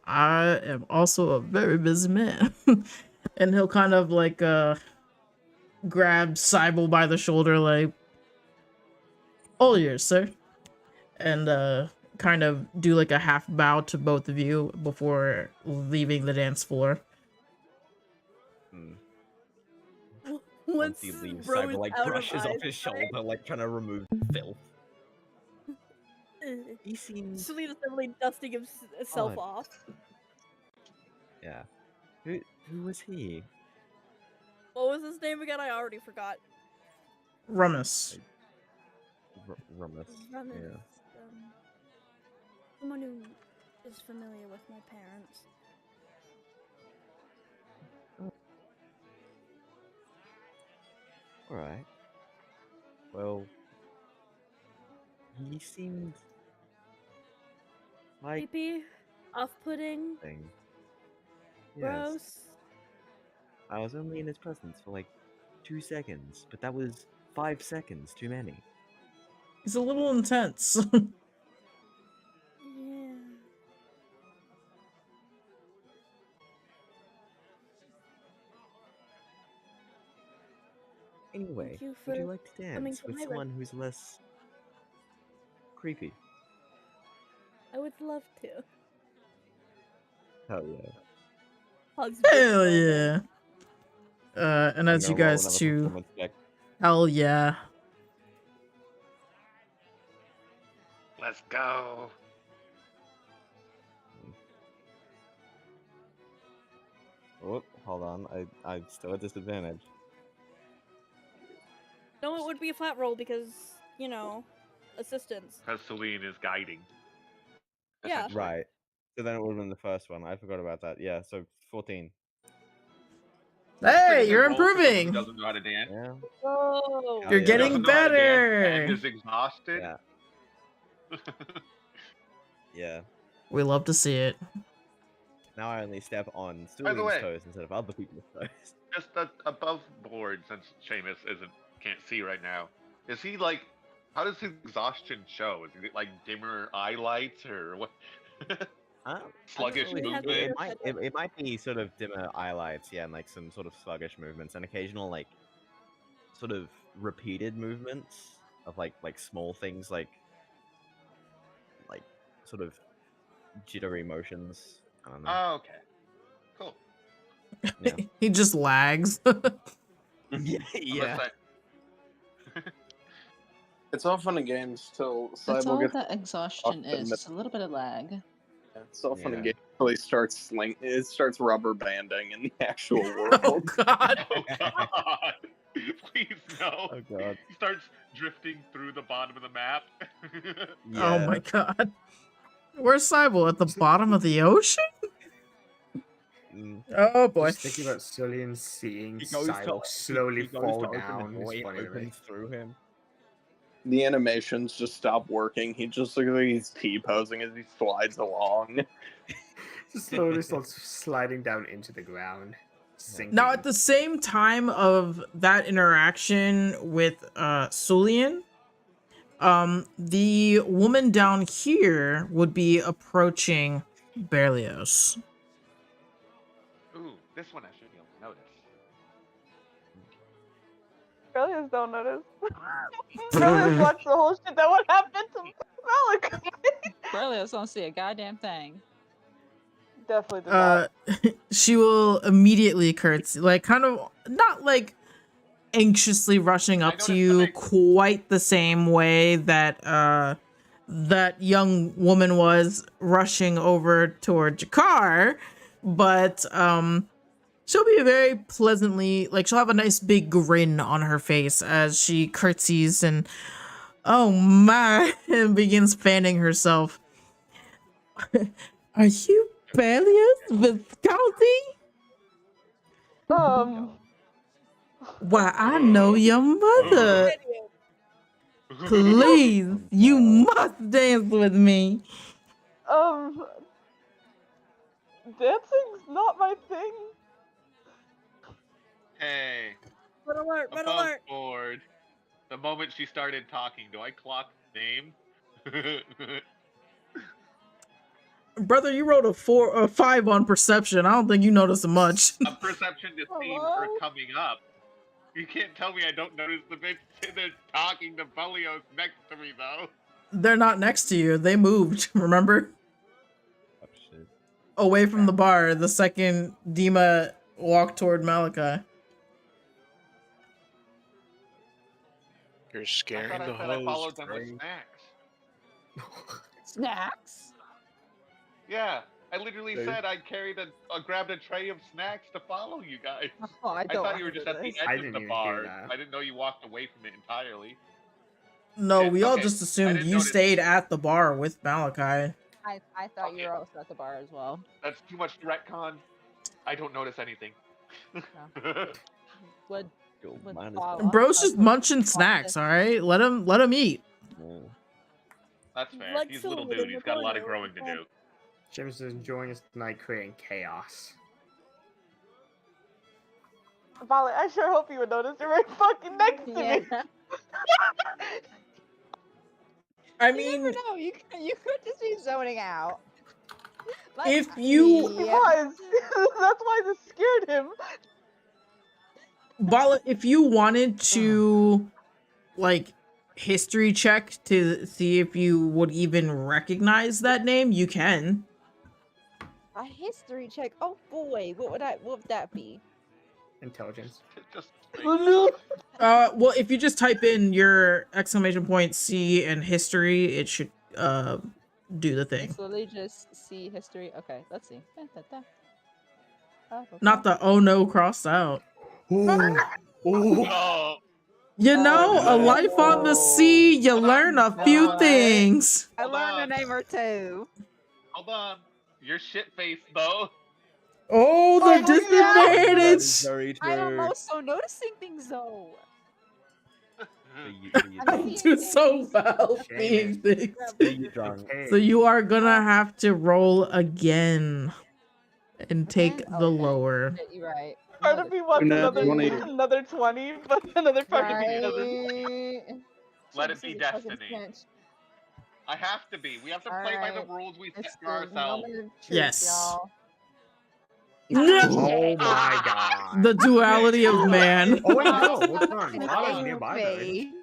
I am also a very busy man. And he'll kind of like grab Cybele by the shoulder, like, all yours, sir. And kind of do like a half bow to both of you before leaving the dance floor. Once he leaves, bro Cyber is like out of brushes off his eyesight. shoulder, like trying to remove filth. He seems Celine is definitely dusting himself odd. off. Yeah. Who was he? What was his name again? I already forgot. Rummus. Rummus. Rummus, Yeah. Someone who is familiar with my parents. Alright. Well, he seemed like Creepy, off-putting, thing. Yes. gross. I was only in his presence for like 2 seconds, but that was 5 seconds too many. He's a little intense. Yeah. Anyway, you would for you like to coming dance to with my someone who's less creepy? I would love to. Hell yeah. Hugs Hell Big yeah. And I'm as you gonna roll guys another two, performance check. hell yeah. Let's go. Oh, hold on. I'm still at disadvantage. No, it would be a flat roll because, you know, assistance. Because Celine is guiding. Yeah. essentially. Right. So then it would have been the first one. I forgot about that. Yeah, so 14. Pretty Hey, good you're roll for someone who improving. doesn't know how to dance. Yeah. Oh. Hell You're yeah. getting Doesn't know how to dance and better. is exhausted. Yeah. Yeah. We love to see it. Now I only step on By the Stulian's way- toes instead of other people's toes. Just above board, since Seamus can't see right now. Is he like? How does his exhaustion show? Is it like dimmer eye lights or what? Sluggish Actually, movement. it might be sort of dimmer highlights, yeah, and like some sort of sluggish movements and occasional like sort of repeated movements of like small things like sort of jittery motions. I don't know. Oh, okay. Cool. Yeah. He just lags. Yeah. Unless It's all fun and games till That's Cyborg all gets that exhaustion up in is. the- It's a little bit of lag. Yeah, it's all fun and Yeah. games until he starts it starts rubber banding in the actual Oh world. god. Oh god! Please no. Oh god. He starts drifting through the bottom of the map. Yeah. Oh my god. Where's Cybele? At the bottom of the ocean? Mm. Oh boy. Just thinking about Cillian seeing He goes to Cyborg slowly he goes fall to open down. the door, It's it funny to me. opens through him. The animations just stop working. He just looks like he's T-posing as he slides along. Just slowly starts sliding down into the ground. Sinking. Now, at the same time of that interaction with Sulian, the woman down here would be approaching Berlioz. Ooh, this one I should be able to notice. Brilliants don't notice. Brilliants watch the whole shit that would happen to Malachi. Berlioz don't see a goddamn thing. definitely did not. She will immediately curtsy, like kind of not like anxiously rushing up to you quite the same way that that young woman was rushing over toward Jakar, but she'll be very pleasantly, like she'll have a nice big grin on her face as she curtsies and oh my, and begins fanning herself. Are you Peleus Visconti? Why, I know your mother. Please, you must dance with me. Dancing's not my thing. Hey, Red alert! Red above alert! board. The moment she started talking, do I clock name? Brother, you rolled a 5 on perception. I don't think you noticed much. A perception to see her coming up. You can't tell me I don't notice the bitch sitting there talking to Belios next to me, though. They're not next to you. They moved, remember? Oh, shit. Away from the bar the second Dima walked toward Malachi. You're I scaring thought I the said I host. followed them with Ray. snacks. Snacks? Yeah, I literally said I carried grabbed a tray of snacks to follow you guys. Oh, I I don't thought you were just at the I edge of didn't the even hear bar. that. I didn't know you walked away from it entirely. No, Yeah, we all okay. just I assumed didn't you notice. stayed at the bar with Malachi. I thought you were also at the bar as well. That's too much retcon. I don't notice anything. Would Yo, would mine is follow. gone. Bro's just munching snacks, alright? Let him eat. Yeah. That's fair. Like He's a little Silver dude. in He's the got a lot of corner. growing to do. Seamus is enjoying his night creating chaos. Violet, I sure hope you would notice you're right fucking next to me. I You mean, never know. You could just be zoning out. Like, if you He was. That's why this scared him. Bala, if you wanted to like history check to see if you would even recognize that name, you can. a history check. Oh boy, what would that be? Intelligence. Just Well, if you just type in your exclamation point C and history, it should do the thing. It's literally just see history. Okay, let's see. Not the oh no crossed out. Oh, You know, a life on the sea, you learn a few things. I Hold learned a on. name or two. hold on. You're shit faced though. Oh, the That is disadvantage! very true. I am also noticing things though. I do so well seeing things. You drunk. So you are gonna have to roll again and take the lower. You're right. Part of me wants Nat another 20. 20, but another part of me doesn't. Right. Let it This be is a fucking destiny. cinch. I have to be. We have to play by the Alright. rules we set It's for the ourselves. moment of truth, Yes. y'all. Oh my god. The duality of man. Oh wait, no, It's what's not on? gonna Lala's be nearby though. me.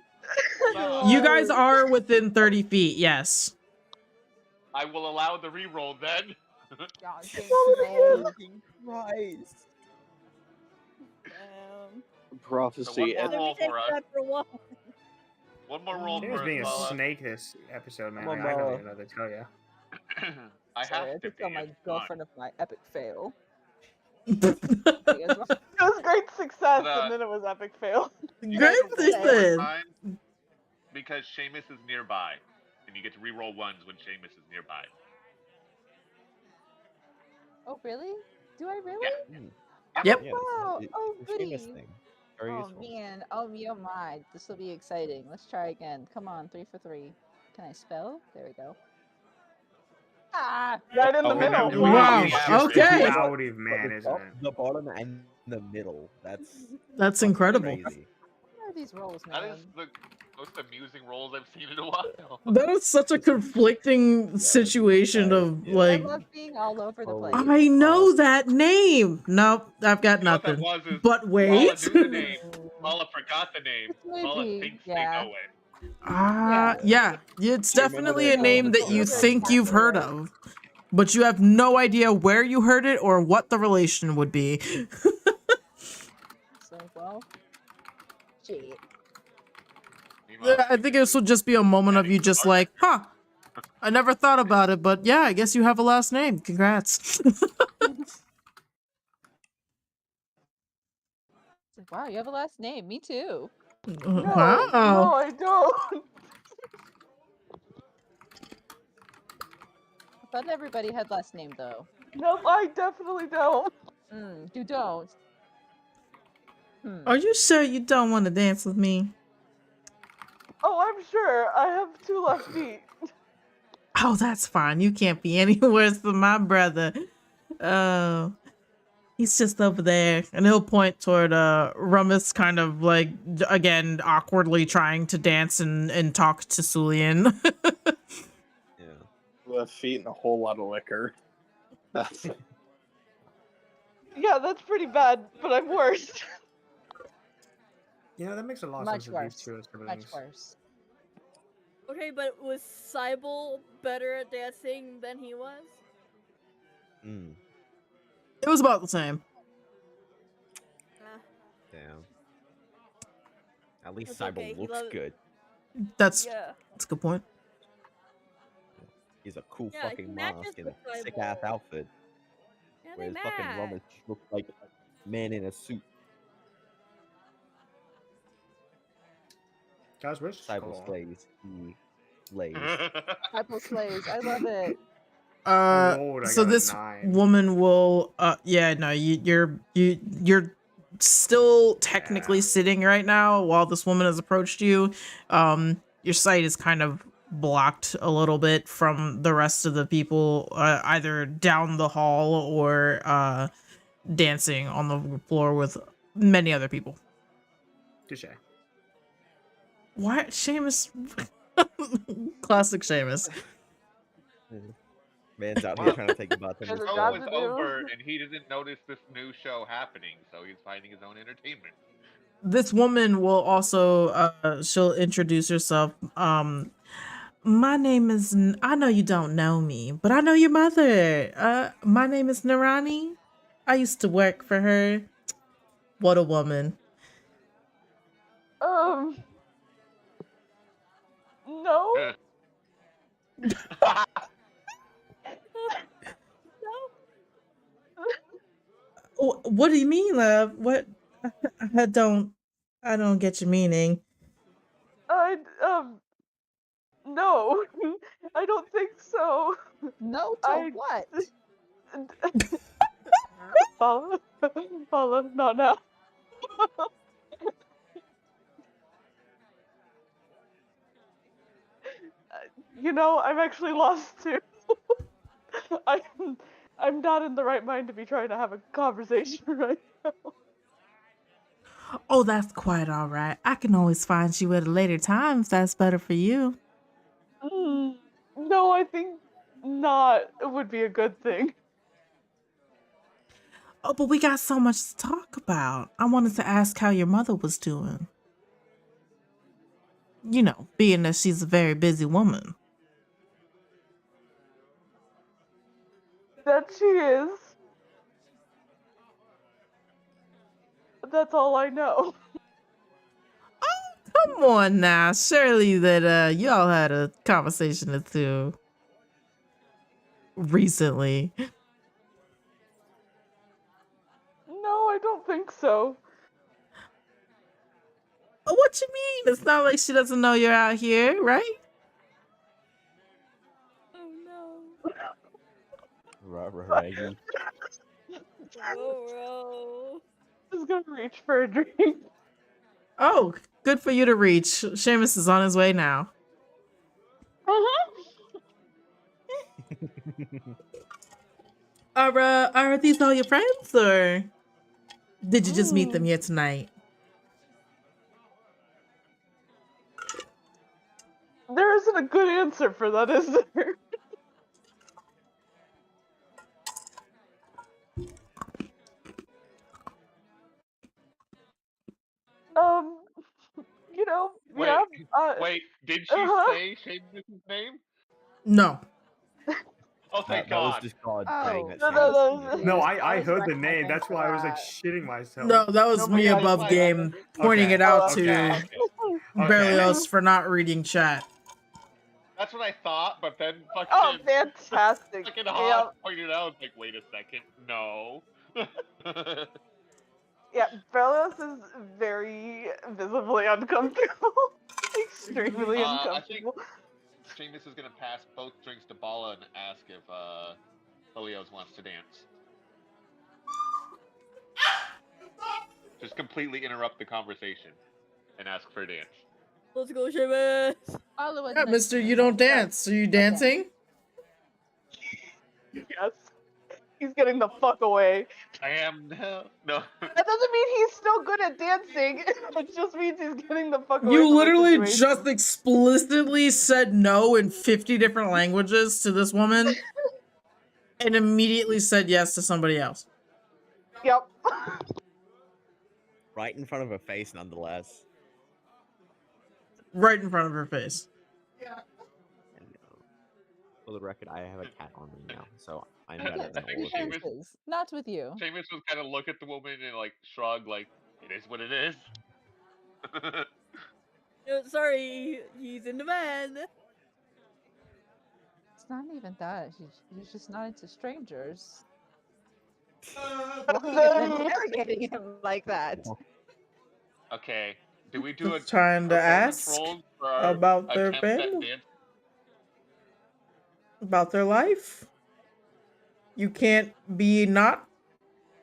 You guys are within 30 feet, yes. I will allow the reroll then. God, thank you. Christ. Prophecy. So one more roll for us. That for what? One more roll Seamus for being us, a Lala. snake this episode, man. Come on, I don't Lala. even know what to tell you. I Sorry, I have to just got be. my It's fine. girlfriend of my epic fail. It was great success, The- and then it was epic fail. You Great guys will roll one success. time because Seamus is nearby, and you get to reroll ones when Seamus is nearby. Oh, really? Do I really? Yep. Yeah, Wow. it's Oh, a famous goody. thing. Very Oh, useful. man. Oh, me, oh, my. This will be exciting. Let's try again. Come on, 3 for 3. Can I spell? There we go. Ah! Right in the Oh, middle. Remember, Wow, it's just okay. the duality of man, the isn't top, it? the bottom and the middle. That's That's fucking incredible. crazy. What are these rolls, That man? is the most amusing rolls I've seen in a while. That is such a conflicting situation of I like, love being all over the Oh, place. I know that name. Nope, I've got You know what that nothing. was is But Lala wait. knew the name. Lala forgot the name. Lala Maybe, thinks yeah. they know it. Yeah, it's Do you remember definitely that a name time that you that, think you've heard right. of. but you have no idea where you heard it or what the relation would be. So, well, shit. Meanwhile, I think this would just be a moment of you just like, huh, I never thought about it, but yeah, I guess you have a last name. Congrats. It's like, wow, you have a last name. Me too. Wow. No, I don't. I thought everybody had last name though. Nope, I definitely don't. You don't. Are you sure you don't want to dance with me? Oh, I'm sure. I have 2 left feet. Oh, that's fine. You can't be any worse than my brother. He's just over there. And he'll point toward Rummus, kind of like, again, awkwardly trying to dance and talk to Sulian. Yeah. Left feet and a whole lot of liquor. That's... Yeah, that's pretty bad, but I'm worse. Yeah, that makes a lot of Much sense with worse. these two as Much siblings. worse. Okay, but was Cybele better at dancing than he was? It was about the same. Damn. At least That's Cybele okay, he looks loves- good. That's Yeah. a good point. He's a cool Yeah, he fucking matches mask in with a sick ass Cybele. outfit. Yeah, they Whereas fucking match. Rummus looks like a man in a suit. Guys, where's Cybele Skull? slays. He lays. Apple slays. I love it. Lord, I So got a this 9. woman will yeah, no, you're still technically sitting right now while this woman has approached you. Your sight is kind of blocked a little bit from the rest of the people, either down the hall or dancing on the floor with many other people. Touche. Why, Seamus? Classic Seamus. Man's out here trying to take the bot. The show was over, and he didn't notice this new show happening, so he's finding his own entertainment. This woman will also she'll introduce herself. My name is I know you don't know me, but I know your mother. My name is Narani. I used to work for her. What a woman. No. What do you mean, love? What? I don't get your meaning. No. I don't think so. No to what? Paula, not now. You know, I'm actually lost too. I'm not in the right mind to be trying to have a conversation right now. Oh, that's quite all right. I can always find you at a later time if that's better for you. No, I think not. It would be a good thing. Oh, but we got so much to talk about. I wanted to ask how your mother was doing. You know, being that she's a very busy woman. That she is. That's all I know. Come on now. Surely that y'all had a conversation or two recently. No, I don't think so. What you mean? It's not like she doesn't know you're out here, right? Oh no. Raggy. Bro. Just gonna reach for a drink. Oh, good for you to reach. Seamus is on his way now. Are these all your friends, or did you just meet them here tonight? There isn't a good answer for that, is there? You know, Wait, yeah. wait, did she say Seamus' name? No. Oh, thank That was God. just God Oh, saying that no, she no, was no, an no. idiot. No, I I was heard the name. recommending That's for why I was like that. shitting myself. No, that was No, me because, above like- game pointing Okay, it out okay, to okay. Berlioz for not reading chat. That's what I thought, but then fucking Oh, fantastic. fucking Yep. Haas pointed out, like, wait a second, no. Yeah, Berlioz is very visibly uncomfortable. Extremely I think uncomfortable. Seamus is gonna pass both drinks to Bala and ask if Berlioz wants to dance. Just completely interrupt the conversation and ask for a dance. Let's go, Seamus. Bala would Yeah, like mister, to you don't dance. dance. Are you dancing? Yes. He's getting the fuck away. I am no. That doesn't mean he's still good at dancing. It just means he's getting the fuck away You from the literally situation. just explicitly said no in 50 different languages to this woman and immediately said yes to somebody else. Yep. Right in front of her face, nonetheless. Right in front of her face. And, for the record, I have a cat on me now, so I'm I better than think all of you. Seamus- Dances, not with you. Seamus was kind of look at the woman and like shrug, like it is what it is. No, sorry, he's in demand. It's not even that. He's just not into strangers. Why are you interrogating him like that? Okay, do we do a Just trying to performance ask roll for our about their attempt at family, dance? about their life. You can't be not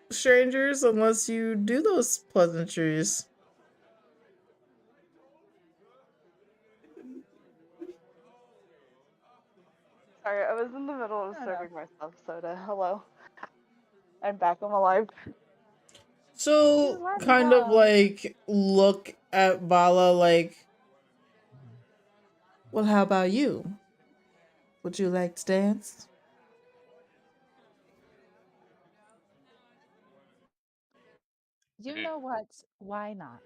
strangers unless you do those pleasantries. Sorry, I was in the middle of No, no. serving myself soda. Hello. I'm back. I'm alive. So, Relax kind of now. like look at Bala like, well, how about you? Would you like to dance? You know what? Why not?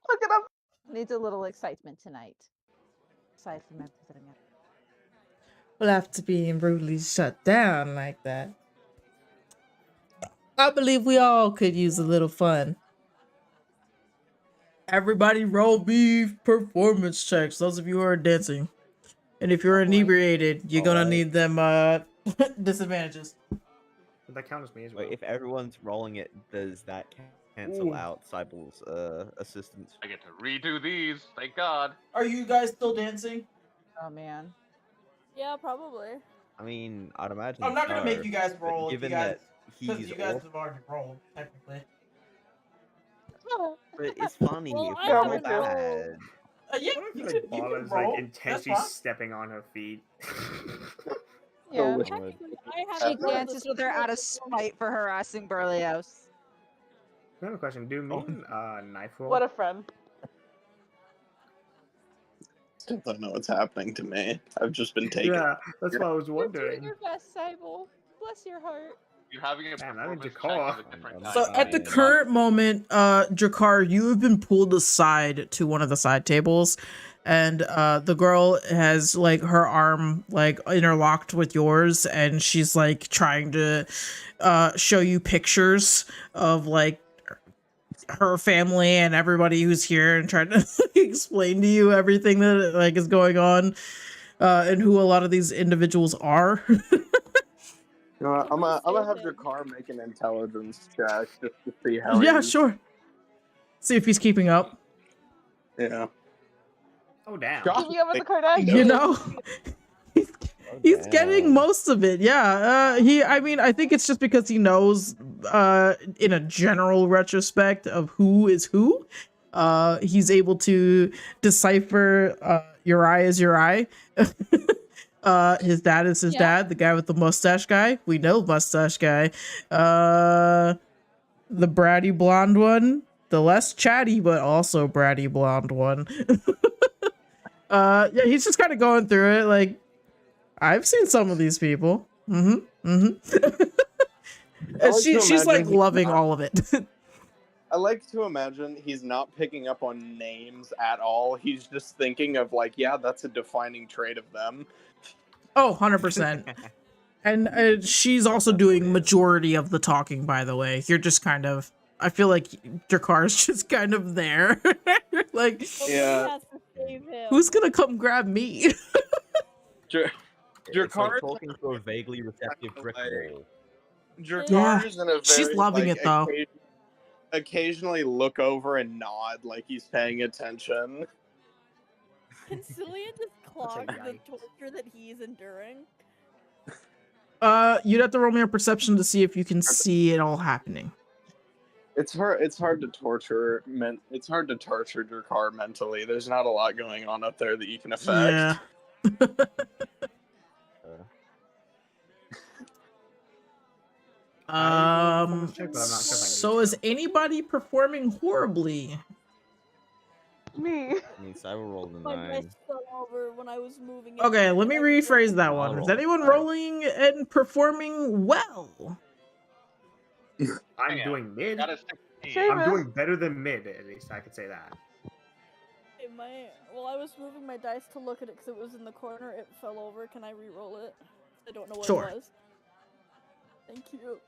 Look at him. Needs a little excitement tonight. Aside from everything else. Well, after being rudely shut down like that, I believe we all could use a little fun. Everybody roll beef performance checks, those of you who are dancing. And if you're Oh, boy. inebriated, you're gonna Alright. need them disadvantages. But that counts as me as well. Wait, if everyone's rolling it, does that cancel Ooh. out Cyble's assistance? I get to redo these. Thank God. Are you guys still dancing? Oh man. Yeah, probably. I mean, I'd imagine. I'm not gonna make so, you guys but roll if you given guys, that because he's you guys off, have already rolled, technically. but it's funny Well, if I we're haven't bad. Yeah, What if you like can Bala's roll. like That's intensely fine. stepping on her feet? Yeah. So- Technically, I She haven't rolled dances this with her before. out of spite for harassing Berlioz. I have a question. Do me Oh. and knife roll? What a friend. I don't know what's happening to me. I've just been taken. Yeah, that's what I was You're doing wondering. your best, Sybil. Bless your heart. You're having a Damn, that is performance check Jakar. of a different I'm type. So at the fine. current moment, Jakar, you have been pulled aside to one of the side tables, and the girl has like her arm like interlocked with yours, and she's like trying to show you pictures of like her family and everybody who's here, and trying to explain to you everything that like is going on, and who a lot of these individuals are. You know what, I'm gonna have Stupid. Jakar make an intelligence check just to see how Yeah, he's... sure. See if he's keeping up. Yeah. Oh damn. God. Keeping up with the Kardashians. You know, he's, Oh, he's getting damn. most of it. Yeah. I mean, I think it's just because he knows, in a general retrospect of who is who. He's able to decipher Urai is Urai. His dad is his dad, the guy with the mustache guy. We know mustache guy. The bratty blonde one, the less chatty but also bratty blonde one. Yeah, he's just kind of going through it. Like, I've seen some of these people. And like to she's like imagine he's loving not- all of it. I like to imagine he's not picking up on names at all. He's just thinking of like, yeah, that's a defining trait of them. Oh, 100%. And she's also doing majority of the talking, by the way. You're just kind of... I feel like Drakar's just kind of there. Like, Somebody Yeah. has to save him. who's gonna come grab me? Dr- It's like Dracar's talking to a vaguely receptive brick wall. Dracar's in a very, She's loving like, it, though. occasionally look over and nod like he's paying attention. Can Cillian just clock the yikes. torture that he's enduring? You'd have to roll me a perception to see if you can see it all happening. It's hard to torture it's hard to torture Dracar mentally. There's not a lot going on up there that you can affect. Yeah. I rolled a performance check, but I'm not sure if I need So is anybody performing horribly? Me. I mean, Cyber rolled a My 9. dice fell over when I was moving it. Okay, let me and I rephrase that I'll one. Is roll anyone 5. rolling and performing well? I'm Yeah, doing mid. Got a 16. Same. I'm doing better than mid, at least I could say that. Well, I was moving my dice to look at it because it was in the corner. It fell over. Can I re-roll it? I don't know what Sure. it was. Thank you.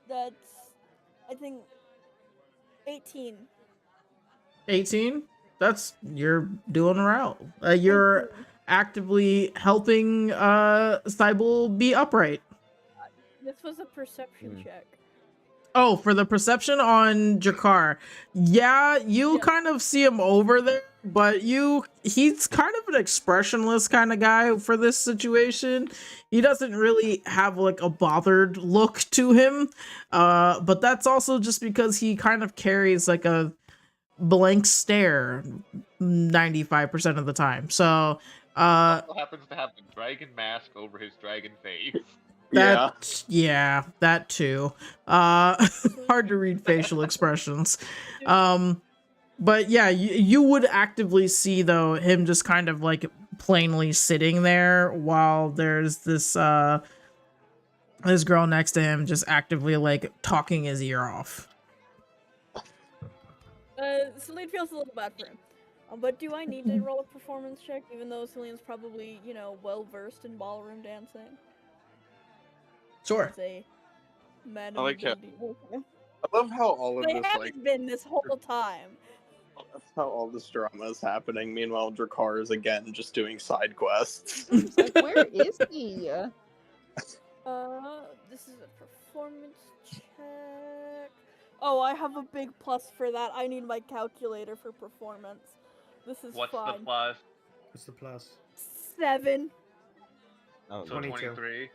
That's, I think, 18. 18? You're doing well. You're actively helping Cybele be upright. This was a perception check. Oh, for the perception on Jakar. Yeah, you kind of see him over there, but he's kind of an expressionless kind of guy for this situation. He doesn't really have like a bothered look to him. But that's also just because he kind of carries like a blank stare 95% of the time. So Also happens to have the dragon mask over his dragon face. that too. Hard to read facial expressions. But yeah, you would actively see though him just kind of like plainly sitting there while there's this girl next to him just actively like talking his ear off. Celine feels a little bad for him. But do I need to roll a performance check, even though Celine's probably, well versed in ballroom dancing? Sure. As a man I like of it. beauty. I love how all of They this haven't been this whole time. that's how all this drama is happening. Meanwhile, Dracar is again just doing side quests. It's like, where is he? This is a performance check. Oh, I have a big plus for that. I need my calculator for performance. This is What's fine. the plus? What's the plus? 7. Oh, So 22. 23.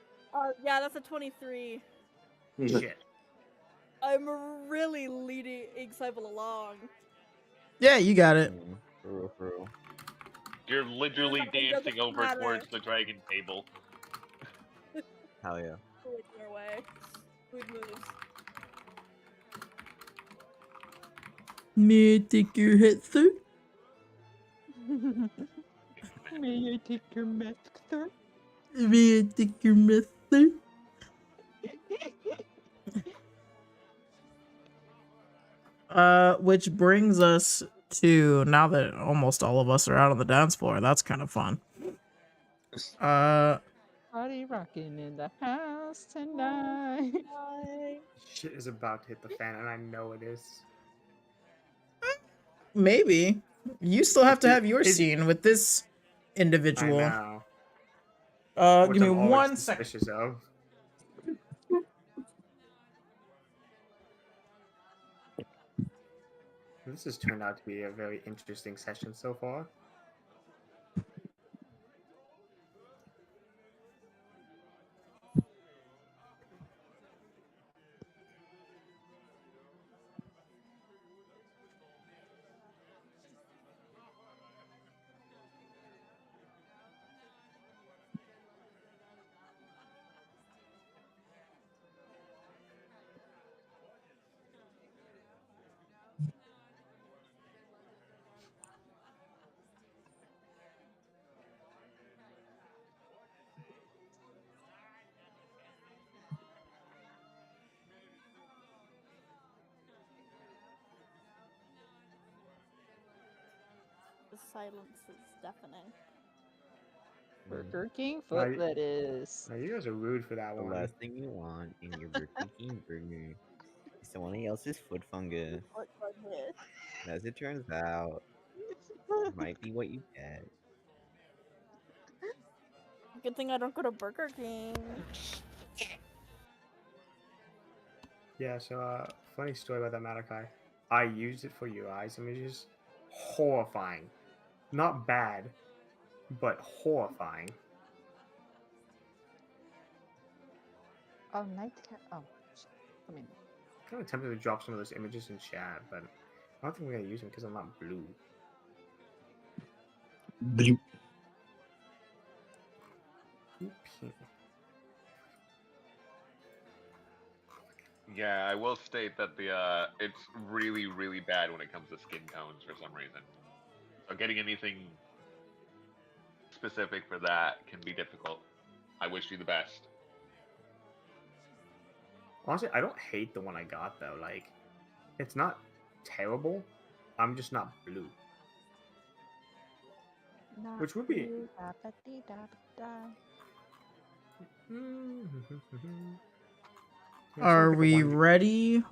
Yeah, that's a 23. Shit. I'm really leading Cybele along. Yeah, you got it. For real. You're literally It doesn't dancing over matter. towards the dragon table. Hell yeah. Your way. Good moves. May I take your head, sir? May I take your mask, sir? May I take your mask, sir? Which brings us to, now that almost all of us are out on the dance floor, that's kind of fun. Party rocking in the house tonight. Shit is about to hit the fan, and I know it is. Maybe. You still have to have your scene with this individual. I know. Give me I'm always 1 second. suspicious of. This has turned out to be a very interesting session so far. The silence is deafening. Burger King Now foot y- lettuce. Now you guys are rude for that The one. last thing you want in your Burger King burger is someone else's foot fungus. What goodness. And as it turns out, it might be what you get. Good thing I don't go to Burger King. Yeah, so funny story about that Malachi. I used it for Urai's images. Horrifying. Not bad, but horrifying. Oh, nightcap. Oh, shit. Come in. Kind of tempted to drop some of those images in chat, but I don't think we're gonna use them because I'm not blue. Bloop. Oopie. Yeah, I will state that it's really, really bad when it comes to skin tones for some reason. So getting anything specific for that can be difficult. I wish you the best. Honestly, I don't hate the one I got though. Like, it's not terrible. I'm just not blue. Not Which would be- blue, da-ba-dee-da-ba-da. Are we ready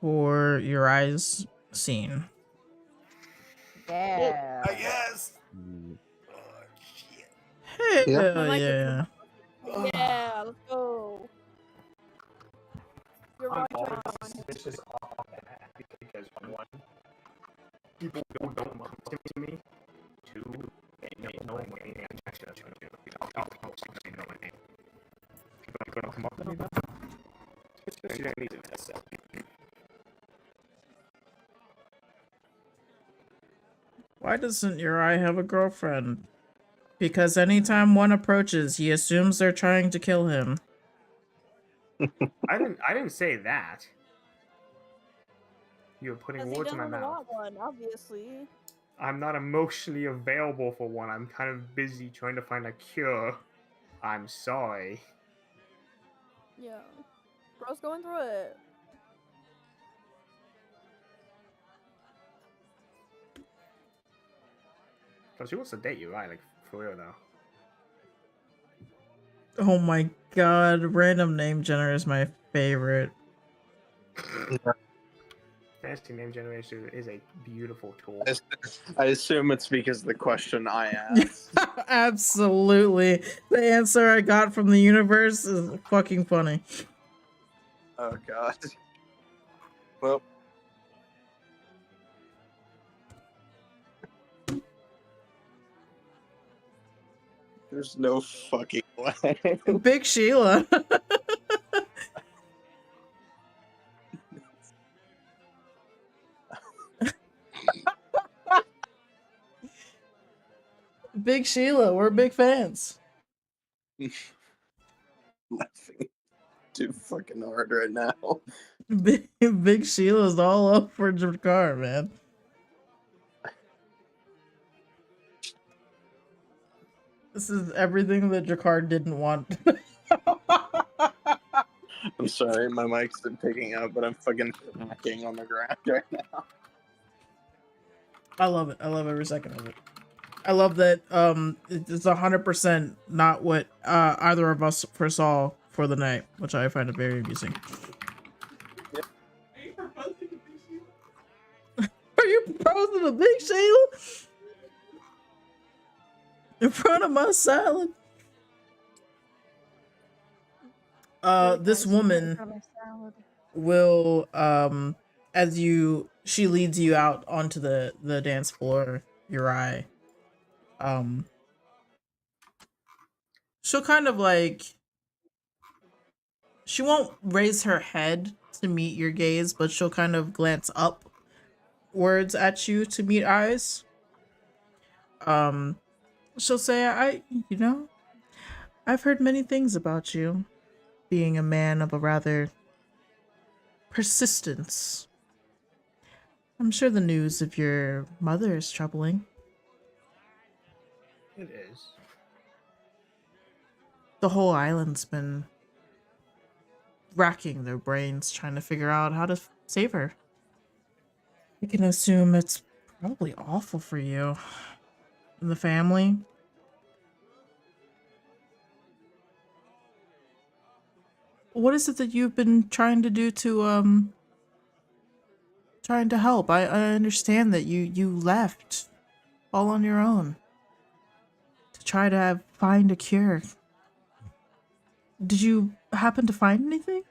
for Urai's scene? Yeah. Yes. Hell My mic is yeah. Yeah, let's go. You're I'm right, always John. suspicious of that because one, people don't come to me. Two, they know my name. People don't come up to me though. Especially when I need to test that. Why doesn't Urai have a girlfriend? Because anytime one approaches, he assumes they're trying to kill him. I didn't say that. You're putting Because he words in my doesn't mouth. want one, obviously. I'm not emotionally available for one. I'm kind of busy trying to find a cure. I'm sorry. Yeah. Bro's going through it. So she wants to date you, right? Like, for real though. Oh my god, random name generator is my favorite. Fantasy name generation is a beautiful tool. I assume it's because of the question I asked. Absolutely. The answer I got from the universe is fucking funny. Oh god. Well. There's no fucking way. Big Sheila. Big Sheila, we're big fans. Laughing too fucking hard right now. Big Sheila's all up for Jakar, man. This is everything that Jakar didn't want. I'm sorry, my mic's been picking up, but I'm fucking hacking on the ground right now. I love it. I love every second of it. I love that it's 100% not what either of us foresaw for the night, which I find it very amusing. Yep. Are you proposing a Big Sheila? In front of my salad? This woman will as she leads you out onto the dance floor, Urai. She'll kind of like, she won't raise her head to meet your gaze, but she'll kind of glance upwards at you to meet eyes. She'll say, I've heard many things about you, being a man of a rather persistence. I'm sure the news of your mother is troubling. It is. The whole island's been racking their brains trying to figure out how to save her. You can assume it's Probably awful for you and the family. What is it that you've been trying to do to trying to help? I understand that you left all on your own to try to find a cure. Did you happen to find anything?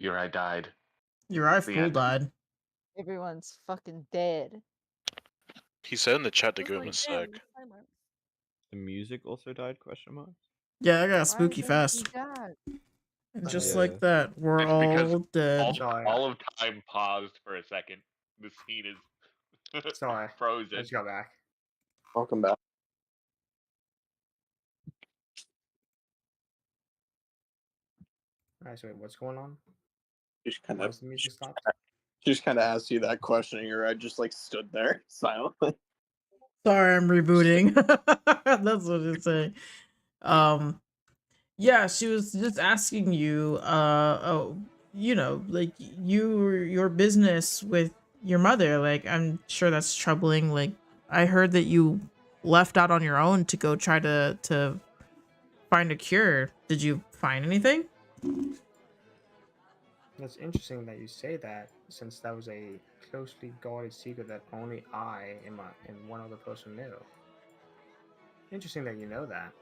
Urai died. Urai The fool end. died. Everyone's fucking dead. He said in the chat to It's give him like, a sec. damn, silence. The music also died? Question mark. Yeah, I got Why spooky is fast. everybody dead? And I just did. like that, we're It's because all dead. Sorry. all of time paused for a second. The scene is Sorry. I frozen. just got back. Welcome back. Alright, so wait, what's going on? Just kind Why of is the music stopped? just kind of asked you that question, and I just like stood there silently. Sorry, I'm rebooting. That's what it's saying. Yeah, she was just asking you, you know, like your business with your mother. Like, I'm sure that's troubling. Like, I heard that you left out on your own to go try to find a cure. Did you find anything? It's interesting that you say that, since that was a closely guarded secret that only I and one other person knew. Interesting that you know that.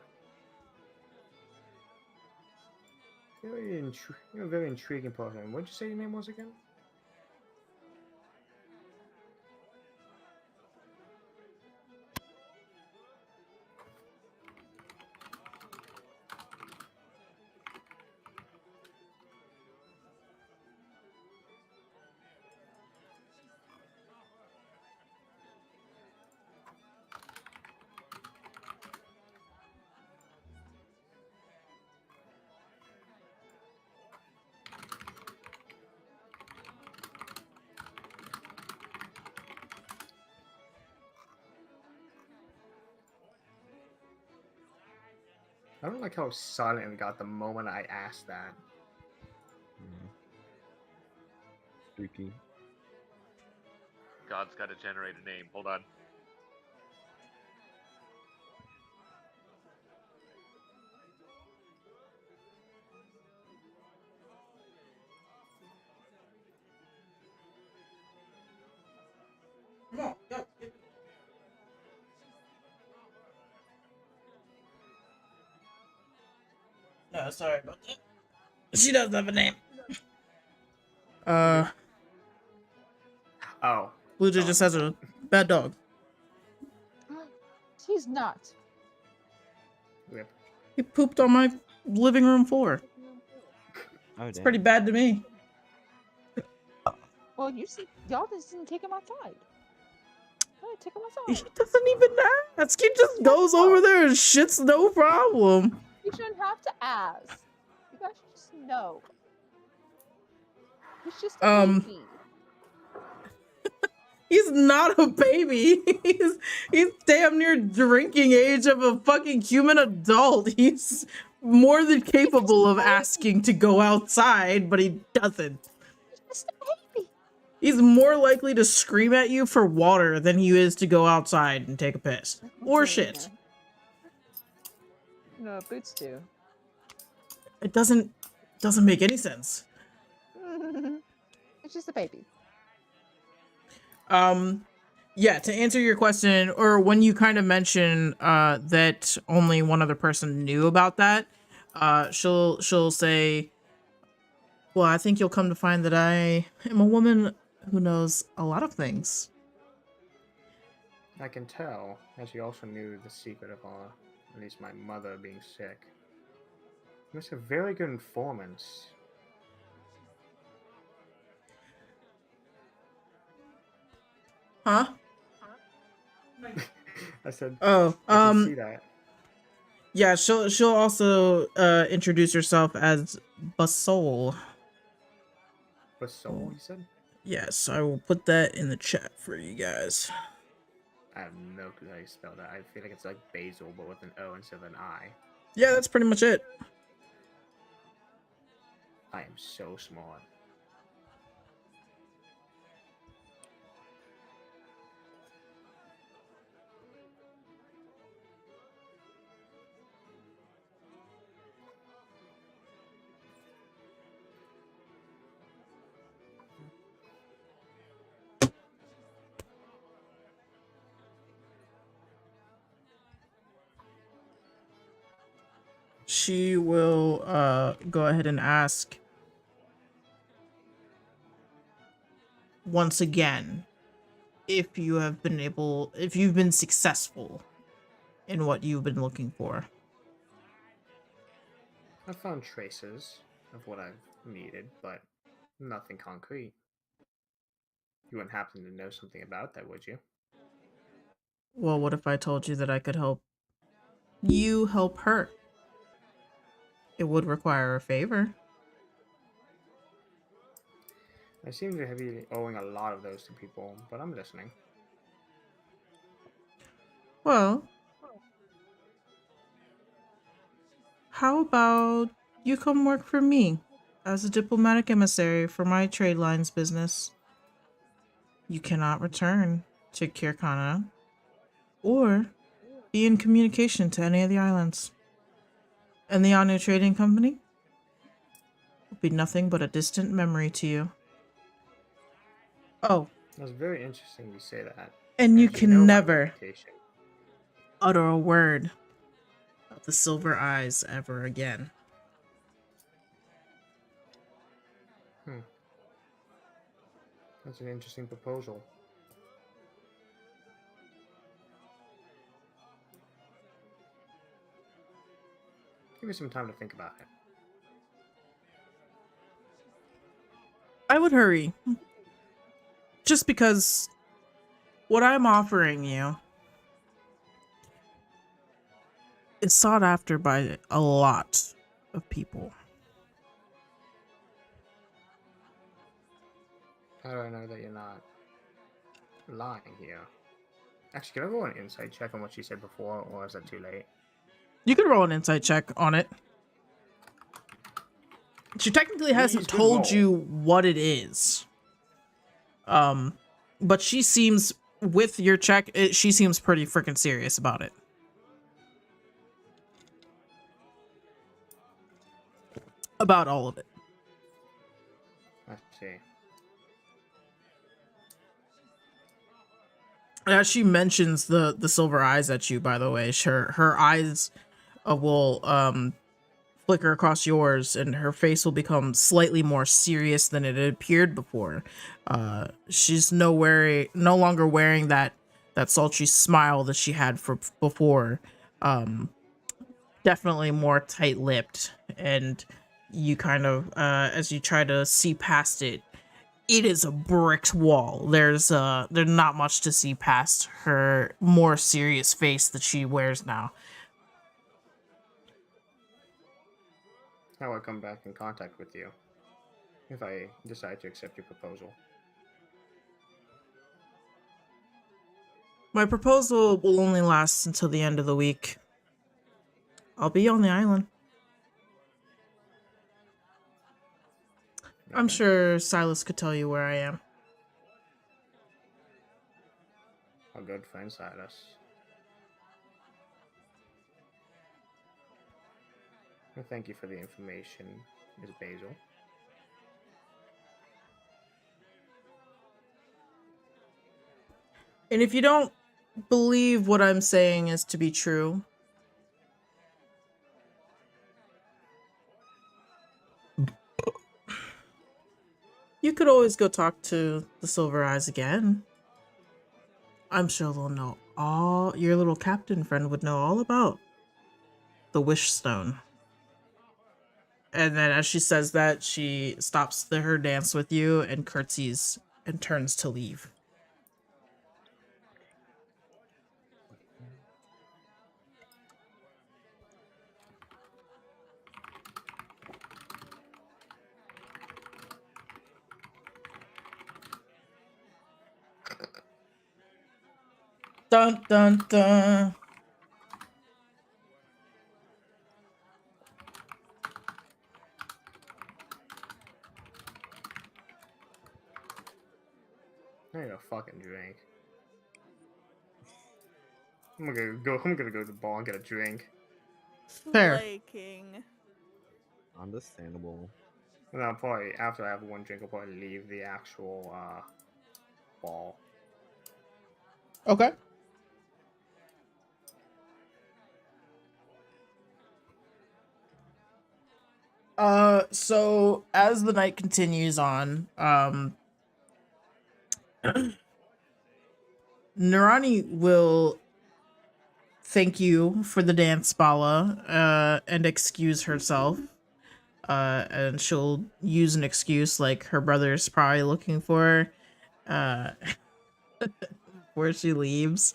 You're a very intriguing person. What did you say your name was again? I don't like how silent it got the moment I asked that. Spooky. God's got to generate a name. Hold on. Come on, go. No, sorry about that. She does have a name. Oh. Blue Jay just has a bad dog. He's not. Rip. He pooped on my living room floor. Oh, It's damn. pretty bad to me. Well, y'all just didn't take him outside. Go ahead, take him He outside. doesn't even ask. He just goes over there and shits, no problem. You shouldn't have to ask. You guys should just know. He's just a baby. He's not a baby. He's damn near drinking age of a fucking human adult. He's more than capable of asking to go outside, but he doesn't. He's just a baby. He's more likely to scream at you for water than he is to go outside and take a piss. Or shit. No, boots do. It doesn't make any sense. It's just a baby. Yeah, to answer your question, or when you kind of mention that only one other person knew about that, she'll say, well, I think you'll come to find that I am a woman who knows a lot of things. I can tell, as she also knew the secret of at least my mother being sick. Makes a very good informant. Huh? I said, Oh, I can see that. yeah, she'll also introduce herself as Basol. Basol, you said? Yes, I will put that in the chat for you guys. I have no clue how you spell that. I feel like it's like basil, but with an O instead of an I. Yeah, that's pretty much it. I am so smart. She will go ahead and ask once again if you've been successful in what you've been looking for. I found traces of what I've needed, but nothing concrete. You wouldn't happen to know something about that, would you? Well, what if I told you that I could help you help her? It would require a favor. I seem to be owing a lot of those to people, but I'm listening. Well, how about you come work for me as a diplomatic emissary for my trade lines business? You cannot return to Kirkana or be in communication to any of the islands. And the Anu Trading Company will be nothing but a distant memory to you. Oh, That's very interesting you say that. and you As can know my never reputation. utter a word of the Silver Eyes ever again. That's an interesting proposal. Give me some time to think about it. I would hurry. Just because what I'm offering you is sought after by a lot of people. How do I know that you're not lying here? Actually, can I roll an insight check on what she said before, or is that too late? You could roll an insight check on it. She technically hasn't Please, good told roll. you what it is. But she seems, with your check, she seems pretty freaking serious about it. About all of it. I see. As she mentions the silver eyes at you, by the way, her eyes will flicker across yours, and her face will become slightly more serious than it had appeared before. She's no longer wearing that sultry smile that she had before. Definitely more tight-lipped, and you kind of as you try to see past it, it is a brick wall. There's not much to see past her more serious face that she wears now. How I come back in contact with you if I decide to accept your proposal. My proposal will only last until the end of the week. I'll be on the island. I'm Okay. sure Silas could tell you where I am. A good friend, Silas. Well, thank you for the information, Ms. Basil. And if you don't believe what I'm saying is to be true, you could always go talk to the Silver Eyes again. I'm sure they'll know all, your little captain friend would know all about the Wish Stone. And then as she says that, she stops her dance with you and curtsies and turns to leave. Dun dun dun. I need a fucking drink. I'm gonna go to the bar and get a drink. Fair. Slay King. Understandable. And then I'll probably, after I have one drink, I'll probably leave the actual ball. Okay. So as the night continues on, Nurani will thank you for the dance, Bala, and excuse herself. And she'll use an excuse like her brother's probably looking for her, before she leaves.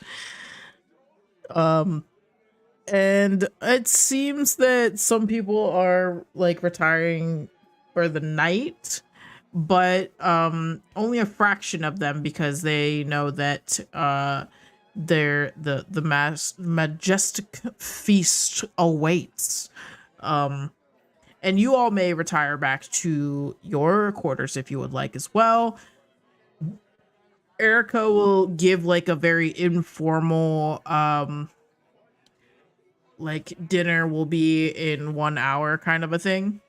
And it seems that some people are like retiring for the night, but only a fraction of them, because they know that the majestic feast awaits. And you all may retire back to your quarters if you would like as well. Erica will give like a very informal like dinner will be in 1 hour kind of a thing.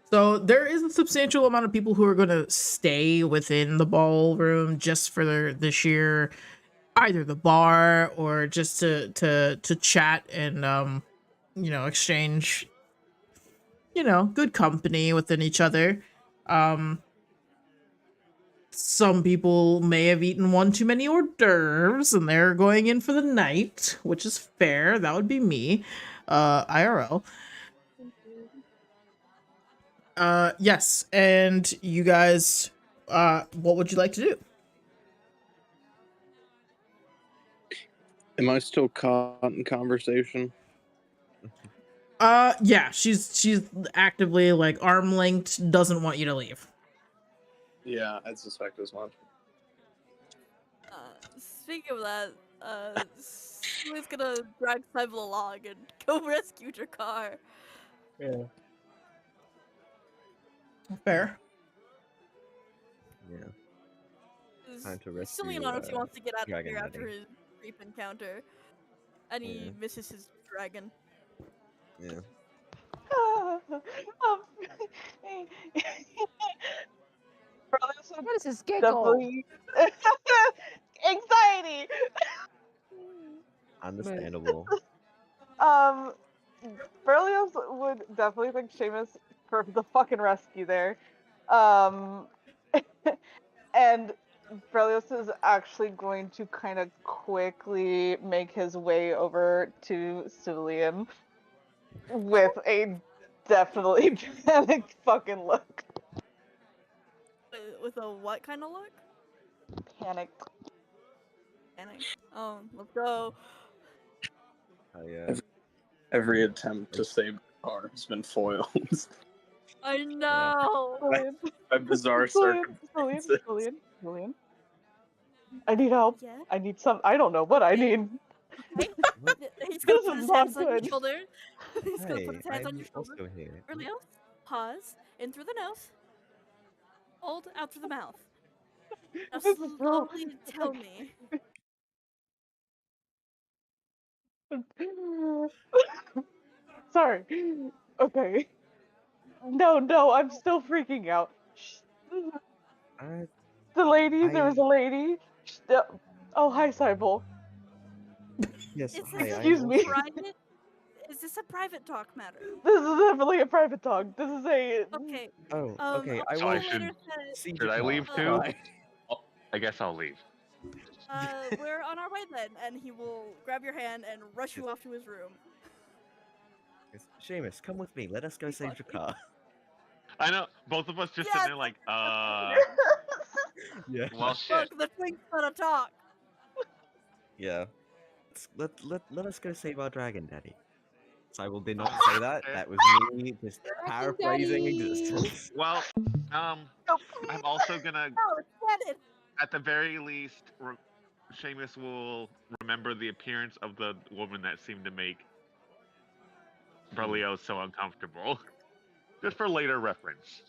So there is a substantial amount of people who are going to stay within the ballroom just for the sheer either the bar or just to chat and exchange good company within each other. Some people may have eaten one too many hors d'oeuvres and they're going in for the night, which is fair. That would be me, IRL. Yes, and you guys, what would you like to do? Am I still caught in conversation? Yeah, she's actively like arm linked, doesn't want you to leave. Yeah, I suspect as much. Speaking of that, Sully's gonna drag Cybil along and go rescue Jakar. Yeah. Fair. Yeah. Time to rescue. Silly honestly wants to get out of Dragon here after Daddy. his creep encounter, and he misses his dragon. Yeah. What is this giggle? Anxiety. Understandable. Berlioz would definitely thank Seamus for the fucking rescue there. And Berlioz is actually going to kind of quickly make his way over to Cerulean with a definitely panicked fucking look. With a what kind of look? Panicked. Oh, let's go. Oh yeah. Every attempt to save the car has been foiled. I know. By bizarre circumstances. Julian. I need help. Yeah. I need some. I don't know what I need. Okay. He's gonna This put is his not hands on your good. shoulder. He's gonna put Hey, his hands on I'm your shoulder. also here. Berlioz, pause. In through the nose. Hold out through the mouth. Now This is so- slowly tell me. Sorry. Okay. No, I'm still freaking out. The lady, there was a lady. Oh, hi, Cybele. Yes, Is hi. this Excuse me. private? Is this a private talk matter? This is definitely a private talk. This is a. Okay. Oh, okay. I So I will should- see Should I Jakar. leave too? Bye. I guess I'll leave. We're on our way then, and he will grab your hand and rush you off to his room. Yes, Seamus, come with me. Let us go save Jakar. I know. Both of us just Yes! sitting there like, Yeah. well, shit. Look, the thing's gonna talk. Yeah. Let us go save our dragon daddy. Cybele did not say that. That was me just paraphrasing Daddy. existence. Well, I'm also gonna, Oh, get it. at the very least, Seamus will remember the appearance of the woman that seemed to make Berlioz so uncomfortable. Just for later reference.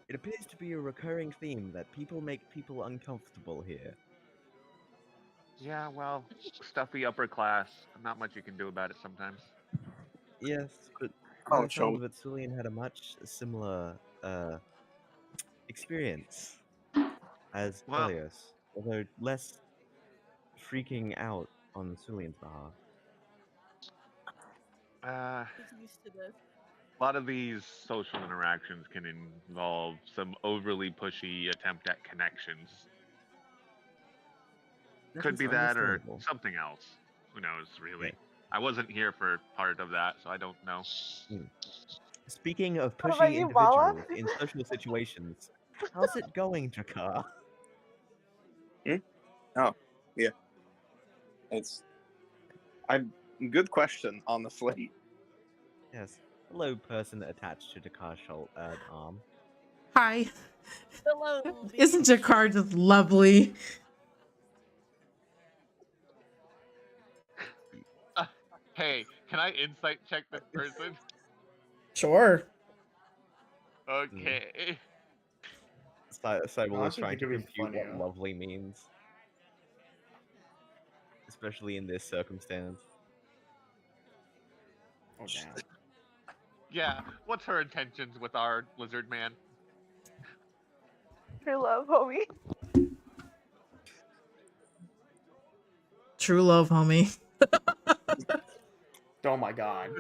It appears to be a recurring theme that people make people uncomfortable here. Yeah, well, stuffy upper class. Not much you can do about it sometimes. Yes, but Oh, by the sound chum. of it, Sulian had a much similar experience as Well- Berlioz, although less freaking out on Sulian's behalf. He's used to this. A lot of these social interactions can involve some overly pushy attempt at connections. That Could is be that or understandable. something else. Who knows, really? Yeah. I wasn't here for part of that, so I don't know. Speaking of What about pushy you, Bala? individuals in social situations, how's it going, Jakar? Oh, yeah. It's good question, honestly. Yes. Hello, person attached to Jakar's arm. Hi. Hello, Isn't Jakar just lovely? Hey, can I insight check this person? Sure. Okay. Cybele I is think trying it to could be compute what funnier. lovely means. Especially in this circumstance. Oh damn. Yeah, what's her intentions with our lizard man? True love, homie. True love, homie. Oh my god.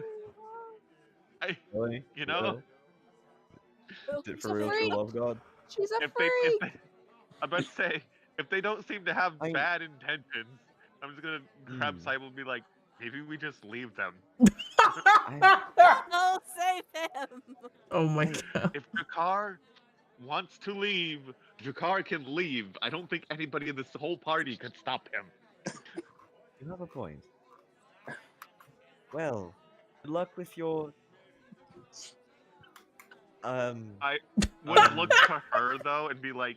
Really? You know? Is it She's for a real, true freak. love, God? She's a If freak. they, I bet say, if they don't seem to have I- bad intentions, I'm just gonna grab Hmm. Cybele and be like, maybe we just leave them. No, save him. Oh my god. If Jakar wants to leave, Jakar can leave. I don't think anybody in this whole party could stop him. You have a point. Well, good luck with your I would look to her though and be like,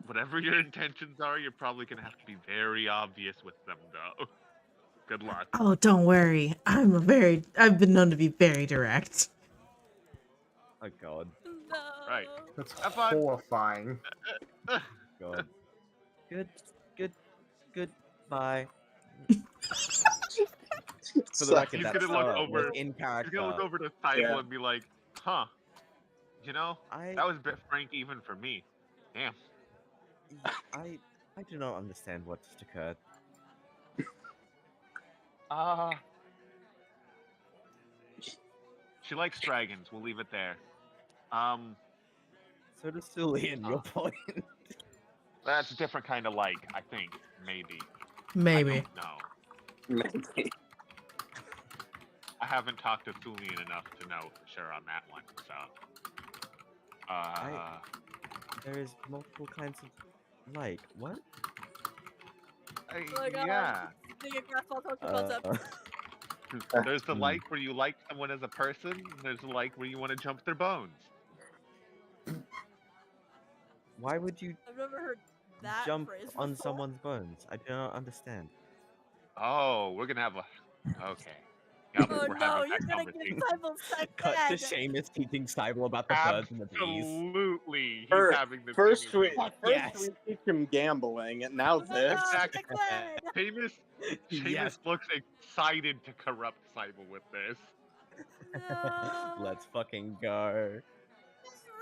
whatever your intentions are, you're probably gonna have to be very obvious with them though. Good luck. Oh, don't worry. I've been known to be very direct. Oh god. No. Right. That's Have fun. horrifying. God. Goodbye. For the record, He's that gonna look was over. in He's character. gonna look over to Cybele Yeah. and be like, huh. You know, I that was a bit frank even for me. Damn. I do not understand what just occurred. She likes dragons. We'll leave it there. So does Sulian, your point. That's a different kind of like. I think maybe. Maybe. No, Maybe. I haven't talked to Thulian enough to know for sure on that one. So. There is multiple kinds of like what? Oh my god. Yeah. Being a grandpa talking about that. There's the like where you like someone as a person. And there's the like where you want to jump their bones. Why would you I've never heard that jump phrase on before. someone's bones? I do not understand. Oh, we're gonna have a. Okay. Yep, Oh we're no, having you're that gonna get conversation. Cybele psyched Cut to dead. Seamus teaching Cybele about the birds and the bees. Absolutely. He's First, having the first biggest- we yes. teach him gambling, and now Oh my this. god, Exactly. Seamus. Seamus Yes. looks excited to corrupt Cybele with this. No. Let's fucking go.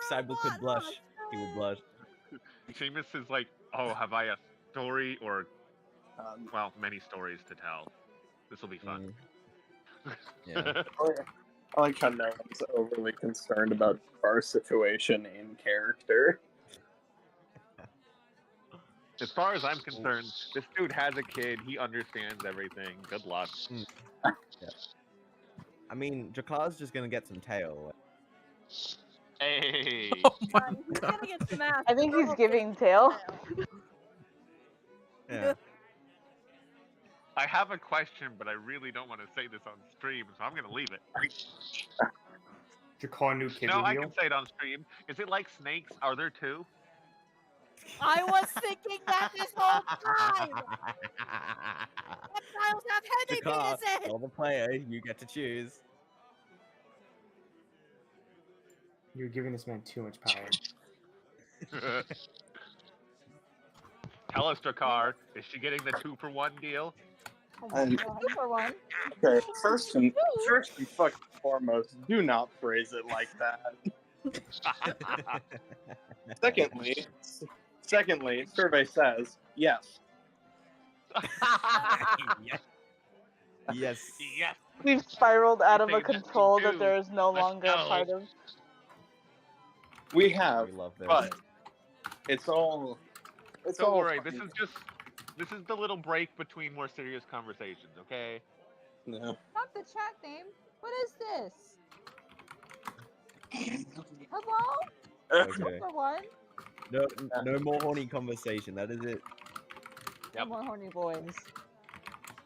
Cybele could blush. He would blush. Seamus is like, oh, have I a story or, Um, well, many stories to tell. This will be fun. Yeah. I like how no one's overly concerned about our situation in character. As far as I'm concerned, this dude has a kid. He understands everything. Good luck. I mean, Jakar's just gonna get some tail. Hey. Oh my He's god. gonna get smashed. I think he's Oh, giving tail. Yeah. I have a question, but I really don't want to say this on stream, so I'm gonna leave it. Jakar new kid No, I reveal. can say it on stream. Is it like snakes? Are there two? I was thinking that this whole time! Reptiles have heavy Jakar, penises! you're the player. You get to choose. You're giving this man too much power. Tell us, Drakkar, is she getting the 2-for-1 deal? Oh my And- god. 2-for-1. Okay, first and fucking foremost, do not phrase it like that. Secondly, survey says yes. Yes. Yes. We've spiraled out of a Say that we control that do. there is no Let's longer a go. part of. We have, We love this. but it's all. Don't worry. This is the little break between more serious conversations. Okay. No. Not the chat name. What is this? Hello? Okay. 2-for-1? No more horny conversation. That is it. No more horny boys.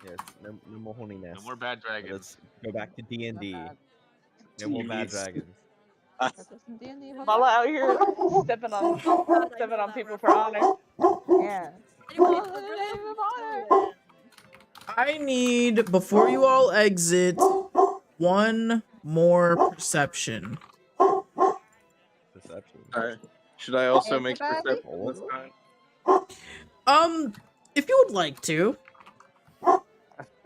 Yes. No more horniness. No more bad dragons. Let's go back to D&D. Not bad. No more bad Jeez. dragons. That's some D&D. Mala out here stepping on people for honor. Yeah. Anyway, Oh, for the name of honor. Brilliant. I need, before you all exit, one more perception. Perception. Alright. Should I also Hey, make Sebastian? perception this time? If you would like to. I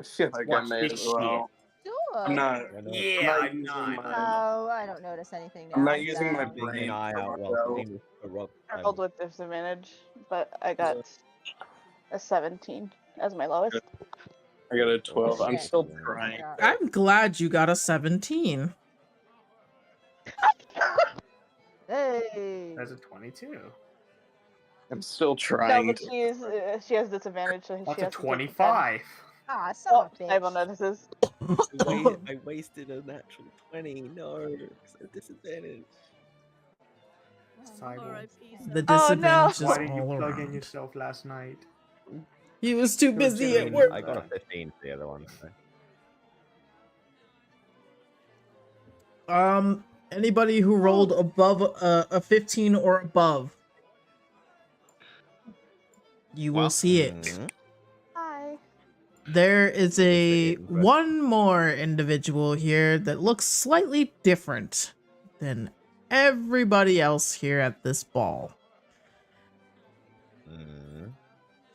feel like Watch I may this as well. Sure. I'm not. Yeah, I'm I'm using not. my. Oh, I don't notice anything now. I'm not using my so- Keeping brain. an eye for out it, while though. Steam is corrupt. I rolled with disadvantage, but I got a 17 as my lowest. I got a 12. I'm Okay. still trying. Yeah. I'm glad you got a 17. Hey. That's a 22. I'm still No, trying. but she has disadvantage, so That's she a has to take the 25. Ah, son of a Table bitch. notices. I wasted a natural 20. No, so disadvantage. Cyborg. R.I.P. The Oh, disadvantage is Why did you all plug in around. yourself last night? He was too You're busy at genuine. work. I got a 15 for the other one. So. Anybody who rolled above a 15 or above, you will Well, see it. Mhm. Hi. There is a Impressive. one more individual here that looks slightly different than everybody else here at this ball. Mhm.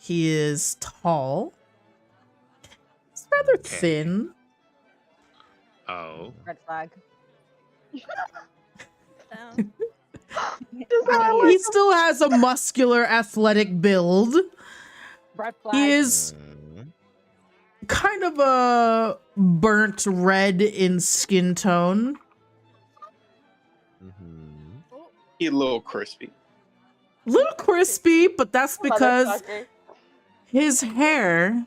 He is tall. He's rather Okay. thin. Oh. Red flag. Down. He still has a muscular, athletic build. Red flag. He is Mhm. kind of a burnt red in skin tone. Mhm. He's a little crispy. Little crispy, but that's because Motherfucker. his hair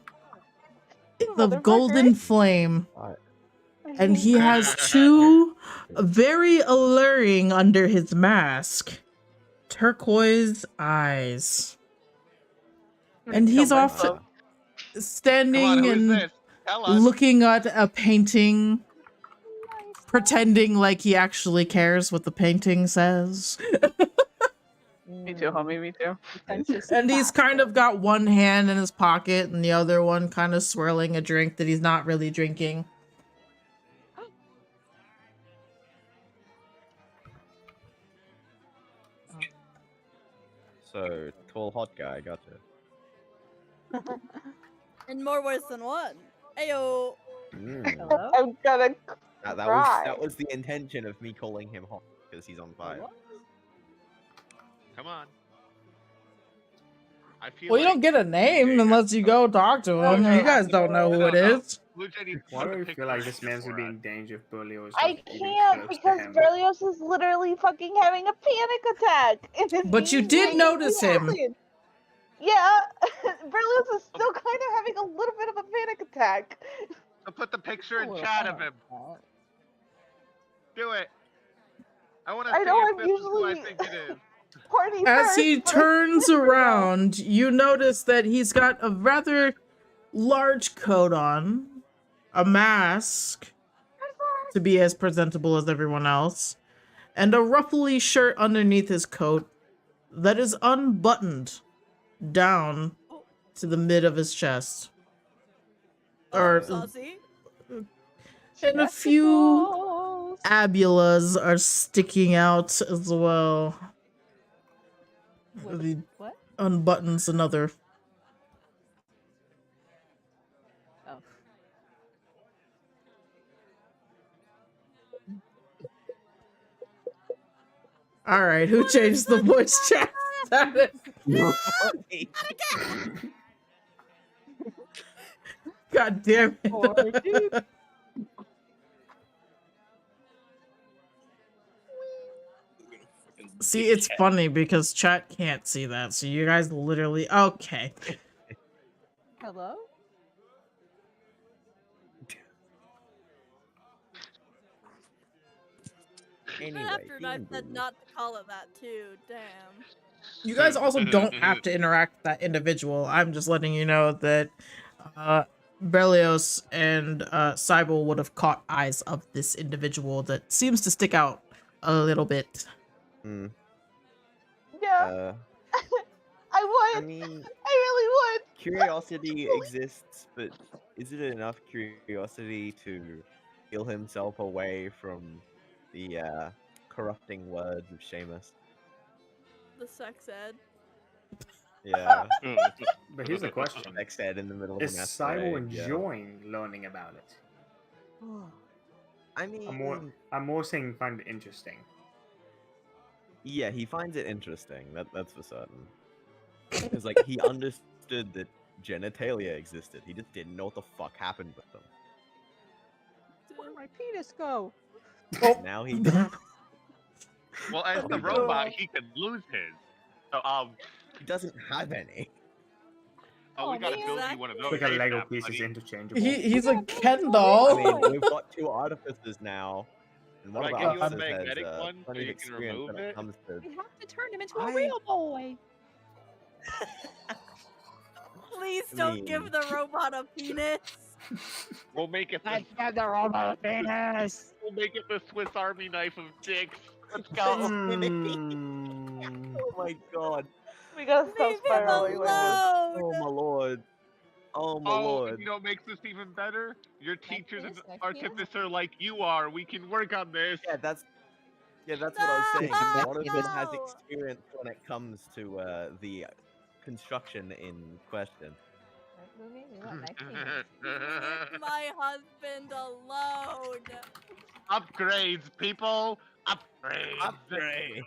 is of Motherfucker. golden flame. Alright. And he has two very alluring under his mask turquoise eyes. And he's Kill off myself. Come standing on, who is and this? Tell us. looking at a painting, pretending like he actually cares what the painting says. Me too, homie, me too. Pretentious And he's kind of bastard. got one hand in his pocket and the other one kind of swirling a drink that he's not really drinking. So, tall, hot guy, gotcha. In more ways than one. Ayo. Mm. Hello? I'm gonna cry. That was the intention of me calling him hot, because he's on fire. Come on. I feel Well, you like don't get a name unless you go talk to him. You guys don't know who it is. Blue Jay needs to Why put do the I feel picture like in this man's gonna be before in danger if Berlioz I is even can't close to because him? Berlioz is literally fucking having a panic attack. And it's But you being did really notice him. acid. Yeah, Berlioz is still kind of having a little bit of a panic attack. So put the picture in Well, chat I of him. don't know. Do it. I want to I see know if I'm this is who I usually think it is. Party As first, he but I turns never know. around, you notice that he's got a rather large coat on, a mask to be as presentable as everyone else, and a ruffly shirt underneath his coat that is unbuttoned down to the mid of his chest. Or Saucy. and a few abulas are sticking out as well. He What? unbuttons another. Oh. All right, who changed the voice chat status? God damn it. See, it's funny because chat can't see that, so you guys literally... Okay. Hello? Even after I said not to call it that too, damn. You guys also don't have to interact with that individual. I'm just letting you know that Berlioz and Cybele would have caught eyes of this individual that seems to stick out a little bit. Hmm. Yeah. I would. I mean, I really would. curiosity exists, but is it enough curiosity to steal himself away from the corrupting words of Seamus? The sex ed. Yeah. But here's the question: Sex ed in the middle of is a Cybele masquerade, yeah. enjoying learning about it? I mean, I'm more saying find it interesting. yeah, he finds it interesting. That's for certain. Because like he understood that genitalia existed. He just didn't know what the fuck happened with them. Where'd my penis go? Now he Well, as the robot, he could lose his. So he doesn't have any. Oh, we gotta build you one of those. Like a Lego ASAP, piece is buddy. interchangeable. He's a Ken doll. I mean, we've got two artifices now, and one Can of I the get you a artificers has magnetic one so plenty of you can experience remove when it it? comes to. We have to turn him into a real boy. Please don't give the robot a penis. We'll make it. Let's get the robot a penis. We'll make it the Swiss Army knife of dicks. Let's go. Oh my god. We gotta stop spiraling like this. Oh my lord. Oh my Oh, lord. you know what makes this even better? Your teacher's an penis, my artificer like you are. We can work on this. Yeah, that's what I was saying. One of them has experience when it comes to the construction in question. Movie, we want my penis. Leave my husband alone. Upgrades, people. Upgrades. Upgrade.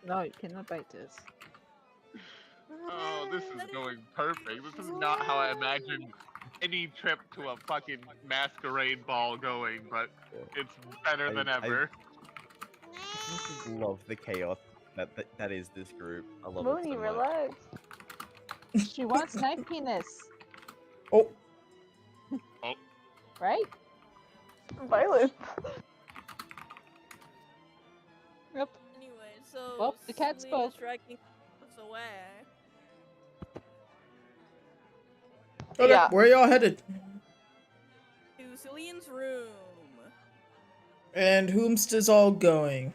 No, you cannot bite this. Oh, this is going perfect. This is not how I imagined any trip to a fucking masquerade ball going, but it's better than ever. I love the chaos that is this group. I love Mooney, it so much. relax. She wants my penis. Oh. Oh. Right? Violence. Yep. Anyway, so Well, the cat Celine spoke. is dragging us away. Okay, Yeah. where y'all headed? To Celine's room. And whomst is all going?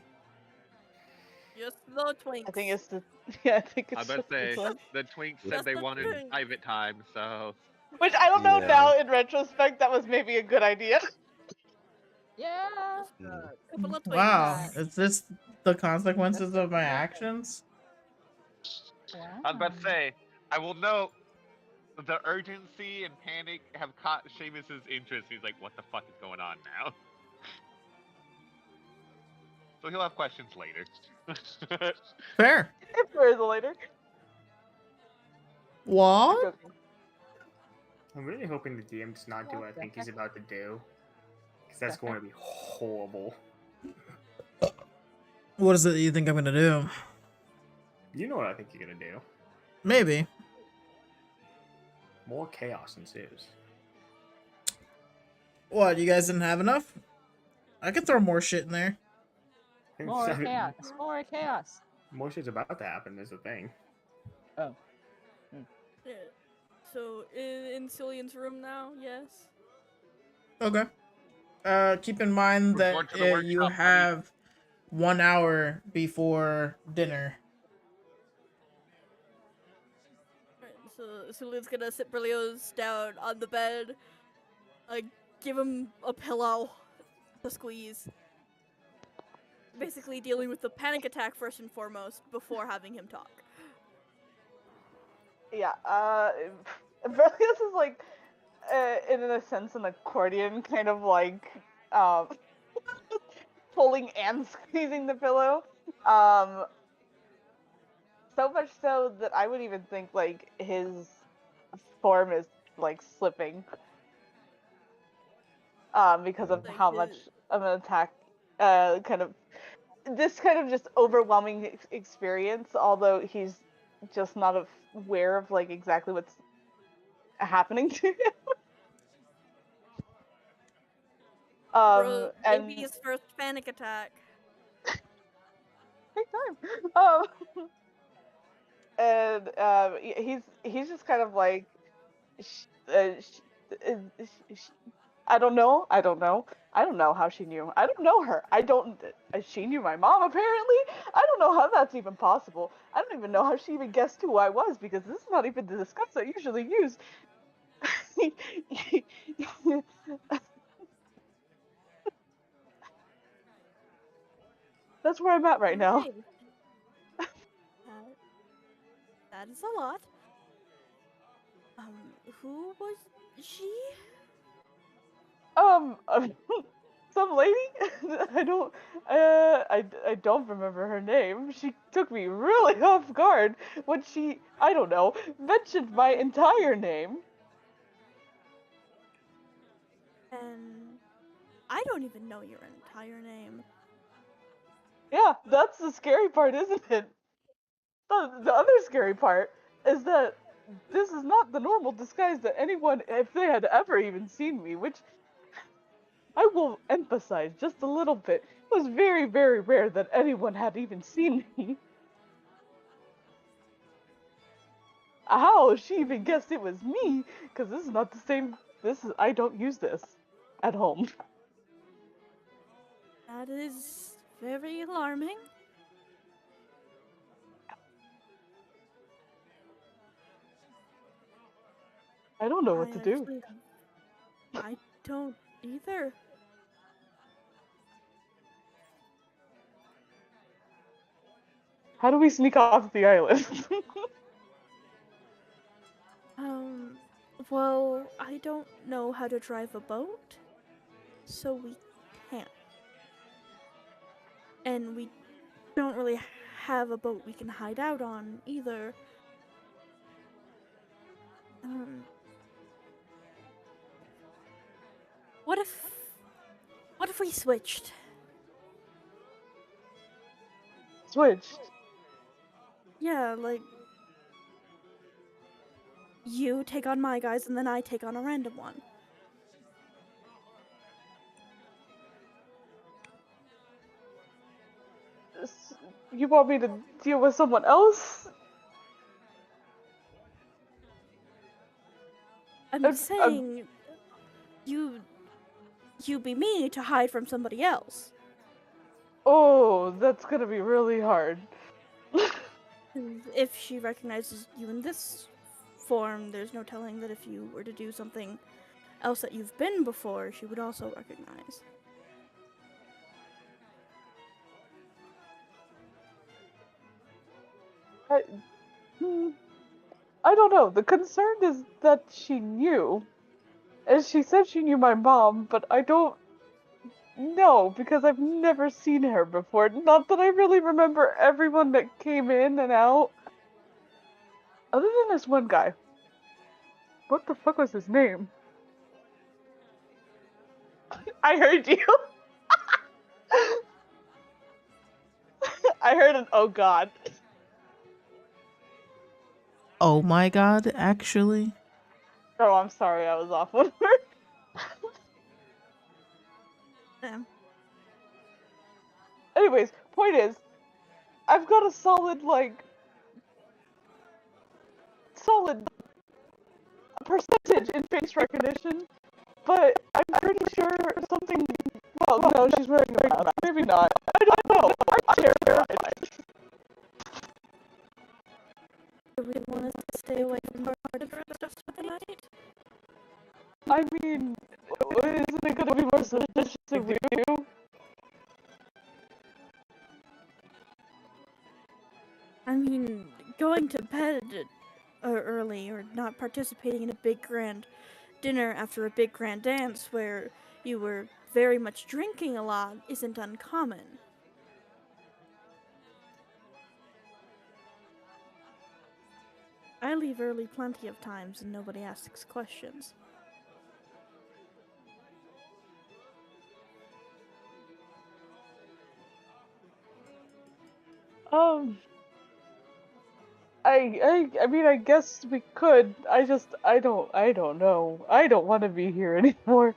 Just the twinks. I think it's the. Yeah, I think it's. I bet just say this one. the twinks said Just they the wanted twinks. private time, so Which I don't know Yeah. now in retrospect that was maybe a good idea. Yeah. Couple of twinks. Wow, is this the consequences of my actions? I was about to say, I will note the urgency and panic have caught Seamus's interest. He's like, what the fuck is going on now? So he'll have questions later. Fair. Further later. What? I'm really hoping the DM does not do what I think he's about to do. Because that's going to be horrible. What is it that you think I'm gonna do? You know what I think you're going to do. Maybe. More chaos ensues. What, you guys didn't have enough? I could throw more shit in there. More chaos. More chaos. More shit's about to happen is the thing. Oh. Yeah. So in Cillian's room now, yes. Okay. Keep in mind We're that going to the you workshop, buddy. have 1 hour before dinner. So Sulian's gonna sit Berlioz down on the bed, give him a pillow to squeeze. Basically dealing with the panic attack first and foremost before having him talk. Yeah, Berlioz is like, in a sense, an accordion, kind of like, pulling and squeezing the pillow. So much so that I would even think, like, his form is, like, slipping. Because of Like how much of an attack, this kind of just overwhelming experience, although he's just not aware of, like, exactly what's happening to him. Bro, And baby's first panic attack. take time. And he's just kind of like, I don't know how she knew. I don't know her. She knew my mom apparently. I don't know how that's even possible. I don't even know how she even guessed who I was, because this is not even the disguise I usually use. That's where I'm at right now. Okay. That is a lot. Who was she? Some lady. I don't remember her name. She took me really off guard when she, I don't know, mentioned my entire name. And I don't even know your entire name. Yeah, that's the scary part, isn't it? The other scary part is that this is not the normal disguise that anyone, if they had ever even seen me, which I will emphasize just a little bit, it was very, very rare that anyone had even seen me. How she even guessed it was me? Because this is not the same. I don't use this at home. That is very alarming. I don't know what to do. I don't either. How do we sneak off the island? Well, I don't know how to drive a boat, so we can't. And we don't really have a boat we can hide out on either. What if we switched? Switched? Yeah, like you take on my guys and then I take on a random one. You want me to deal with someone else? I'm saying you be me to hide from somebody else. Oh, that's gonna be really hard. If she recognizes you in this form, there's no telling that if you were to do something else that you've been before, she would also recognize. I don't know. The concern is that she knew. And she said she knew my mom, but I don't know because I've never seen her before. Not that I really remember everyone that came in and out. Other than this one guy. What the fuck was his name? I heard you. I heard an oh god. Oh my god, actually? Oh, I'm sorry, I was off one word. Anyways, point is, I've got a solid percentage in face recognition, but I'm pretty sure something. Well, no, she's wearing a mask. Maybe not. I don't know. I'm terrified. Do we want us to stay away from our stuff for the night? I mean, isn't it gonna be more suspicious if we do? I mean, going to bed early or not participating in a big grand dinner after a big grand dance where you were very much drinking a lot isn't uncommon. I leave early plenty of times and nobody asks questions. I mean, I guess we could. I don't know. I don't want to be here anymore.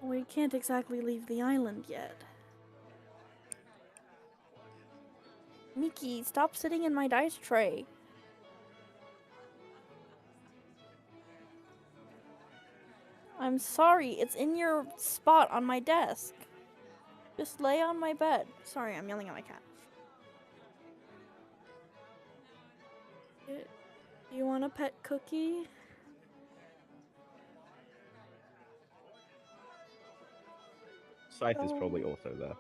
We can't exactly leave the island yet. Nikki, stop sitting in my dice tray. I'm sorry, it's in your spot on my desk. Just lay on my bed. Sorry, I'm yelling at my cat. Do you want a pet cookie? Scythe is probably also there.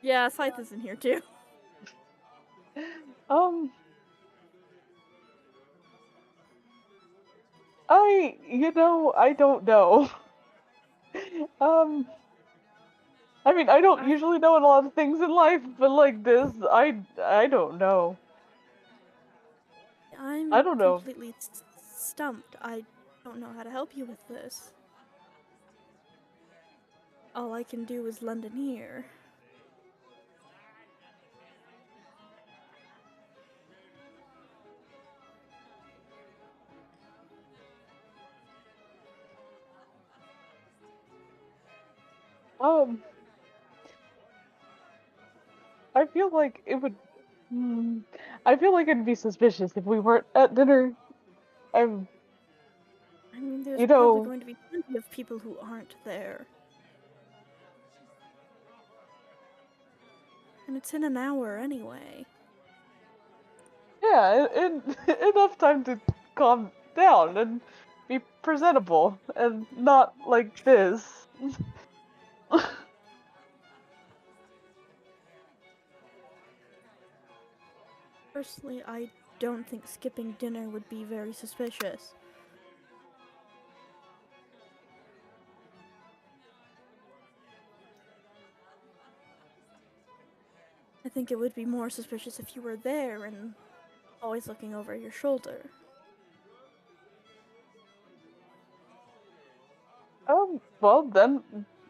Yeah, Scythe is in here too. I don't know. I mean, I don't usually know a lot of things in life, but like this, I don't know. I'm I don't know. completely stumped. I don't know how to help you with this. All I can do is lend an ear. I feel like it would. I feel like it'd be suspicious if we weren't at dinner. I mean, there's You probably know, going to be plenty of people who aren't there. And it's in an hour anyway. yeah, enough time to calm down and be presentable and not like this. Personally, I don't think skipping dinner would be very suspicious. I think it would be more suspicious if you were there and always looking over your shoulder. Well then,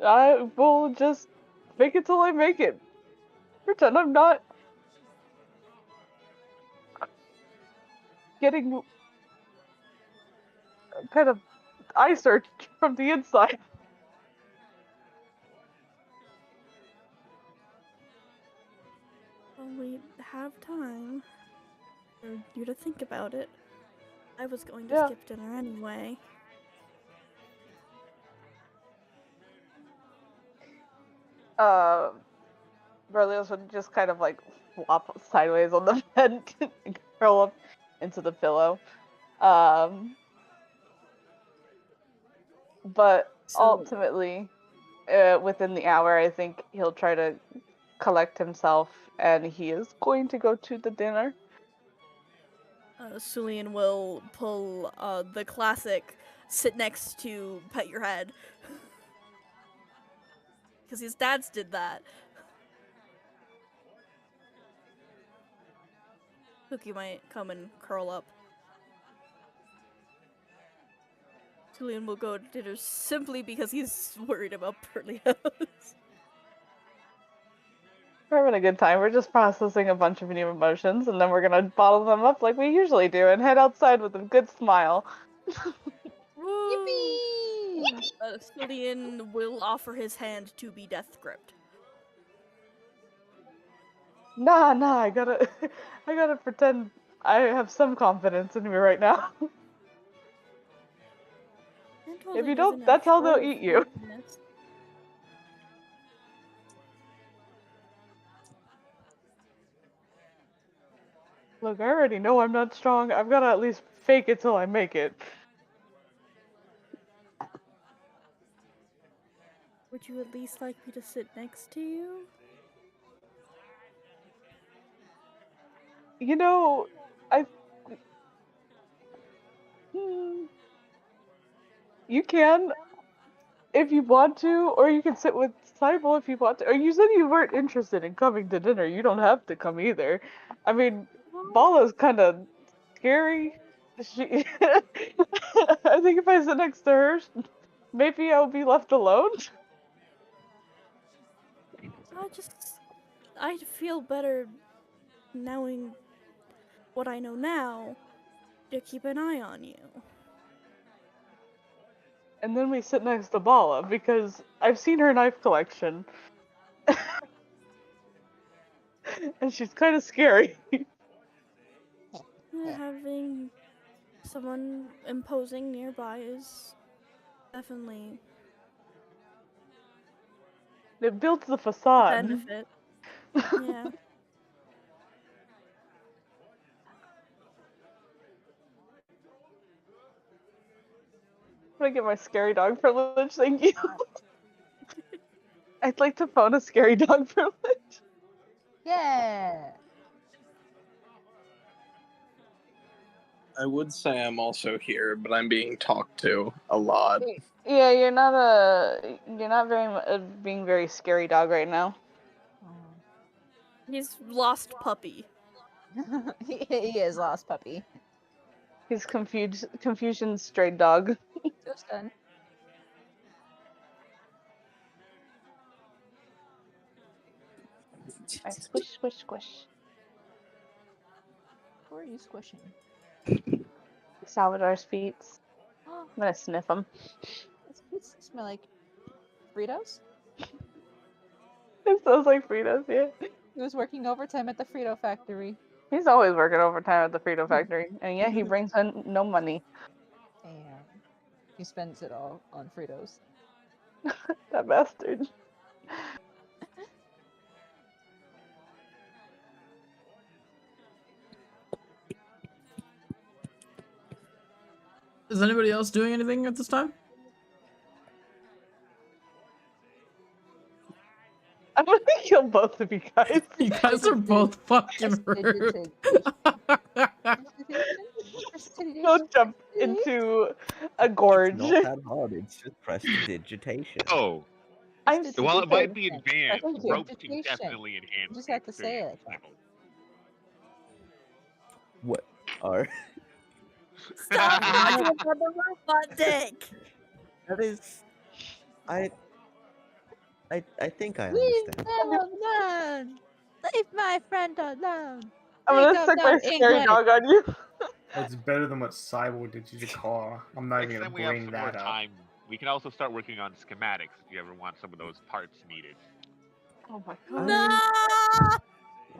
I will just fake it till I make it. Pretend I'm not getting kind of eye searched from the inside. Well, we have time for you to think about it. I was going to skip dinner anyway. Berlioz would just kind of like flop sideways on the bed and curl up into the pillow. But ultimately, within the hour, I think he'll try to collect himself and he is going to go to the dinner. Sulian will pull the classic sit next to pet your head. Because his dads did that. Cookie might come and curl up. Julian will go to dinner simply because he's worried about Berlioz. We're having a good time. We're just processing a bunch of new emotions, and then we're gonna bottle them up like we usually do and head outside with a good smile. Yippee! Julian will offer his hand to be death gripped. Nah, I gotta pretend I have some confidence in me right now. If you Holding is a don't, that's how they'll natural eat you. weakness. Look, I already know I'm not strong. I've got to at least fake it till I make it. Would you at least like me to sit next to you? You know, I. You can if you want to, or you can sit with Cybele if you want to. Or you said you weren't interested in coming to dinner. You don't have to come either. I mean, Bala's kind of scary. She, I think if I sit next to her, maybe I'll be left alone. I'd feel better knowing what I know now to keep an eye on you. And then we sit next to Bala because I've seen her knife collection. And she's kind of scary. Having someone imposing nearby is definitely It builds the a facade. benefit. Yeah. I'm gonna get my scary dog privilege, thank you. I'd like to phone a scary dog privilege. Yeah. I would say I'm also here, but I'm being talked to a lot. Yeah, you're not being very scary dog right now. He's lost puppy. he is lost puppy. He's confusion stray dog. Just done. I squish, squish, squish. Who are you squishing? Salvador's feet. I'm gonna sniff them. His feet smell like Fritos. It smells like Fritos, yeah. He was working overtime at the Frito factory. He's always working overtime at the Frito factory, and yeah, he brings in no money. Damn. He spends it all on Fritos. That bastard. Is anybody else doing anything at this time? I'm gonna kill both of you guys. You guys are both fucking rude. Go jump into a gorge. It's not that hard. It's just prestidigitation. Oh. I'm While it might stupid. be advanced, Thank you. ropes can definitely enhance. You just have to say it. What are? Stop talking about the robot dick! That is, I think I Leave understand. them alone! Leave my friend alone! I'm They gonna don't stick know my scary English. dog on you. It's better than what Cyborg did to Jakar. I'm not Next even time gonna we have bring some more that up. time, we can also start working on schematics if you ever want some of those parts needed. Oh my god. No!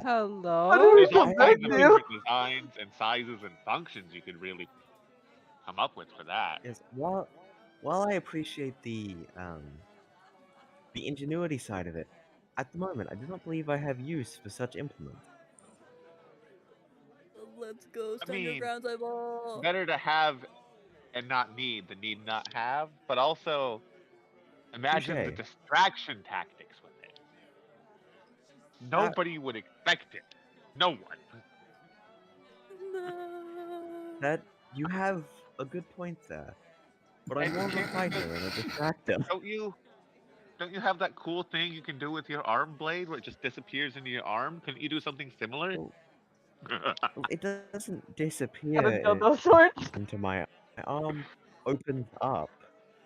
Hello? There's all Thank kinds of you. different designs and sizes and functions you could really come up with for that. Yes, while I appreciate the ingenuity side of it, at the moment I do not believe I have use for such implements. Let's go. I Stand your mean, ground, Cybele. better to have and not need than need not have, but also imagine the Touche. distraction tactics with it. Nobody would expect it. No one. That you have a good point there, but I'm And more of a can't you fighter just- and a distractor. Don't you have that cool thing you can do with your arm blade where it just disappears into your arm? Couldn't you do something similar? Well, it doesn't Got a disappear dildo sword. into my arm opens up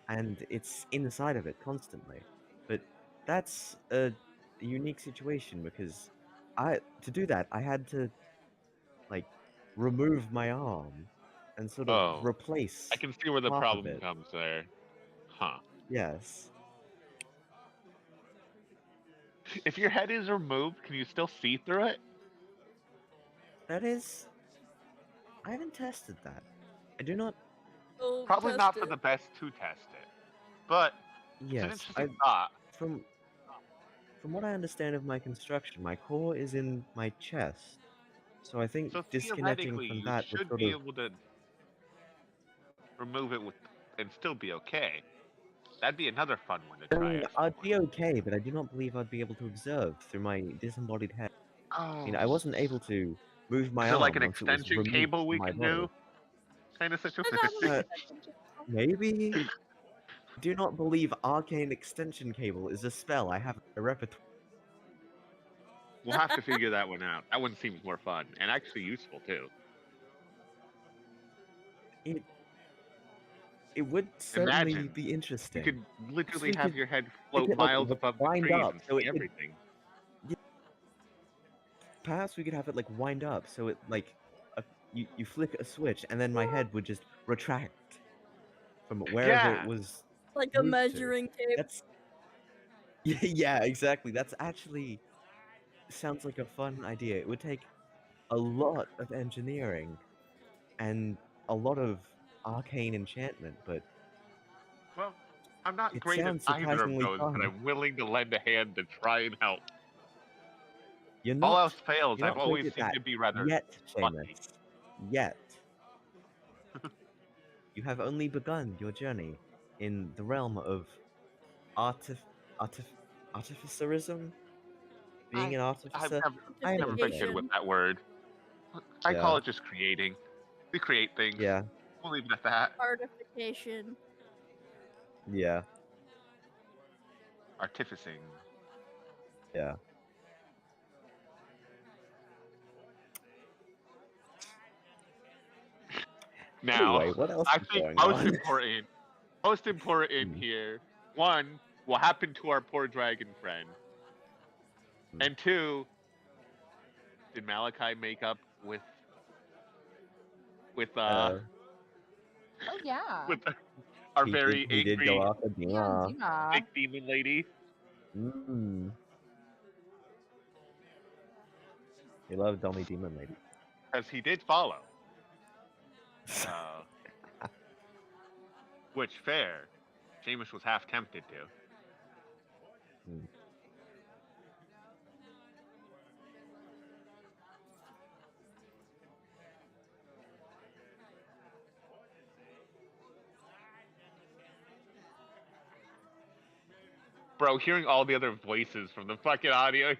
and it's inside of it constantly. But that's a unique situation because to do that I had to like remove my arm and sort of Oh, replace I can see where the half of problem it. comes there. Huh. Yes. If your head is removed, can you still see through it? That is I haven't tested that. I do not We'll Probably test not for it. the best to test it, but it's an Yes, interesting thought. from what I understand of my construction, my core is in my chest. So I think So disconnecting theoretically, from you that would should sort be of able to remove it with and still be okay. That'd be another fun one to I try. mean, At some I'd point. be okay, but I do not believe I'd be able to observe through my disembodied head. I mean, Oh, I wasn't able to move my is there like arm an once it was extension removed cable from we my can body. do? Kind of I situation. thought it was Uh, extension cable. Maybe? Do not believe arcane extension cable is a spell I have in my repertoire. We'll have to figure that one out. That one seems more fun and actually useful too. It would certainly Imagine be you interesting. could literally we have could your head make float it, like, miles above the wind trees up and so see it could- everything. Perhaps we could have it like wind up so it like you flick a switch and then my head would just retract from wherever it Yeah. was Like a moved to. measuring tape. That's yeah, exactly. That's actually sounds like a fun idea. It would take a lot of engineering and a lot of arcane enchantment, but Well, I'm not it great at sounds either of surprisingly those, but fun. I'm willing to lend a hand to try and help. You're All not else fails, you're I've not great always at seemed that to be rather yet, lucky. Seamus. Yet. You have only begun your journey in the realm of artificerism? Being an I've artificer? I never been good with Artification. that word. I Yeah. call it just creating. We create things. Yeah. We'll leave it at that. Artification. Yeah. Artificing. Yeah. Now, Anyway, what else I is think going most important here, one, what happened to our poor dragon friend? And two, did Malachi make up with Oh yeah. with our He very did angry go after Yeah, Dima. Dima. big demon lady? He loved Dummy Demon Lady. Because he did follow. Which, fair. Seamus was half tempted to. Bro, hearing all the other voices from the fucking audio.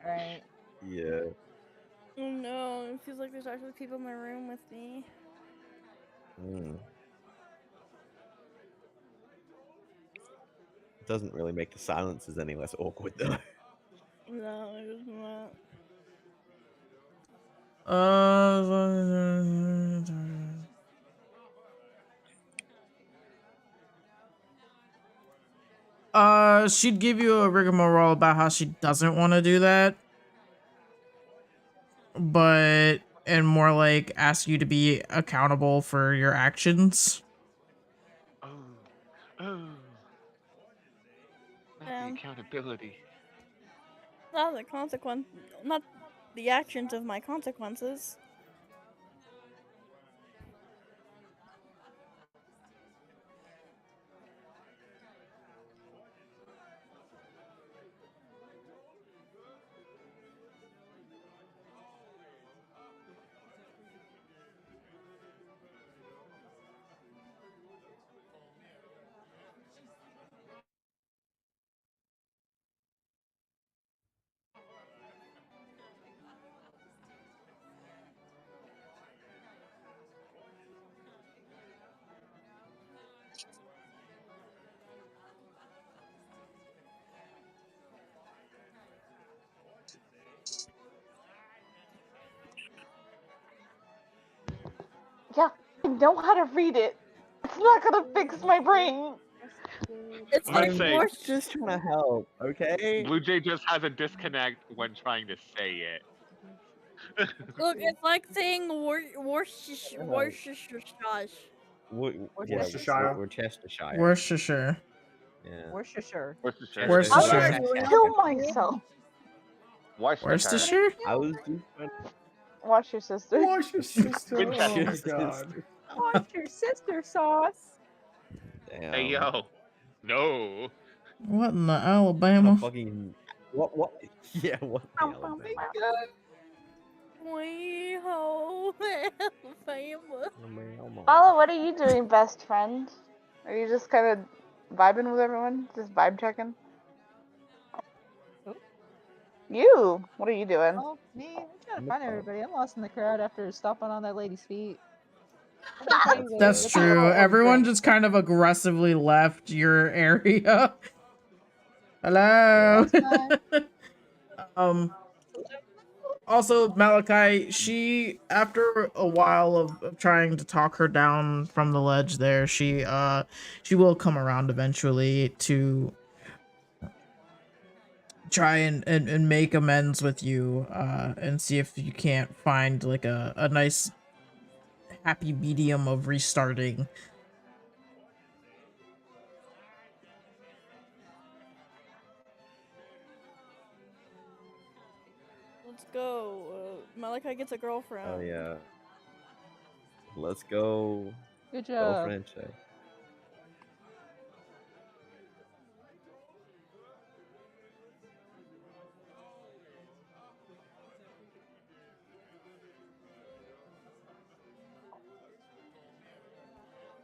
Right. Yeah. Oh no, it feels like there's actually people in my room with me. It doesn't really make the silences any less awkward though. No, it was not. She'd give you a rigmarole about how she doesn't want to do that, and more like ask you to be accountable for your actions. Not the accountability. Not the consequence. Not the actions of my consequences. Yeah, I know how to read it. It's not gonna fix my brain. It's I'm like gonna say, more. Just trying to help, okay? Blue Jay just has a disconnect when trying to say it. Look, it's like saying Worcestershire. Yeah, Worcestershire. Worcestershire. Worcestershire. Yeah. Worcestershire. Worcestershire. I'm Worcestershire. gonna kill myself. Worcestershire? I was just Watch your sister. Watch your sister. Oh my Winchester. god. Watch your sister sauce. Damn. Hey yo, no. What in the What Alabama? fucking what? Yeah, what the hell? Oh my Alabama? god. Wee-ho, Alabama. Alabama. Paula, what are you doing, best friend? Are you just kind of vibing with everyone? Just vibe checking? Who? You! What are you doing? Oh, me. I'm trying I'm to the find top. everybody. I'm lost in the crowd after stomping on that lady's feet. That's It's a true. little Everyone urgent. just kind of aggressively left your area. Hello. That's fine. um. Also, Malachi, she after a while of trying to talk her down from the ledge there, she will come around eventually to try and make amends with you, and see if you can't find like a nice happy medium of restarting. Let's go. Malachi gets a girlfriend. Oh yeah. Let's go. Good job. Girlfriend check.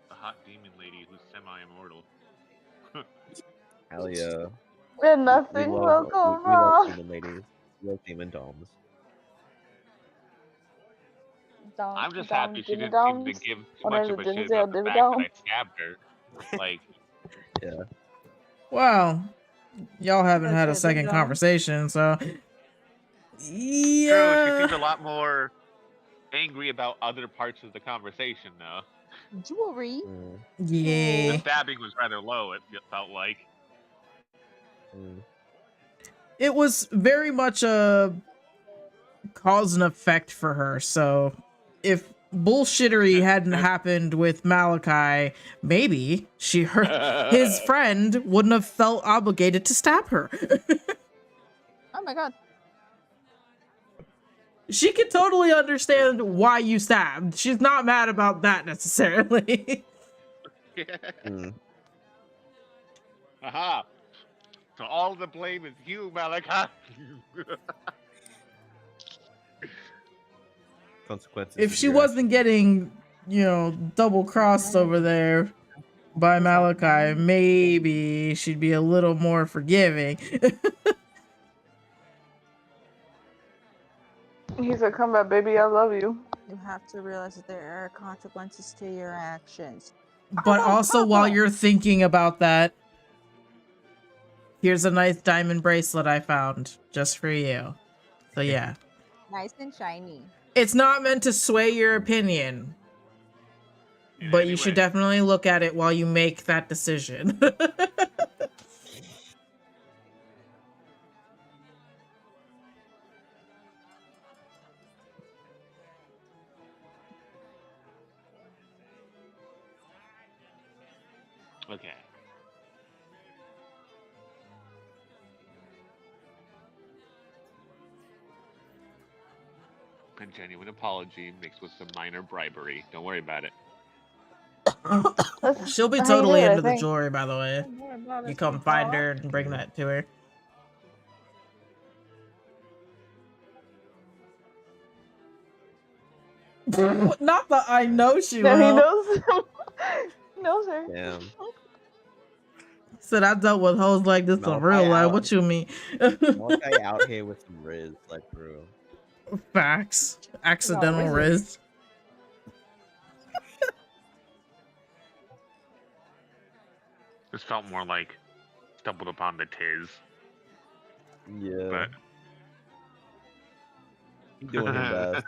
The hot demon lady who's semi-immortal. Hell yeah. And We nothing will love go we love wrong. demon ladies. We love demon doms. I'm just happy she didn't seem to give too What much are of the a shit Denzel about the fact that Dividends? I stabbed her. Like, Yeah. Well, y'all haven't had a That's it, second ding-dong. conversation, so true, she yeah. seemed a lot more angry about other parts of the conversation, though. Jewelry. Mm, The Yeah. stabbing was rather low, it felt like. mm. It was very much a cause and effect for her. So if bullshittery hadn't happened with Malachi, maybe his friend wouldn't have felt obligated to stab her. Oh my god. She could totally understand why you stabbed. She's not mad about that necessarily. Mm. Aha! So all the blame is you, Malachi. Consequences. If of she your wasn't actions. getting, double crossed over there by Malachi, maybe she'd be a little more forgiving. He said, come back, baby, I love you. You have to realize that there are consequences to your actions. But also, while you're thinking about that, here's a nice diamond bracelet I found just for you. So yeah, Nice and shiny. it's not meant to sway your opinion, In but any you should way. definitely look at it while you make that decision. Okay. A genuine apology mixed with some minor bribery. Don't worry about it. She'll be How you totally doing, I into the think? jewelry, by the way. You come find her and bring that to her. Not that I know she No, he will. knows. He knows her. Damn. Said I dealt with hoes like this in Malachi real life. out. What you mean? Malachi out here with some riz, like bro. Facts. Accidental wizard. riz. This felt more like stumbled upon the tiz. Yeah. But He's doing his best.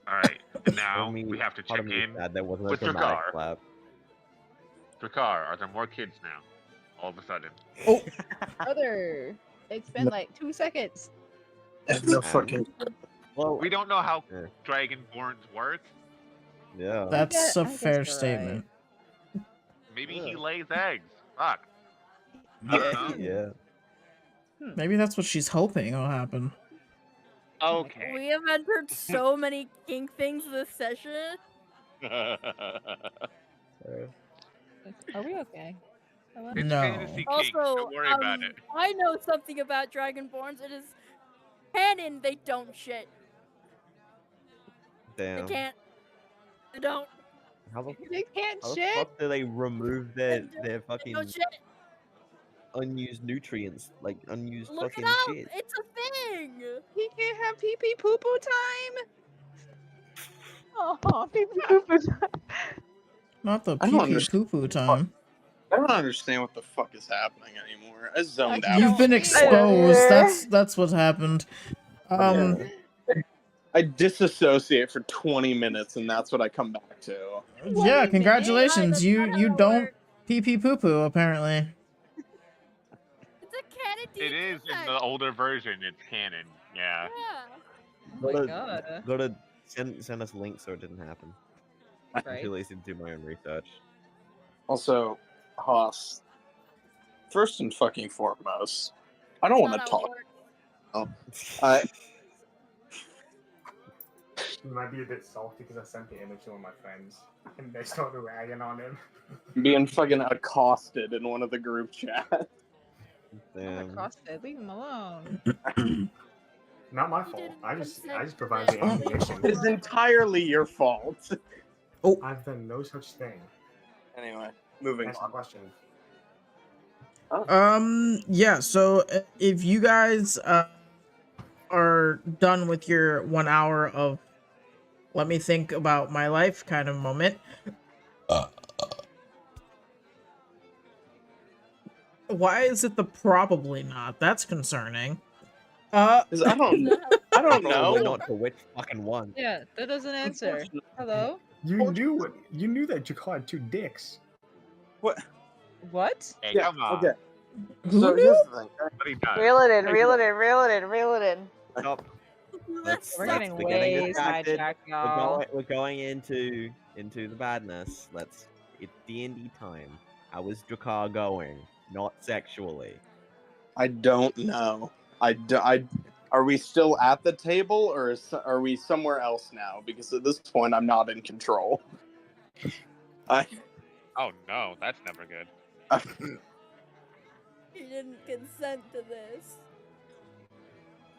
Alright, and now Part of me- we have to part check of me is in sad that wasn't a with dramatic Drakkar. clap. Drakkar, are there more kids now? All of a sudden. Oh, Brother, it's been like 2 seconds. No fucking. Well, We don't know how Yeah. Dragonborns work. yeah. that's I a guess fair you're right. statement. Maybe he Yeah. lays eggs. Fuck. I don't know. Yeah. Maybe that's what she's hoping will happen. Okay. We have entered so many kink things this session. Are we okay? Hello? It's No. fantasy kink. Also, Don't worry about it. I know something about Dragonborns. It is canon. They don't shit. They Damn. can't. They don't. How the, They can't how the shit. fuck do they remove their They don't fucking shit. unused nutrients, like unused Look fucking it up. shit? It's a thing. He can't have pee pee poo poo time. Oh, pee pee poo poo time. Not the I don't pee pee understand. poo poo time. I don't understand what the fuck is happening anymore. I zoned out. You've been don't exposed. either. That's what's happened. I disassociate for 20 minutes, and that's what I come back to. Yeah, congratulations. that's You not how it don't works. pee pee poo poo apparently. It's a canon. It is in the older version. It's canon. Yeah. Oh my god. Gotta send us links so it didn't happen. I'm Right. too lazy to do my own research. Also, Haas, first and fucking foremost, I don't want to talk. Oh, He might be a bit salty because I sent the image to one of my friends and they started ragging on him. being fucking accosted in one of the group chats. Damn. Accosted. Leave him alone. Not my fault. I just provided the ammunition. It's entirely your fault. Oh, I've done no such thing. Anyway, moving Next on. question. Yeah, so if you guys are done with your 1 hour of let me think about my life kind of moment. Why is it the probably not? That's concerning. I don't know. Probably not for which fucking one. Yeah, that doesn't answer. Hello? You knew that Jakar had 2 dicks. What? What? Hey, Yeah, come on. okay. Who So knew? here's the thing. What he done? Reel it in, reel it in, reel it in, reel it in. Stop. We're getting we're getting way distracted. sidetracked, y'all. We're going into the badness. It's D&D time. How is Drakar going? Not sexually. I don't know. Are we still at the table, or are we somewhere else now? Because at this point, I'm not in control. Oh no, that's never good. He didn't consent to this.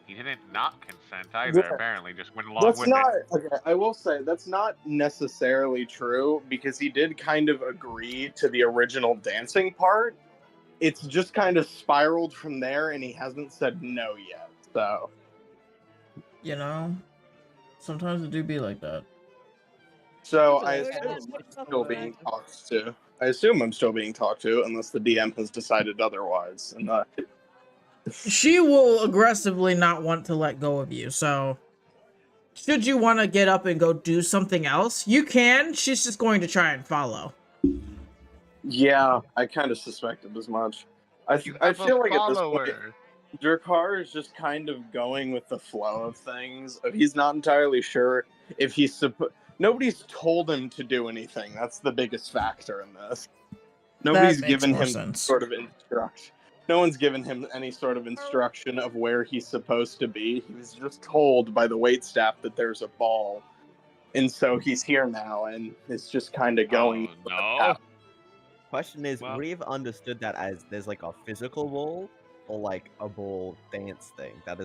He didn't not consent either. Yeah. Apparently, just went along That's with not it. okay. I will say that's not necessarily true because he did kind of agree to the original dancing part. It's just kind of spiraled from there, and he hasn't said no yet. So You know, sometimes it do be like that. So Usually I it's assume kind of I'm still being talked to. I assume I'm still being talked to, unless the DM has decided otherwise. And She will aggressively not want to let go of you, so should you want to get up and go do something else, you can. She's just going to try and follow. yeah, I kind of suspected as much. I feel like at this point, Drakar is just kind of going with the flow of things. He's not entirely sure if he's nobody's told him to do anything. That's the biggest factor in this. Nobody's given him sort of instruction. No one's given him any sort of instruction of where he's supposed to be. He was just told by the waitstaff that there's a ball. And so he's here now, and it's just kind of going. Oh, no. Question is, would he have understood that as there's like a physical ball or like a ball dance thing? That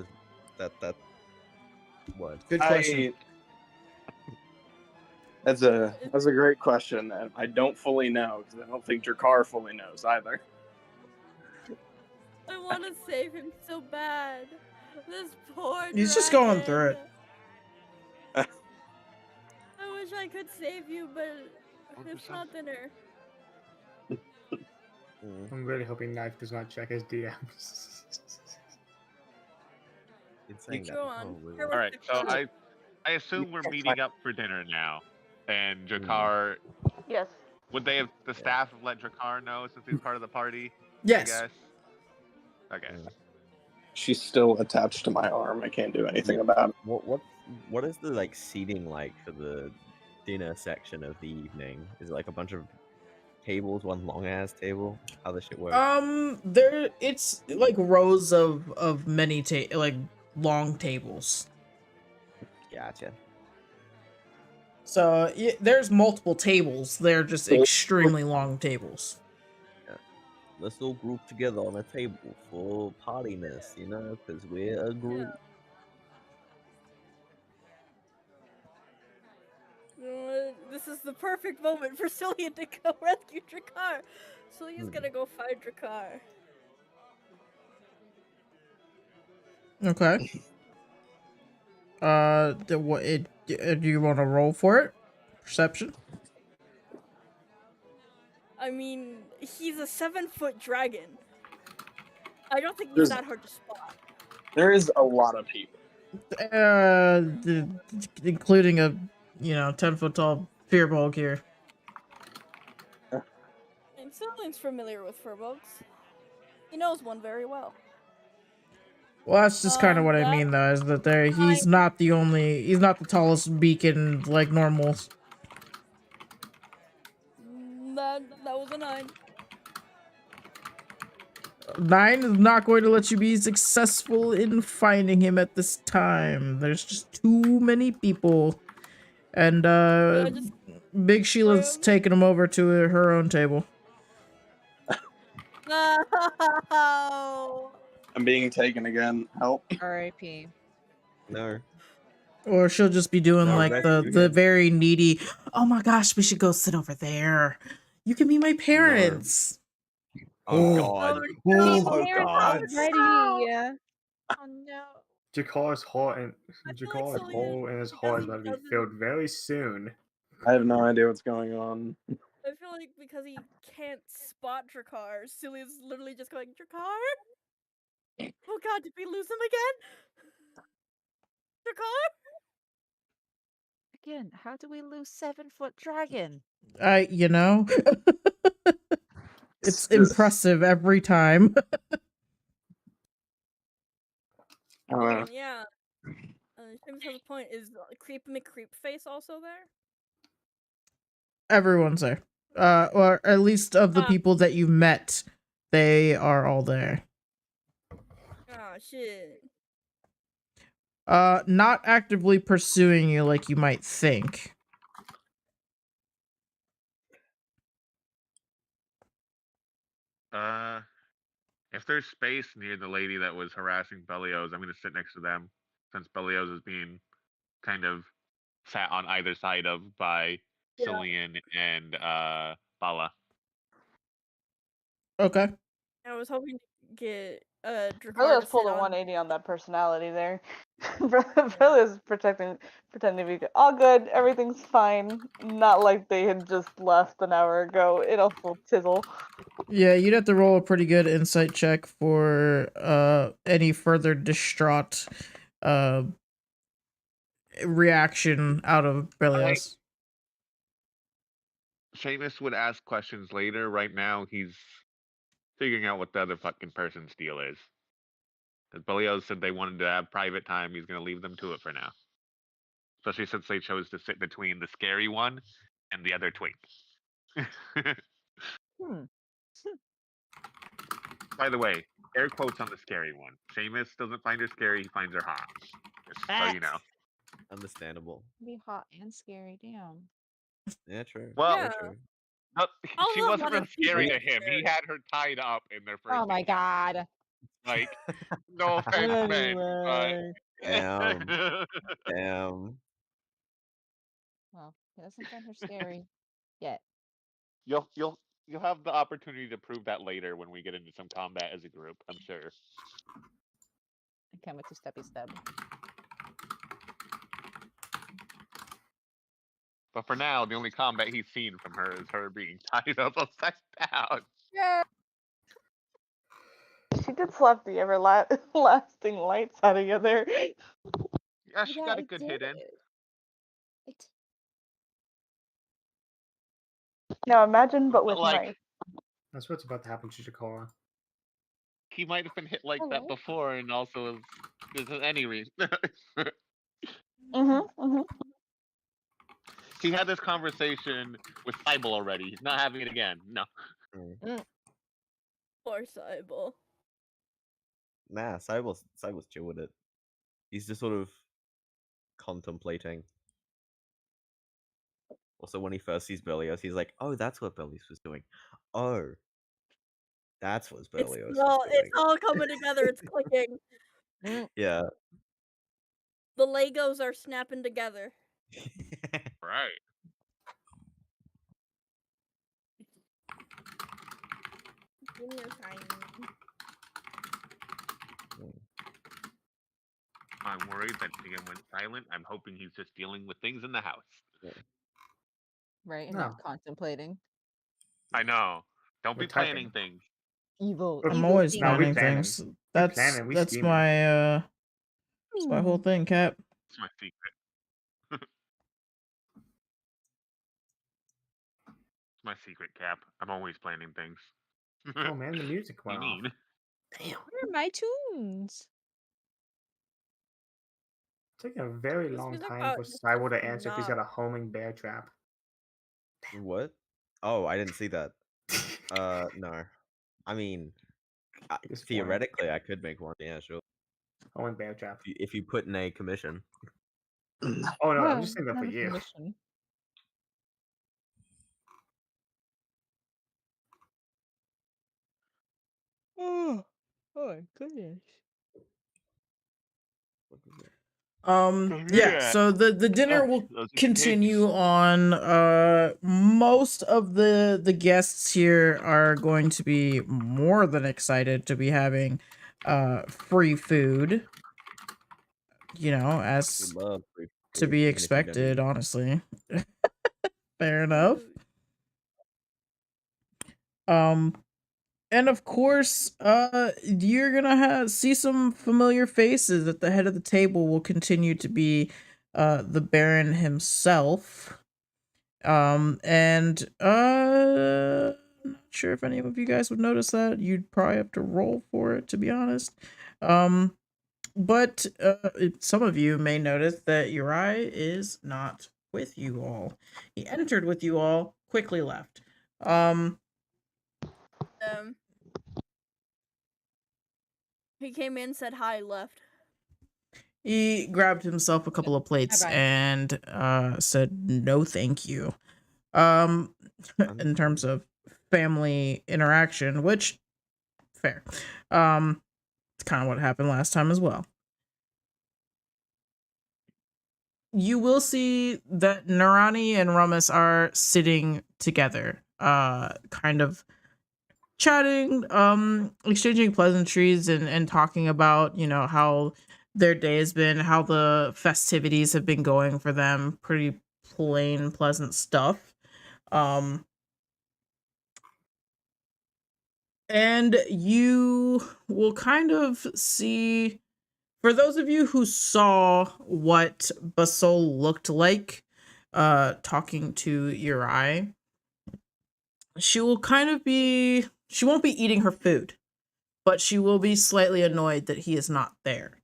word. Good question. That's a great question, and I don't fully know because I don't think Drakar fully knows either. I want to save him so bad. This poor He's just going through it. I wish I could save you, but it's not dinner. I'm really hoping Knife does not check his DMs. All right, so I assume we're meeting up for dinner now, and Drakar. Yes. Would they have the staff have let Drakar know since he's part of the party? Yes. I guess. Okay. She's still attached to my arm. I can't do anything about it. What is the like seating like for the dinner section of the evening? Is it like a bunch of tables, one long ass table? How this shit works? It's like rows of many like long tables. Gotcha. So there's multiple tables. They're just extremely long tables. Let's all group together on a table for partiness, you know, because we're a group. This is the perfect moment for Cillian to go rescue Drakkar. Cillian's gonna go find Drakkar. Okay. Do you want to roll for it? Perception. I mean, he's a 7-foot dragon. I don't think he's that hard to spot. There is a lot of people. Including a 10-foot tall Fearbulk here. And Cillian's familiar with furbolgs. He knows one very well. Well, that's just kind of what I mean, though, is that he's not the tallest beacon like normals. That was a 9. 9 is not going to let you be successful in finding him at this time. There's just too many people. And Big Sheila's taking him over to her own table. No. I'm being taken again. Help. R.I.P. No. Or she'll just be doing No, like the very needy, oh my gosh, we should go sit over there. You can be my parents. Oh god. Oh my god. already. Oh no. Jakar's heart and Jakar's Cillian, hole in his heart is about to be filled very soon. I have no idea what's going on. I feel like because he can't spot Drakkar, Cillian's literally just going, Drakkar? Oh god, did we lose him again? Drakkar? Again, how do we lose 7-foot dragon? It's impressive every time. Yeah. Seamus has a point. Is Creep McCreepface also there? Everyone's there. Or at least of the people that you met, they are all there. Oh shit. Not actively pursuing you like you might think. If there's space near the lady that was harassing Belios, I'm gonna sit next to them, since Belios is being kind of sat on either side of by Cillian and Bala. Okay. I was hoping to get Drakkar Brilliant's to pulled sit a on. 180 on that personality there. Brilliant's pretending to be good. All good, everything's fine. Not like they had just left an hour ago in a full tizzle. Yeah, you'd have to roll a pretty good insight check for any further distraught reaction out of Belios. Seamus would ask questions later. Right now, he's figuring out what the other fucking person's deal is. Because Belios said they wanted to have private time. He's going to leave them to it for now. Especially since they chose to sit between the scary one and the other twink. By the way, air quotes on the scary one. Seamus doesn't find her scary, he finds her hot. Just so you know. Understandable. Be hot and scary, damn. Yeah, true. Well, Yeah. no, All she of wasn't them real scary to are him. He had her tied up in their first Oh my god. like, no offense, man, but Damn. Damn. Well, he doesn't find her scary yet. you'll have the opportunity to prove that later when we get into some combat as a group, I'm sure. I can't wait to steppy step. But for now, the only combat he's seen from her is her being tied up upside down. Yeah. She did slap the everlasting lights out of you there. Yeah, she got a good hit in. Now imagine, but with Like, knife. That's what's about to happen to Jakara. he might have been hit like that before, and also there's any reason. He had this conversation with Cybele already. He's not having it again. No. Poor Cybele. Nah, Cybele's chill with it. He's just sort of contemplating. Also, when he first sees Berlioz, he's like, "Oh, that's what Berlioz was doing. Oh, that's what Berlioz was doing." It's all coming together. It's clicking. Yeah. The Legos are snapping together. Right. Give me your time. I'm worried that again went silent. I'm hoping he's just dealing with things in the house. Right, and No. not contemplating. I know. Don't We're be planning typing. things. Evil. I'm evil always things. No, we planning planning. things. We That's planning, we that's scheming. my whole thing, Cap. It's my secret. It's my secret, Cap. I'm always planning things. Oh man, the music What went do you off. mean? Damn. Where are my tunes? It's taking a very This long music time box for just Cyber to keeps answer if he's not- got a homing bear trap. What? Oh, I didn't see that. No. I mean, Disappointing. theoretically, I could make one. Yeah, sure. Homing bear trap. If you put in a commission. Oh no, I'm just saying that for you. Commission. Oh my goodness. Yeah, so the dinner will continue on. Most of the guests here are going to be more than excited to be having free food, you know, We as love free to food, be even if you don't expected, eat. honestly. Fair enough. And of course, you're gonna see some familiar faces. At the head of the table will continue to be the Baron himself. And I'm not sure if any of you guys would notice that. You'd probably have to roll for it, to be honest. But some of you may notice that Urai is not with you all. He entered with you all, quickly left. He came in, said hi, left. He grabbed himself a couple of plates Bye-bye. and said no thank you. In terms of family interaction, which fair. It's kind of what happened last time as well. You will see that Narani and Ramus are sitting together, kind of chatting, exchanging pleasantries and talking about, you know, how their day has been, how the festivities have been going for them. Pretty plain, pleasant stuff. And you will kind of see, for those of you who saw what Basol looked like, talking to Urai, she will kind of be, she won't be eating her food, but she will be slightly annoyed that he is not there.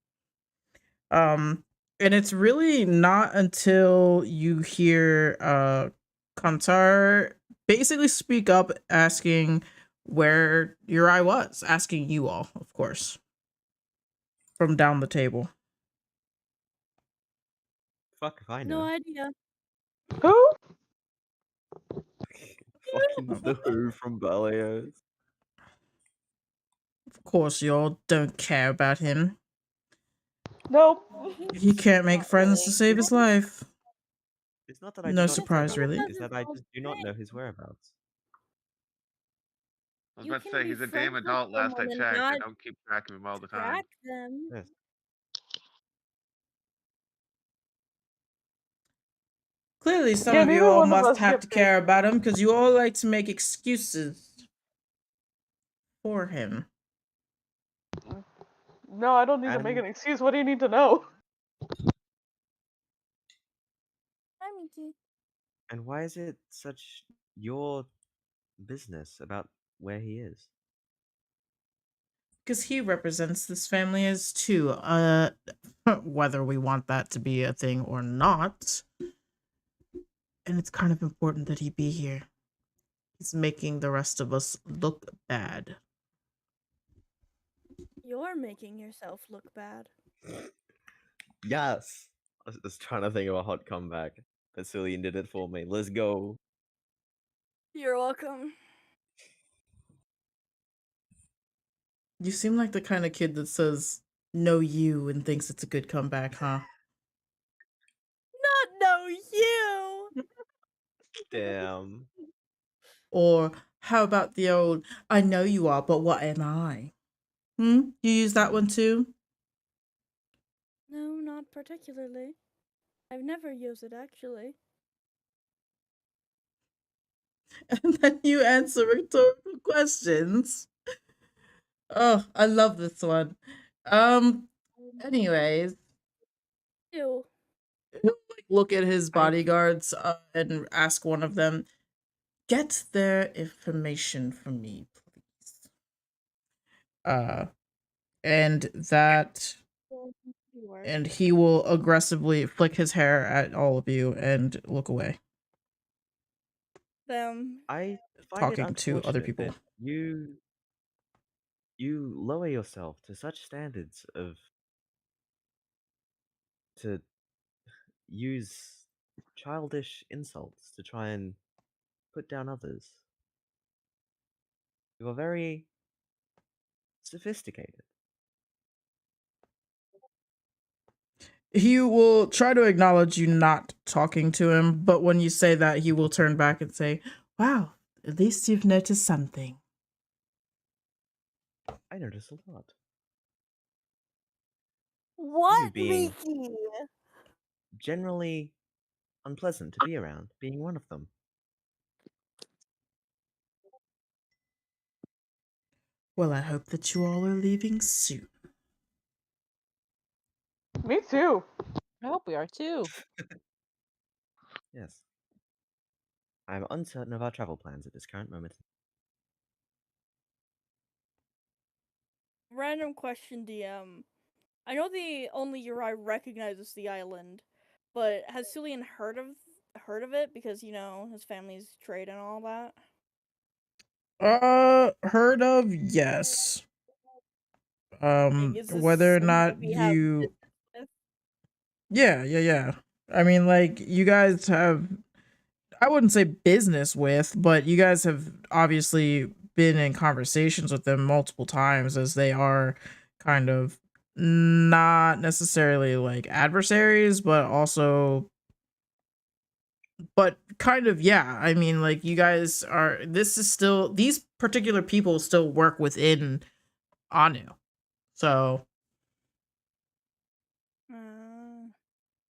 And it's really not until you hear Kantar basically speak up asking where Urai was, asking you all, of course, from down the table. Fuck if I know. No idea. Who? Fucking the Who from Berlioz. Of course, y'all don't care about him. Nope. He can't make Not friends to really. save his life. It's not that I No do not surprise, care about really. him, it's that I just do not know his whereabouts. I was You about to can say be he's a friends damn with adult. Last I someone and checked, not I don't keep track of him all the time. track them. Yes. Clearly, some Yeah, of you neither all one of must us have get to paid. care about him because you all like to make excuses for him. No, I don't need to make an excuse. What do you need to know? And why is it such your business about where he is? Because he represents this family as too. Whether we want that to be a thing or not. And it's kind of important that he be here. He's making the rest of us look bad. You're making yourself look bad. Yes. I was just trying to think of a hot comeback. Vasilian did it for me. Let's go. You're welcome. You seem like the kind of kid that says "no you" and thinks it's a good comeback, huh? Not know you. Damn. Or how about the old "I know you are, but what am I"? You use that one too? No, not particularly. I've never used it actually. And then you answer rhetorical questions. Oh, I love this one. Anyways, Ew. he'll like look at his I bodyguards and ask one of them, "Get their information for me, please." And that, and he will aggressively flick his hair at all of you and look away, Them. I find it talking to other unfortunate people. that you lower yourself to such standards of to use childish insults to try and put down others. You are very sophisticated. He will try to acknowledge you not talking to him, but when you say that, he will turn back and say, "Wow, at least you've noticed something." I notice a lot. You What, being Miki? generally unpleasant to be around, being one of them. Well, I hope that you all are leaving soon. Me too. I hope we are too. Yes. I'm uncertain of our travel plans at this current moment. Random question, DM. I know the only Urai recognizes the island, but has Sulian heard of it because his family's trade and all that? Heard of? Yes. Like, is this Whether or something not we have you, business with? yeah. I mean, like, you guys have, I wouldn't say business with, but you guys have obviously been in conversations with them multiple times, as they are kind of not necessarily like adversaries, but also, but kind of, yeah. I mean, like, you guys are, this is still, these particular people still work within Anu. So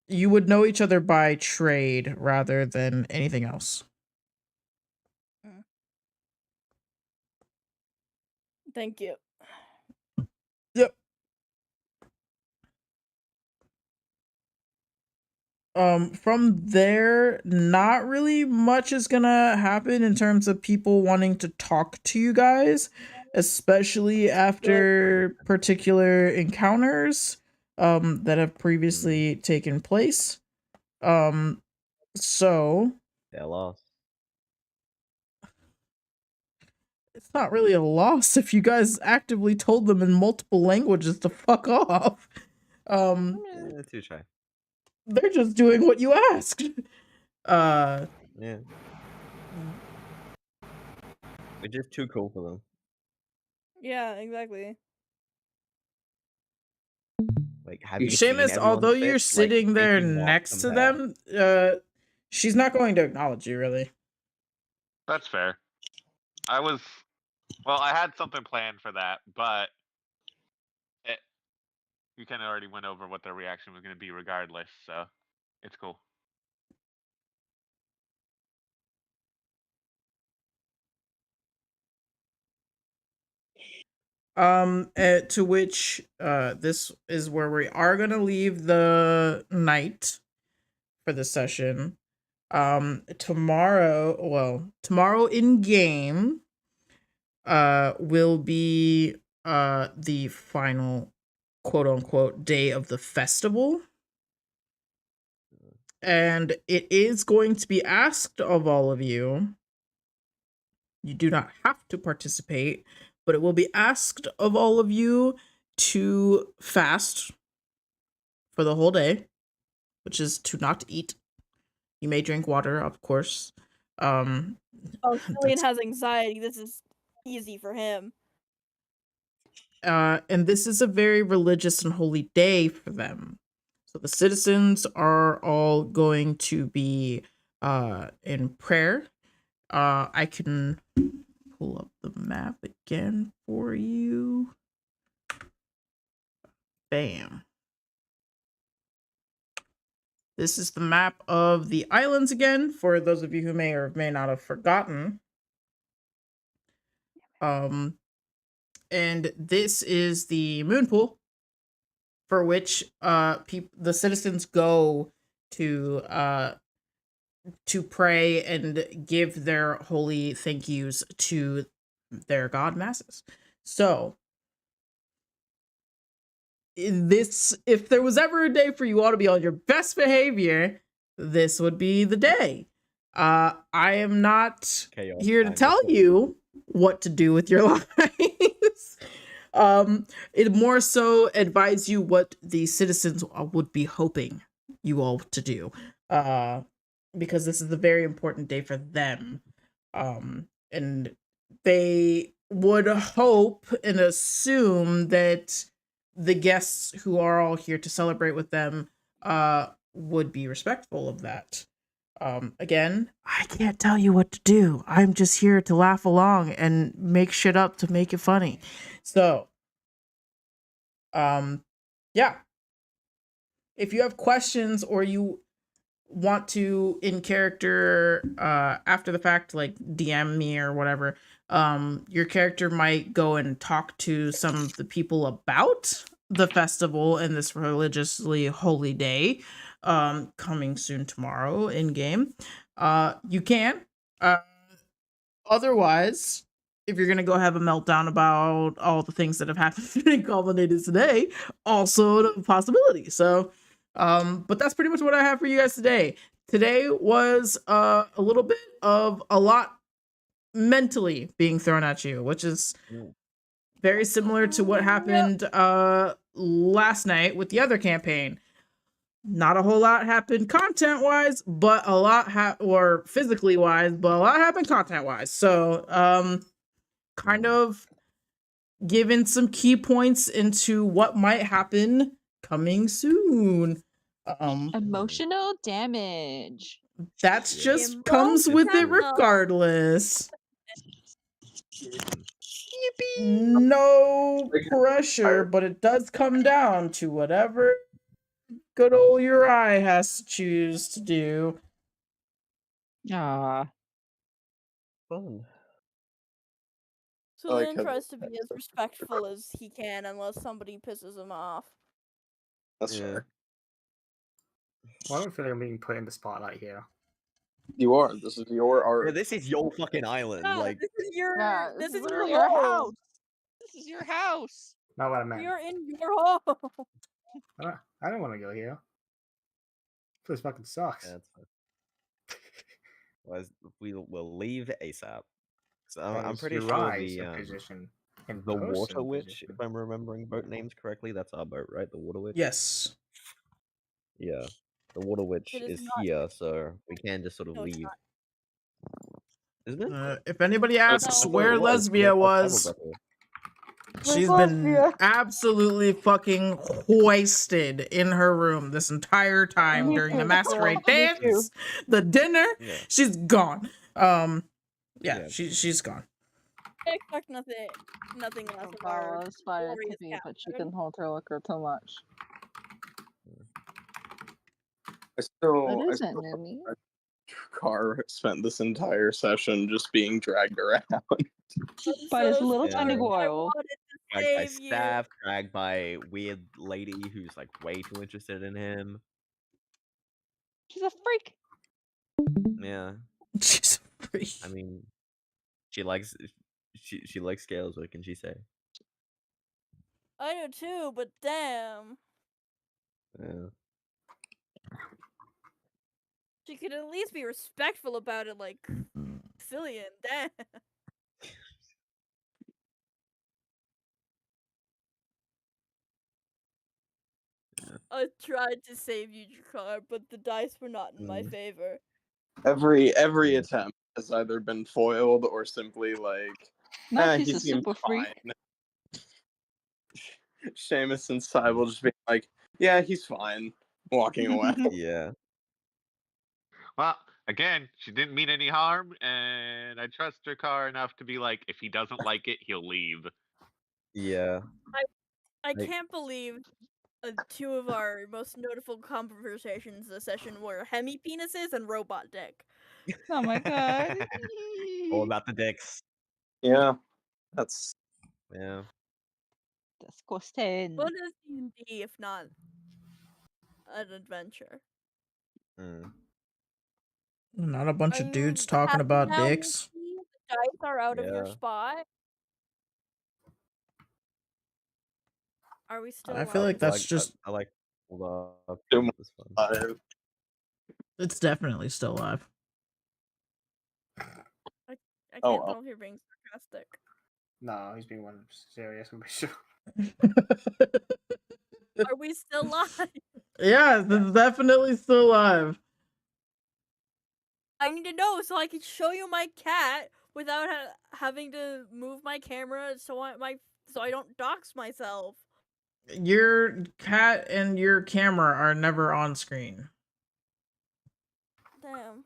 you would know each other by trade rather than anything else. Thank you. Yep. From there, not really much is gonna happen in terms of people wanting to talk to you guys, especially after particular encounters that have previously taken place. So They're lost. it's not really a loss if you guys actively told them in multiple languages to fuck off. Too shy. They're just doing what you asked. Yeah. We're just too cool for them. Yeah, exactly. Like, have you seen Seamus, everyone although fit? you're Like, sitting they there cannot next to compare. them, she's not going to acknowledge you, really. That's fair. I had something planned for that, but you kind of already went over what their reaction was going to be regardless, so it's cool. To which, this is where we are gonna leave the night for the session. Tomorrow in game, will be, the final quote unquote day of the festival. And it is going to be asked of all of you. You do not have to participate, but it will be asked of all of you to fast for the whole day. which is to not eat. You may drink water, of course. Oh, Cillian has anxiety. This is easy for him. And this is a very religious and holy day for them. So the citizens are all going to be in prayer. I can pull up the map again for you. Bam. This is the map of the islands again, for those of you who may or may not have forgotten. And this is the moon pool, for which the citizens go to pray and give their holy thank yous to their god masses. So if there was ever a day for you all to be on your best behavior, this would be the day. I am not here to tell you what to do with your lives. It more so advise you what the citizens would be hoping you all to do. Because this is a very important day for them. And they would hope and assume that the guests who are all here to celebrate with them would be respectful of that. Again, I can't tell you what to do. I'm just here to laugh along and make shit up to make it funny. So, yeah. If you have questions or you want to in character after the fact, like DM me or whatever, your character might go and talk to some of the people about the festival and this religiously holy day coming soon tomorrow in game. You can. Otherwise, if you're gonna go have a meltdown about all the things that have happened and culminated today, also a possibility. So but that's pretty much what I have for you guys today. Today was a little bit of a lot mentally being thrown at you, which is very similar to what happened last night with the other campaign. Not a whole lot happened content wise, but a lot or physically wise, but a lot happened content wise. So kind of giving some key points into what might happen coming soon. Emotional damage. That's just comes with it regardless. No pressure, but it does come down to whatever good old Urai has to choose to do. Ah. Fun. Cillian tries to be as respectful as he can unless somebody pisses him off. That's fair. Well, I don't feel like I'm being put in the spotlight here. You are. This is your art. Yeah, this is your fucking island. Yeah, like this is your this is your your home. house. This is your house. Not what I meant. You're in your home. I don't want to go here. This fucking sucks. Yeah, we will leave ASAP. So I'm pretty sure the position the Water Witch, if I'm remembering boat names correctly, that's our boat, right? The Water Witch. Yes. Yeah, the Water Witch It is is not. here, so we can just sort of No, it's leave. not. Isn't it? If anybody asks No. where Lesbia was, she's been absolutely fucking hoisted in her room this entire time during the masquerade dance, the dinner. Yeah. She's gone. She's gone. I expect nothing less of our Inspired to glorious be, but she captain. can hold her liquor too much. I still Numi. Car spent this entire session just being dragged around by this little tiny girl. Dragged by staff, dragged by weird lady who's like way too interested in him. She's a freak. Yeah. She's a freak. I mean, she likes scales. What can she say? I do too, but damn. Yeah. She could at least be respectful about it, like Cillian. Damn. I tried to save you, Jakar, but the dice were not in my favor. Every Yeah. attempt has either been foiled or simply like, No, he he's a seems super freak. fine. Seamus and Sai will just be like, yeah, he's fine, walking away. Yeah. Well, again, she didn't mean any harm, and I trust her car enough to be like, if he doesn't like it, he'll leave. Yeah. I can't believe two of our most notable conversations this session were hemi penises and robot dick. Oh my god. All about the dicks. Yeah, that's Yeah. Disgusting. What is D&D if not an adventure? Mm. Not a bunch Are of you dudes talking happy about now, dicks. Mickey? The dice are out of your Yeah. spot. Are we still I feel like live? that's just. I like hold up. Doom It was fun. It's definitely still alive. I Oh, can't well. tell if you're being sarcastic. No, he's being one serious. I'm pretty sure. Are we still live? Yeah, it's definitely still alive. I need to know so I can show you my cat without having to move my camera so I don't dox myself. Your cat and your camera are never on screen. Damn.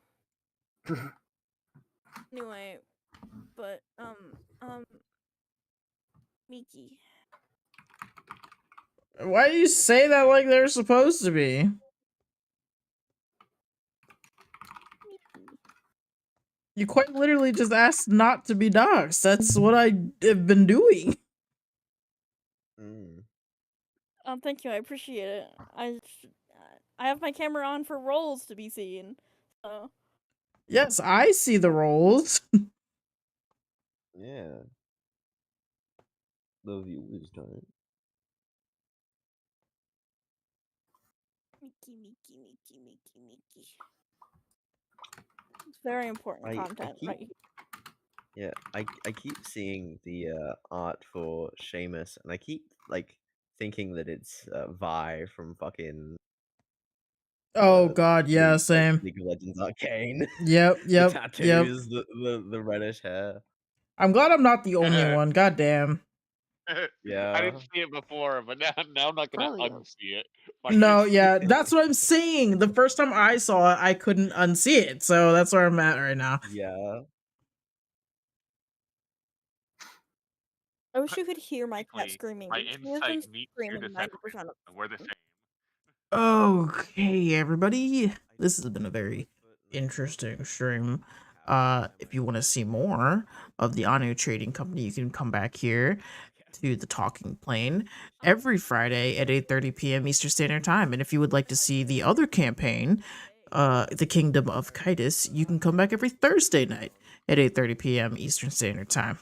Anyway, but Miki. Why do you say that like they're supposed to be? You quite literally just asked not to be doxxed. That's what I have been doing. Mm. Thank you. I appreciate it. I have my camera on for roles to be seen. So Yes, I see the rolls. Yeah. The viewers don't. Miki. It's very important content, keep, right? Yeah, I keep seeing the art for Seamus, and I keep like thinking that it's Vi from fucking Oh god, yeah, same. League of Legends Arcane. Yep, The yep, yep. tattoos, the reddish hair. I'm glad I'm not the only one. God damn. I Yeah. didn't see it before, but now I'm not gonna Brilliant. unsee it. No, yeah, that's what I'm saying. The first time I saw it, I couldn't unsee it, so that's where I'm at right now. Yeah. I wish you could hear my cat Basically, screaming. my Because he has insight been meets your screaming 90% deception. of the We're the time. same. Okay, everybody. This has been a very interesting stream. If you want to see more of the Anu Trading Company, you can come back here to the Talking Plane every Friday at 8:30 p.m. Eastern Standard Time. And if you would like to see the other campaign, the Kingdom of Kitus, you can come back every Thursday night at 8:30 p.m. Eastern Standard Time.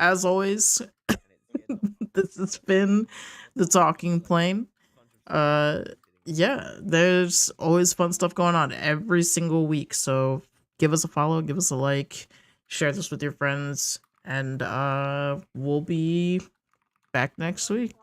As always, this has been the Talking Plane. Yeah, there's always fun stuff going on every single week, so give us a follow, give us a like, share this with your friends, and we'll be back next week.